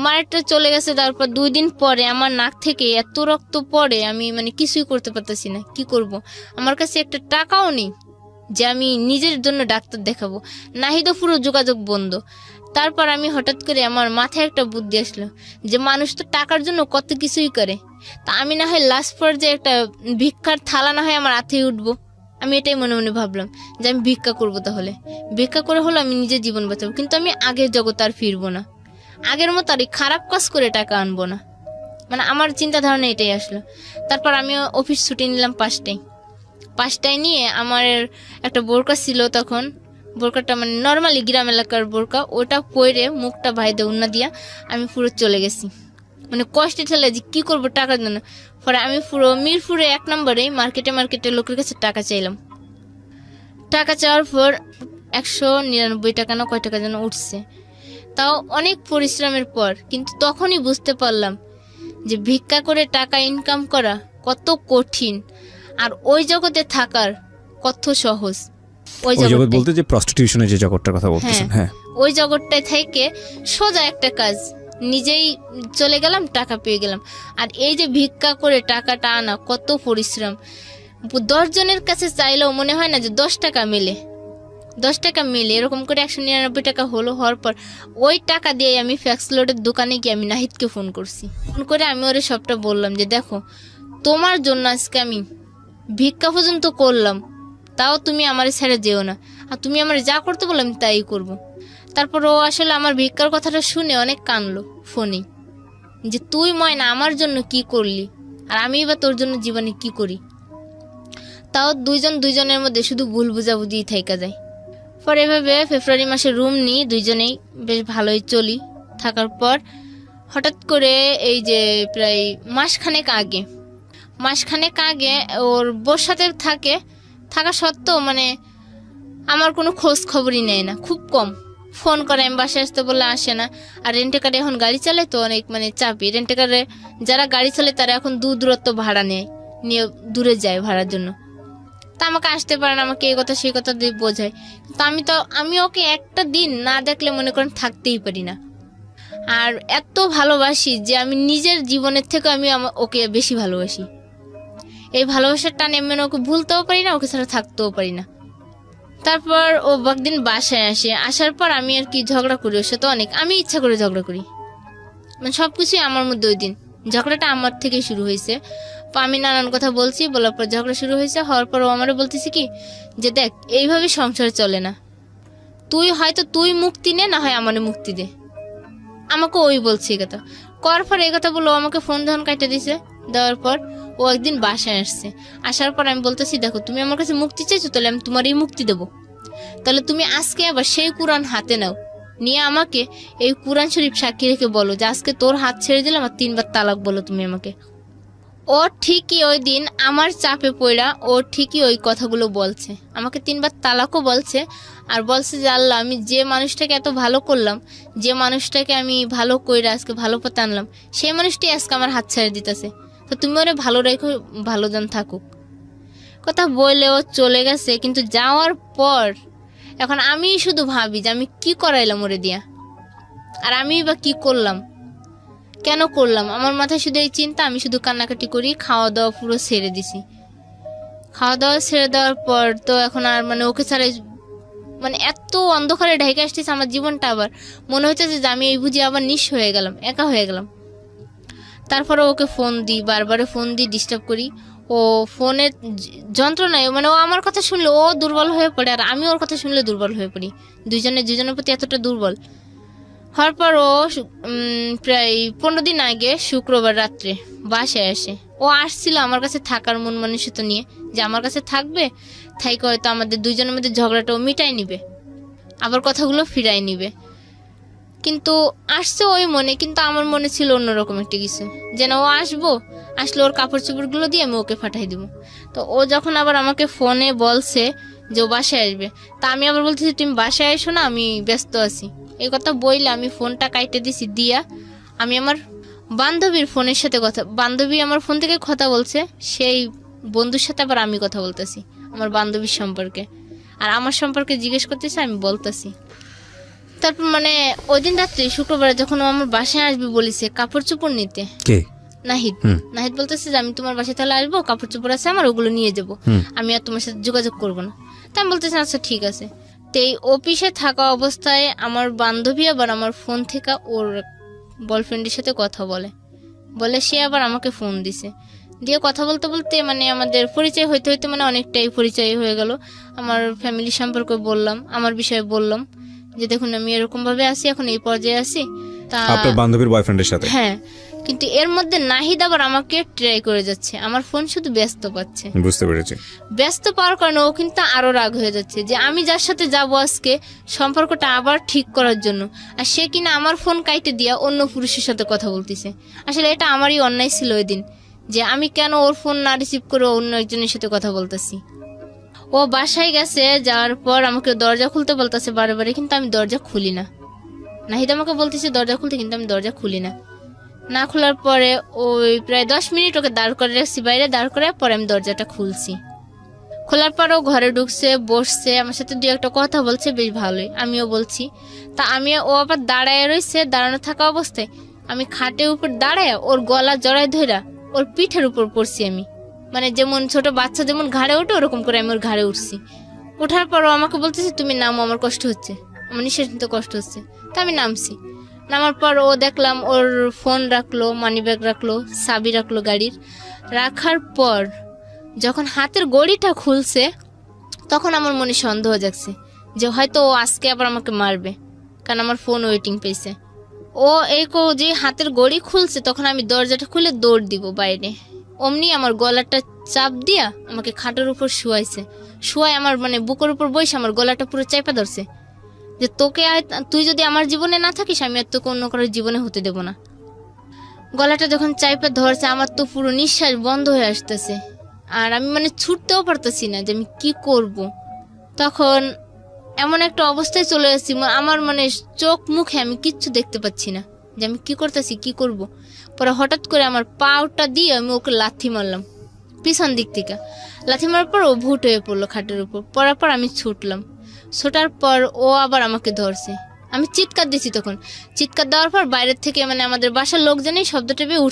মায়েরটা চলে গেছে, তারপর 2 দিন পরে আমার নাক থেকে এত রক্ত পড়ে, আমি মানে কিছুই করতে পারতেছি না, কি করব। আমার কাছে একটা টাকাও নেই যে আমি নিজের জন্য ডাক্তার দেখাবো। নাহিদও পুরো যোগাযোগ বন্ধ। তারপর আমি হঠাৎ করে আমার মাথায় একটা বুদ্ধি আসলো যে মানুষ তো টাকার জন্য কত কিছুই করে, তা আমি না হয় লাস্ট পর্যায়ে একটা ভিক্ষার থালা না হয় আমার হাতে উঠবো। আমি এটাই মনে মনে ভাবলাম যে আমি ভিক্ষা করবো, তাহলে ভিক্ষা করে হলো আমি নিজের জীবন বাঁচাবো, কিন্তু আমি আগের জগৎ আর ফিরবো না, আগের মতো আর খারাপ কাজ করে টাকা আনবো না, মানে আমার চিন্তা ধারণা এটাই আসলো। তারপর আমি অফিস ছুটি নিলাম 5টায় নিয়ে আমার একটা বোরকা ছিল তখন, বোরকাটা মানে নর্মালি গ্রাম এলাকার বোরকা, ওটা পরে মুখটা ভাইদে উন্না দিয়া আমি পুরো চলে গেছি, মানে কষ্টে ঠেলে যে কি করবো টাকার জন্য। পরে আমি পুরো মিরপুরে 1 নম্বরে মার্কেটে লোকের কাছে টাকা চাইলাম। টাকা চাওয়ার পর 199 টাকা না কয় টাকা যেন উঠছে, তাও অনেক পরিশ্রমের পর। কিন্তু তখনই বুঝতে পারলাম যে ভিক্ষা করে টাকা ইনকাম করা কত কঠিন আর ওই জগতে থাকার কত সহজ। ওই ওই জগৎ জগৎটায়। বলতে যে প্রস্টিটিউশনের যে জগৎটার কথা বলতেছেন, হ্যাঁ। ওই জগৎটায় থেকে সোজা একটা কাজ, নিজেই চলে গেলাম, টাকা পেয়ে গেলাম। আর এই যে ভিক্ষা করে টাকাটা আনা, কত পরিশ্রম। 10 জনের কাছে চাইলেও মনে হয় না যে 10 টাকা মেলে, 10 টাকা মেলে। এরকম করে 199 টাকা হওয়ার পর ওই টাকা দিয়ে আমি ফ্যাক্স লোডের দোকানে গিয়ে আমি নাহিদকে ফোন করছি। ফোন করে আমি ওরে সবটা বললাম যে দেখো, তোমার জন্য আজকে আমি ভিক্ষা পর্যন্ত করলাম, তাও তুমি আমার ছেড়ে যেও না, আর তুমি আমার যা করতে বললাম আমি তাই করব। তারপর ও আসলে আমার ভিক্ষার কথাটা শুনে অনেক কানলো ফোনে, যে তুই ময়না আমার জন্য কি করলি, আর আমি বা তোর জন্য জীবনে কি করি। তাও দুইজনের মধ্যে শুধু ভুল বুঝাবুঝি থাইকা যায়। পরে এভাবে ফেব্রুয়ারি মাসে রুম নিই, দুইজনেই বেশ ভালোই চলি। থাকার পর হঠাৎ করে এই যে প্রায় মাসখানেক আগে ওর বোর সাথে থাকা সত্ত্বেও মানে আমার কোনো খোঁজ খবরই নেয় না, খুব কম ফোন করে। আমি বাসায় আসতে বললে আসে না। আর রেন্টেকারে এখন গাড়ি চালায় তো অনেক মানে চাপি। রেন্টেকারে যারা গাড়ি চালায় তারা এখন দূরত্ব ভাড়া নিয়ে দূরে যায় ভাড়ার জন্য। তা আমাকে আসতে পারে না, আমাকে এই কথা সেই কথা দিয়ে বোঝায়। তো আমি ওকে একটা দিন না দেখলে মনে করেন থাকতেই পারি না। আর এত ভালোবাসি যে আমি নিজের জীবনের থেকে আমি ওকে বেশি ভালোবাসি। এই ভালোবাসার টানে আমি ওকে ভুলতেও পারি না, ওকে ছাড়া থাকতেও পারি না। তারপর ও একদিন বাসায় আসার পর আমি আর কি ঝগড়া করি ওর সাথে অনেক। আমি ইচ্ছা করে ঝগড়া করি, মানে সবকিছুই আমার মধ্যে। ওই দিন ঝগড়াটা আমার থেকেই শুরু হয়েছে। আমি নানান কথা বলছি, বলার পর ঝগড়া শুরু হয়েছে। হওয়ার পর ও আমারও বলতেছি কি যে দেখ, এইভাবে সংসার চলে না, তুই মুক্তি নে, না হয় আমারে মুক্তি দে। আমাকে ওই বলছে এই কথা। করার পর এই কথা বললো, আমাকে ফোন যখন কাটে দিছে, দেওয়ার পর ও একদিন বাসায় আসার পর আমি বলতেছি দেখো, তুমি আমার কাছে মুক্তি চাইছো, তাহলে আমি তোমারই মুক্তি দেবো। তাহলে তুমি আজকে আবার সেই কোরআন হাতে নাও, নিয়ে আমাকে এই কোরআন শরীফ সাক্ষী রেখে বলো যে আজকে তোর হাত ছেড়ে দিলাম, আর 3 বার তালাক বলো তুমি আমাকে। ও ঠিকই ওই দিন আমার চাপে পড়া ও ঠিকই ওই কথাগুলো বলছে, আমাকে 3 বার তালাকও বলছে। আর বলছে যে আল্লাহ, আমি যে মানুষটাকে এত ভালো করলাম, যে মানুষটাকে আমি ভালো কইরা আজকে ভালো পথে আনলাম, সেই মানুষটি আজকে আমার হাত ছেড়ে দিতেছে। তো তুমি ওরে ভালো রেখো, ভালো জন থাকুক। কথা বলে ও চলে গেছে। কিন্তু যাওয়ার পর এখন আমি শুধু ভাবি যে আমি কি করাইলাম ওরে দিয়া, আর আমি বা কি করলাম, কেন করলাম। আমার মাথায় শুধু এই চিন্তা, আমি শুধু কান্নাকাটি করি। খাওয়া দাওয়া পুরো ছেড়ে দিছি। খাওয়া দাওয়া ছেড়ে দেওয়ার পর তো এখন আর মানে ওকে ছাড়াই মানে এত অন্ধকারে ঢেকে আসতেছে আমার জীবনটা। আবার মনে হচ্ছে যে আমি এই বুঝি আবার নিঃস্ব হয়ে গেলাম, একা হয়ে গেলাম। তারপরে ওকে ফোন দিই, বারবার ফোন দিই, ডিস্টার্ব করি। ও ফোনের যন্ত্রণায় মানে ও আমার কথা শুনলে ও দুর্বল হয়ে পড়ে, আর আমি ওর কথা শুনলে দুর্বল হয়ে পড়ি। দুজনের প্রতি এতটা দুর্বল হওয়ার পর ও প্রায় 15 দিন আগে শুক্রবার রাত্রে বাসায় আসে। ও আসছিল আমার কাছে থাকার মন মানসিকতা নিয়ে, যে আমার কাছে থাকবে, থাইকে হয়তো আমাদের দুইজনের মধ্যে ঝগড়াটাও মিটাই নিবে, আবার কথাগুলো ফিরাই নিবে। কিন্তু আসছে ওই মনে, কিন্তু আমার মনে ছিল অন্যরকম একটা কিছু, যেন ও আসলে ওর কাপড় চোপড়গুলো দিয়ে আমি ওকে পাঠাই দিব। তো ও যখন আবার আমাকে ফোনে বলছে যে ও বাসায় আসবে, তা আমি আবার বলতেছি তুমি বাসায় এসো না, আমি ব্যস্ত আছি। এই কথা বইলে আমি ফোনটা কাইটে দিছি। দিয়া আমি আমার বান্ধবীর ফোনের সাথে বান্ধবী আমার ফোন থেকে কথা বলছে, সেই বন্ধুর সাথে আবার আমি কথা বলতেছি আমার বান্ধবীর সম্পর্কে, আর আমার সম্পর্কে জিজ্ঞেস করতেছে, আমি বলতেছি। তারপর মানে ওই দিন রাত্রে শুক্রবার যখন ও আমার বাসায় আসবে বলেছে কাপড় চোপড় নিতে, নাহিদ বলতেছে যে আমি তোমার বাসায় তাহলে আসবো, কাপড় চোপড় আছে আমার, ওগুলো নিয়ে যাবো, আমি আর তোমার সাথে যোগাযোগ করবো না। তাই আমি বলতেছি আচ্ছা ঠিক আছে। তো এই অফিসে থাকা অবস্থায় আমার বান্ধবী আবার আমার ফোন থেকে ওর বয়ফ্রেন্ডের সাথে কথা বলে সে আবার আমাকে ফোন দিছে। দিয়ে কথা বলতে বলতে মানে আমাদের পরিচয় হইতে হইতে মানে অনেকটাই পরিচয় হয়ে গেল। আমার ফ্যামিলি সম্পর্কে বললাম, আমার বিষয়ে বললাম যে দেখুন আমি এরকম ভাবে আছি, এখন এই পর্যায়ে আছি। তা আপনার বান্ধবীর বয়ফ্রেন্ডের সাথে? হ্যাঁ, কিন্তু এর মধ্যে নাহিদ আবার আমাকে ট্রাই করে যাচ্ছে, আমার ফোন শুধু ব্যস্ত পাচ্ছে। বুঝতে পেরেছি। ব্যস্ত পাওয়ার কারণে ও কিন্তু আরো রাগ হয়ে যাচ্ছে যে আমি যার সাথে যাবো আজকে সম্পর্কটা আবার ঠিক করার জন্য, আর সে কিনা আমার ফোন কাইটে দিয়া অন্য পুরুষের সাথে কথা বলতেছে। আসলে এটা আমারই অন্যায় ছিল ওই দিন, যে আমি কেন ওর ফোন না রিসিভ করে অন্য একজনের সাথে কথা বলতেছি। ও বাসায় গেছে, যাওয়ার পর আমাকে দরজা খুলতে বলতেছে বারে, কিন্তু আমি দরজা খুলি না। নাহিদ আমাকে বলতেছে দরজা খুলতে, কিন্তু আমি দরজা খুলি না খোলার পরে ওই প্রায় 10 মিনিট ওকে দাঁড় করে রাখছি বাইরে, দাঁড় করে পরে আমি দরজাটা খুলছি। খোলার পরও ঘরে ঢুকছে, বসছে, আমার সাথে দু একটা কথা বলছে, বেশ ভালোই, আমিও বলছি। তা ও আবার দাঁড়ায় রয়েছে, দাঁড়ানো থাকা অবস্থায় আমি খাটের উপর দাঁড়ায় ওর গলা জড়ায় ধইরা ওর পিঠের উপর পড়ছি আমি, মানে যেমন ছোট বাচ্চা যেমন ঘাড়ে ওঠে ওরকম করে আমি ওর ঘাড়ে উঠছি। ওঠার পরও আমাকে বলতেছে তুমি নামো, আমার কষ্ট হচ্ছে, আমার নিঃশ্বাস নিতে কষ্ট হচ্ছে। তা আমি নামছি। নামার পর ও দেখলাম ওর ফোন রাখলো, মানি ব্যাগ রাখলো, চাবি রাখলো গাড়ির। রাখার পর যখন হাতের গড়িটা খুলছে তখন আমার মনে সন্দেহ জাগছে যে হয়তো ও আজকে আবার আমাকে মারবে, কারণ আমার ফোন ওয়েটিং পেয়েছে। ও যে হাতের গড়ি খুলছে তখন আমি দরজাটা খুলে দৌড় দিব বাইরে, অমনি আমার গলাটা চাপ দিয়া আমাকে খাটের উপর শুয়াই আমার মানে বুকের উপর বসে আমার গলাটা পুরো চাপা ধরছে যে তুই যদি আমার জীবনে না থাকিস আমি আর তোকে অন্য কারোর জীবনে হতে দেব না। গলাটা যখন চাপা ধরছে আমার তো পুরো নিঃশ্বাস বন্ধ হয়ে আসতেছে, আর আমি মানে ছুটতেও পারতেছি না যে আমি কি করব। তখন এমন একটা অবস্থায় চলে আসছি, আমার মানে চোখ মুখে আমি কিচ্ছু দেখতে পাচ্ছি না যে আমি কি করতেছি, কি করব। পরে হঠাৎ করে আমার পাউটা দিয়ে আমি ওকে লাথি মারলাম পিছন দিক থেকে। লাথি মারার পর ও ভুট হয়ে পড়লো খাটের উপর। পড়ার পর আমি ছুটার পর ও আবার আমাকে ধরছে। আমি চিৎকার দিছি, তখন চিৎকার দেওয়ার পর বাইরের থেকে মানে আমাদের বাসার লোকজনই শব্দটা পেয়ে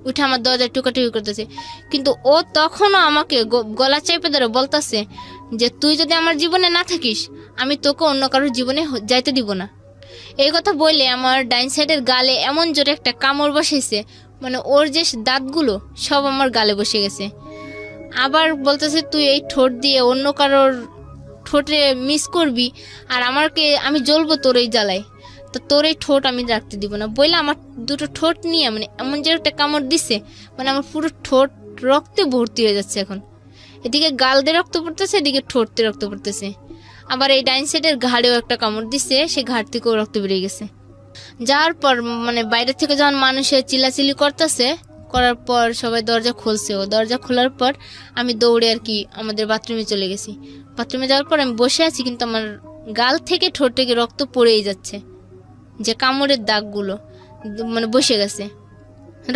উঠে আমার দরজায় টুকাটুকি করতেছে। কিন্তু ও তখনও আমাকে গলা চেপে ধরে বলতেছে যে তুই যদি আমার জীবনে না থাকিস আমি তোকে অন্য কারোর জীবনে যাইতে দিব না। এই কথা বলে আমার ডাইন সাইডের গালে এমন জোরে একটা কামড় বসেছে, মানে ওর যে দাঁতগুলো সব আমার গালে বসে গেছে। আবার বলতেছে তুই এই ঠোঁট দিয়ে অন্য কারোর ঠোঁটে মিস করবি আর আমি জ্বলবো তোর এই জ্বালায়, তো তোর এই ঠোঁট আমি রাখতে দিব না। বললে আমার দুটো ঠোঁট নিয়ে মানে এমন যে একটা কামড় দিছে, মানে আমার পুরো ঠোঁট রক্তে ভর্তি হয়ে যাচ্ছে। এখন এদিকে গাল দিয়ে রক্ত পড়তেছে, এদিকে ঠোঁট দিয়ে রক্ত পড়তেছে। আবার এই ডাইন সাইডের ঘাড়েও একটা কামড় দিছে, সে ঘাড় থেকেও রক্ত বেরিয়ে গেছে। যাওয়ার পর মানে বাইরে থেকে যখন মানুষের চিল্লাচিল্লি করার পর সবাই দরজা খুলছে। ও দরজা খোলার পর আমি দৌড়ে আর কি আমাদের বাথরুমে চলে গেছি। বাথরুমে যাওয়ার পর আমি বসে আছি, কিন্তু আমার গাল থেকে ঠোঁট থেকে রক্ত পড়েই যাচ্ছে, যে কামড়ের দাগগুলো মানে বসে গেছে,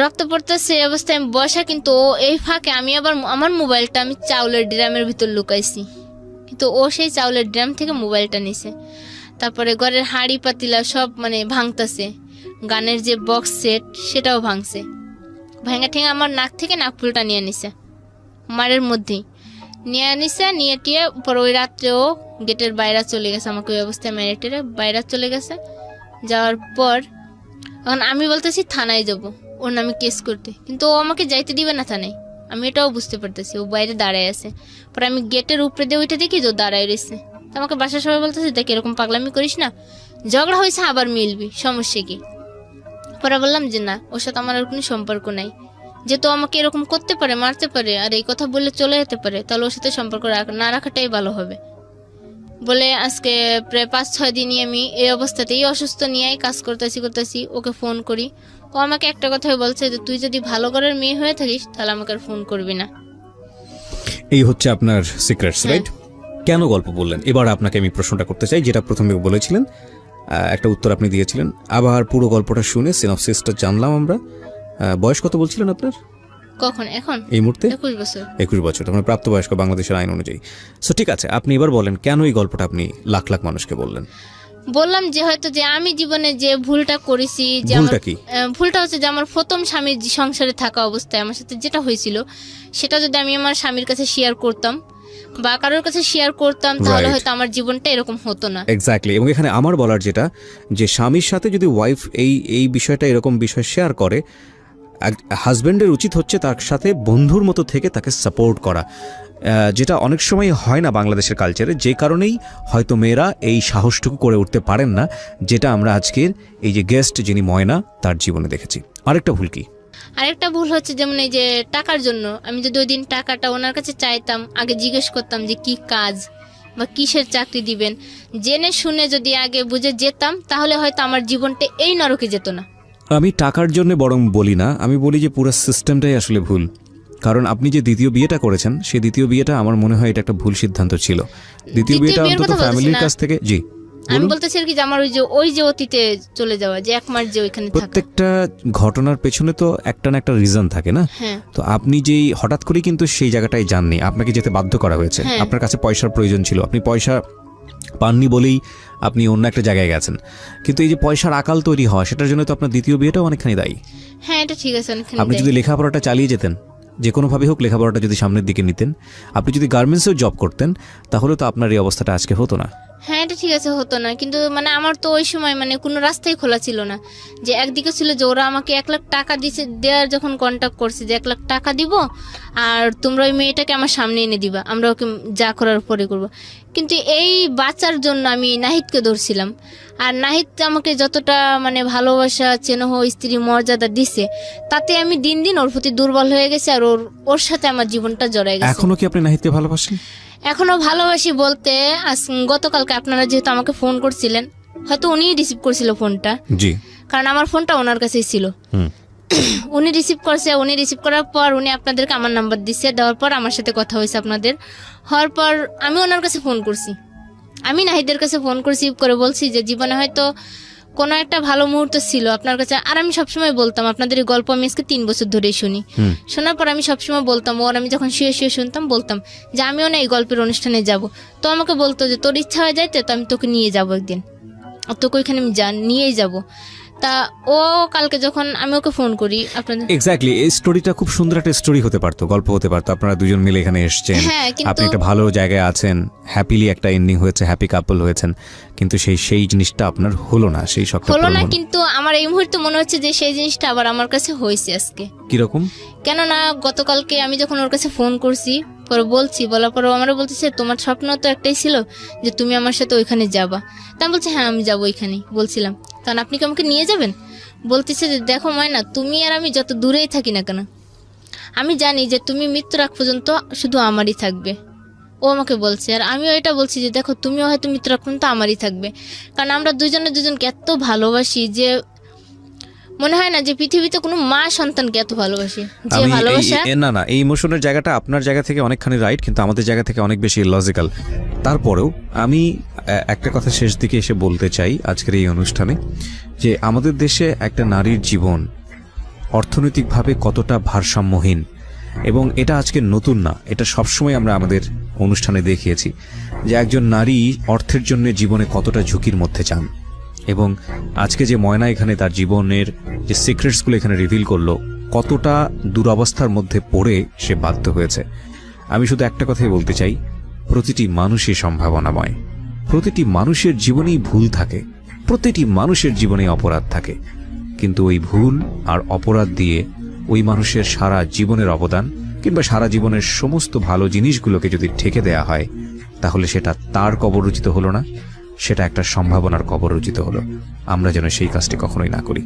রক্ত পড়তেছে। এই অবস্থায় আমি বসা, কিন্তু ও এই ফাঁকে আমি আবার আমার মোবাইলটা আমি চাউলের ড্রামের ভিতর লুকাইছি, কিন্তু ও সেই চাউলের ড্রাম থেকে মোবাইলটা নিছে। তারপরে ঘরের হাঁড়ি পাতিলা সব মানে ভাঙতেছে, গানের যে বক্স সেট সেটাও ভাঙছে। ভাঙা ঠেঙে আমার নাক থেকে নাকফুলটা নিয়ে নিছে, মারের মধ্যেই নিয়ে টিয়ে পর ওই রাত্রেও গেটের বাইরে চলে গেছে, আমাকে ওই অবস্থায় মেরেটেরে বাইরে চলে গেছে। যাওয়ার পর এখন আমি বলতেছি থানায় যাব ওর নামে কেস করতে, কিন্তু ও আমাকে যাইতে দিবে না থানায়, আমি এটাও বুঝতে পারতেছি। ও বাইরে দাঁড়ায় আছে, পরে আমি গেটের উপরে দিয়ে উঠে দেখি যে ও দাঁড়ায় রয়েছে। আমাকে বাসার সবাই বলতেছে দেখ এরকম পাগলামি করিস না, ঝগড়া হয়েছে আবার মিলবি, সমস্যা কি। পরে বললাম যে না, ওর সাথে আমার আর কোনো সম্পর্ক নাই, যেহেতু আমাকে এরকম করতে পারে, মারতে পারে, আর এই কথা বললে চলে যেতে পারে, তাহলে ওর সাথে সম্পর্ক না রাখাটাই ভালো হবে বলে আজকে প্রায় 5-6 দিনই আমি এই অবস্থাতেই অসুস্থ নিয়েই কাজ করতেছি। ওকে ফোন করি, ও আমাকে একটা কথাই বলছে যে তুই যদি ভালো ঘরের মেয়ে হয়ে থাকিস তাহলে আমাকে আর ফোন করবি না। এই হচ্ছে আপনার সিক্রেটস, রাইট? কেন গল্প বললেন? এবার আপনাকে আমি প্রশ্নটা করতে চাই, যেটা প্রথমে বলেছিলেন, একটা উত্তর আপনি দিয়েছিলেন। আবার পুরো গল্পটা শুনে সিনপসিসটা জানলাম আমরা। বয়স কত বলছিলেন আপনার? কখন? এখন এই মুহূর্তে 21 বছর, মানে প্রাপ্তবয়স্ক বাংলাদেশের আইন অনুযায়ী। সো ঠিক আছে, আপনি এবার বলেন কেন এই গল্পটা আপনি লাখ লাখ মানুষকে বললেন? বললাম যে হয়তো যে আমি জীবনে যে ভুলটা করেছি, যে ভুলটা হচ্ছে যে আমার প্রথম স্বামীর সংসারে থাকা অবস্থায় আমার সাথে যেটা হয়েছিল সেটা যদি আমি আমার স্বামীর কাছে শেয়ার করতাম বা কারোর কাছে শেয়ার করতাম তাহলে হয়তো আমার জীবনটা এরকম হতো না। এক্স্যাক্টলি। এবং এখানে আমার বলার যেটা, যে স্বামীর সাথে যদি ওয়াইফ এই বিষয়টা এরকম বিষয় শেয়ার করে, হাজব্যান্ডের উচিত হচ্ছে তার সাথে বন্ধুর মতো থেকে তাকে সাপোর্ট করা, যেটা অনেক সময় হয় না বাংলাদেশের কালচারে, যে কারণেই হয়তো মেয়েরা এই সাহসটুকু করে উঠতে পারেন না, যেটা আমরা আজকের এই যে গেস্ট যিনি ময়না তার জীবনে দেখেছি। আরেকটা ভুল হচ্ছে যেমন এই যে টাকার জন্য আমি যদি ওই দিন টাকাটা ওনার কাছে চাইতাম, আগে জিজ্ঞেস করতাম যে কি কাজ বা কিসের চাকরি দিবেন, জেনে শুনে যদি আগে বুঝে যেতাম তাহলে হয়তো আমার জীবনটা এই নরকে যেত না। আমি টাকার জন্য বরং বলি না, আমি বলি যে পুরো সিস্টেমটাই আসলে ভুল। কারণ আপনি যে দ্বিতীয় বিয়েটা করেছেন, সেই দ্বিতীয় বিয়েটা আমার মনে হয় এটা একটা ভুল সিদ্ধান্ত ছিল। দ্বিতীয় বিয়েটা অন্তত ফ্যামিলির কাছ থেকে, জি আমি বলতেছি আর কি যে আমার ওই যে অতীতে চলে যাওয়া, যে 1 মাস যে ওইখানে থাকা। প্রত্যেকটা ঘটনার পেছনে তো একটা না একটা রিজন থাকে না? হ্যাঁ। তো আপনি যেই হঠাৎ করে কিন্তু সেই জায়গাটায় যাননি, আপনাকে যেতে বাধ্য করা হয়েছে। আপনার কাছে পয়সার প্রয়োজন ছিল, আপনি পয়সা পাননি বলেই আপনি অন্য একটা জায়গায় গেছেন। কিন্তু এই যে পয়সার আকাল তৈরি হওয়া, সেটার জন্য তো আপনার দ্বিতীয় বিয়েটাও অনেকখানি দায়ী। হ্যাঁ, এটা ঠিক আছে, অনেকখানি আপনি যদি লেখাপড়াটা চালিয়ে যেতেন, যে কোনোভাবে হোক লেখাপড়াটা যদি সামনের দিকে নিতেন, আপনি যদি গার্মেন্টসেও জব করতেন, তাহলে তো আপনার এই অবস্থাটা আজকে হতো না। হ্যাঁ, এটা ঠিক আছে, হতো না। কিন্তু মানে আমার তো ওই সময় মানে কোনো রাস্তাই খোলা ছিল না। যে একদিকে ছিল যে ওরা আমাকে 1 লাখ টাকা দেওয়ার যখন কন্ট্যাক্ট করছে যে 1 লাখ টাকা দিব আর তোমরা ওই মেয়েটাকে আমার সামনে এনে দিবা, আমরা ওকে যা করার পরে করবো। কিন্তু এই বাঁচার জন্য আমি নাহিদকে ধরছিলাম। আর নাহিদ আমাকে যতটা মানে ভালোবাসা, চেনহ, স্ত্রী মর্যাদা দিছে, তাতে আমি দিন দিন ওর প্রতি দুর্বল হয়ে গেছে। আর ওর সাথে আমার জীবনটা জড়াই গেছে। এখনো কি আপনি নাহিদকে ভালোবাসেন? এখনো ভালোবাসি বলতে, গতকালকে আপনারা যেহেতু আমাকে ফোন করছিলেন, হয়তো উনিই রিসিভ করছিল ফোনটা। জি। কারণ আমার ফোনটা ওনার কাছেই ছিল। উনি রিসিভ করছে, উনি রিসিভ করার পর উনি আপনাদেরকে আমার নাম্বার দিচ্ছে, দেওয়ার পর আমার সাথে কথা হয়েছে আপনাদের। হওয়ার পর আমি ওনার কাছে ফোন করছি, আমি নাহিদের কাছে ফোন করছি, করে বলছি যে জীবনে হয়তো কোনো একটা ভালো মুহূর্ত ছিল আপনার কাছে। আর আমি সবসময় বলতাম, আপনাদের এই গল্প আমি আজকে 3 বছর ধরেই শুনি। শোনার পর আমি সবসময় বলতাম, ওর আমি যখন শুয়ে শুয়ে শুনতাম বলতাম যে আমিও না এই গল্পের অনুষ্ঠানে যাব। তো আমাকে বলতো যে তোর ইচ্ছা হয়ে যাইতে তো আমি তোকে নিয়ে যাবো একদিন, তোকে ওইখানে আমি নিয়েই যাব। তা ও কালকে যখন আমি ওকে ফোন করি আপনাদের, এক্স্যাক্টলি এই স্টোরিটা খুব সুন্দর একটা স্টোরি হতে পারতো, গল্প হতে পারতো। আপনারা দুজন মিলে এখানে এসেছেন, আপনি একটা ভালো জায়গায় আছেন, হ্যাপিলি একটা এন্ডিং হয়েছে, হ্যাপি কাপল হয়েছেন। কিন্তু সেই জিনিসটা আপনার হলো না, সেই শখটা হলো না। কিন্তু আমার এই মুহূর্তে মনে হচ্ছে যে সেই জিনিসটা আবার আমার কাছে হয়েছে আজকে। কিরকম? কেননা গতকালকে আমি যখন ওর কাছে ফোন করছি, পরে বলার পর আমারও বলতেছে তোমার স্বপ্ন তো একটাই ছিল যে তুমি আমার সাথে ওইখানে যাবা। তা আমি বলছি হ্যাঁ আমি যাবো ওইখানেই। বলছিলাম তখন আপনি কি আমাকে নিয়ে যাবেন? বলতেছে যে দেখো ময়না, তুমি আর আমি যত দূরেই থাকি না কেন, আমি জানি যে তুমি মৃত্যুর আগ পর্যন্ত শুধু আমারই থাকবে। ও আমাকে বলছে, আর আমিও এটা বলছি যে দেখো তুমিও হয়তো মৃত্যুর আগ পর্যন্ত আমারই থাকবে। কারণ আমরা দুজনকে এত ভালোবাসি যে মনে হয় না যে পৃথিবীতে কোনো মা সন্তানকে এত ভালোবাসে যে ভালোবাসা। না, এই ইমোশনের জায়গাটা আপনার জায়গা থেকে অনেকখানি রাইট, কিন্তু আমাদের জায়গা থেকে অনেক বেশি লজিক্যাল। তারপরেও আমি একটা কথা শেষ দিকে এসে বলতে চাই আজকের এই অনুষ্ঠানে, যে আমাদের দেশে একটা নারীর জীবন অর্থনৈতিকভাবে কতটা ভারসাম্যহীন, এবং এটা আজকে নতুন না, এটা সবসময় আমরা আমাদের অনুষ্ঠানে দেখিয়েছি যে একজন নারী অর্থের জন্য জীবনে কতটা ঝুঁকির মধ্যে যান। এবং আজকে যে ময়না এখানে তার জীবনের যে সিক্রেটসগুলো এখানে রিভিল করলো, কতটা দুরবস্থার মধ্যে পড়ে সে বাধ্য হয়েছে। আমি শুধু একটা কথাই বলতে চাই, প্রতিটি মানুষই সম্ভাবনাময়, প্রতিটি মানুষের জীবনেই ভুল থাকে, প্রতিটি মানুষের জীবনেই অপরাধ থাকে। কিন্তু ওই ভুল আর অপরাধ দিয়ে ওই মানুষের সারা জীবনের অবদান কিংবা সারা জীবনের সমস্ত ভালো জিনিসগুলোকে যদি ঠেকে দেয়া হয়, তাহলে সেটা তার কবররচিত হলো না, সেটা একটা সম্ভাবনার কবররচিত হলো। আমরা যেন সেই কাজটি কখনোই না করি।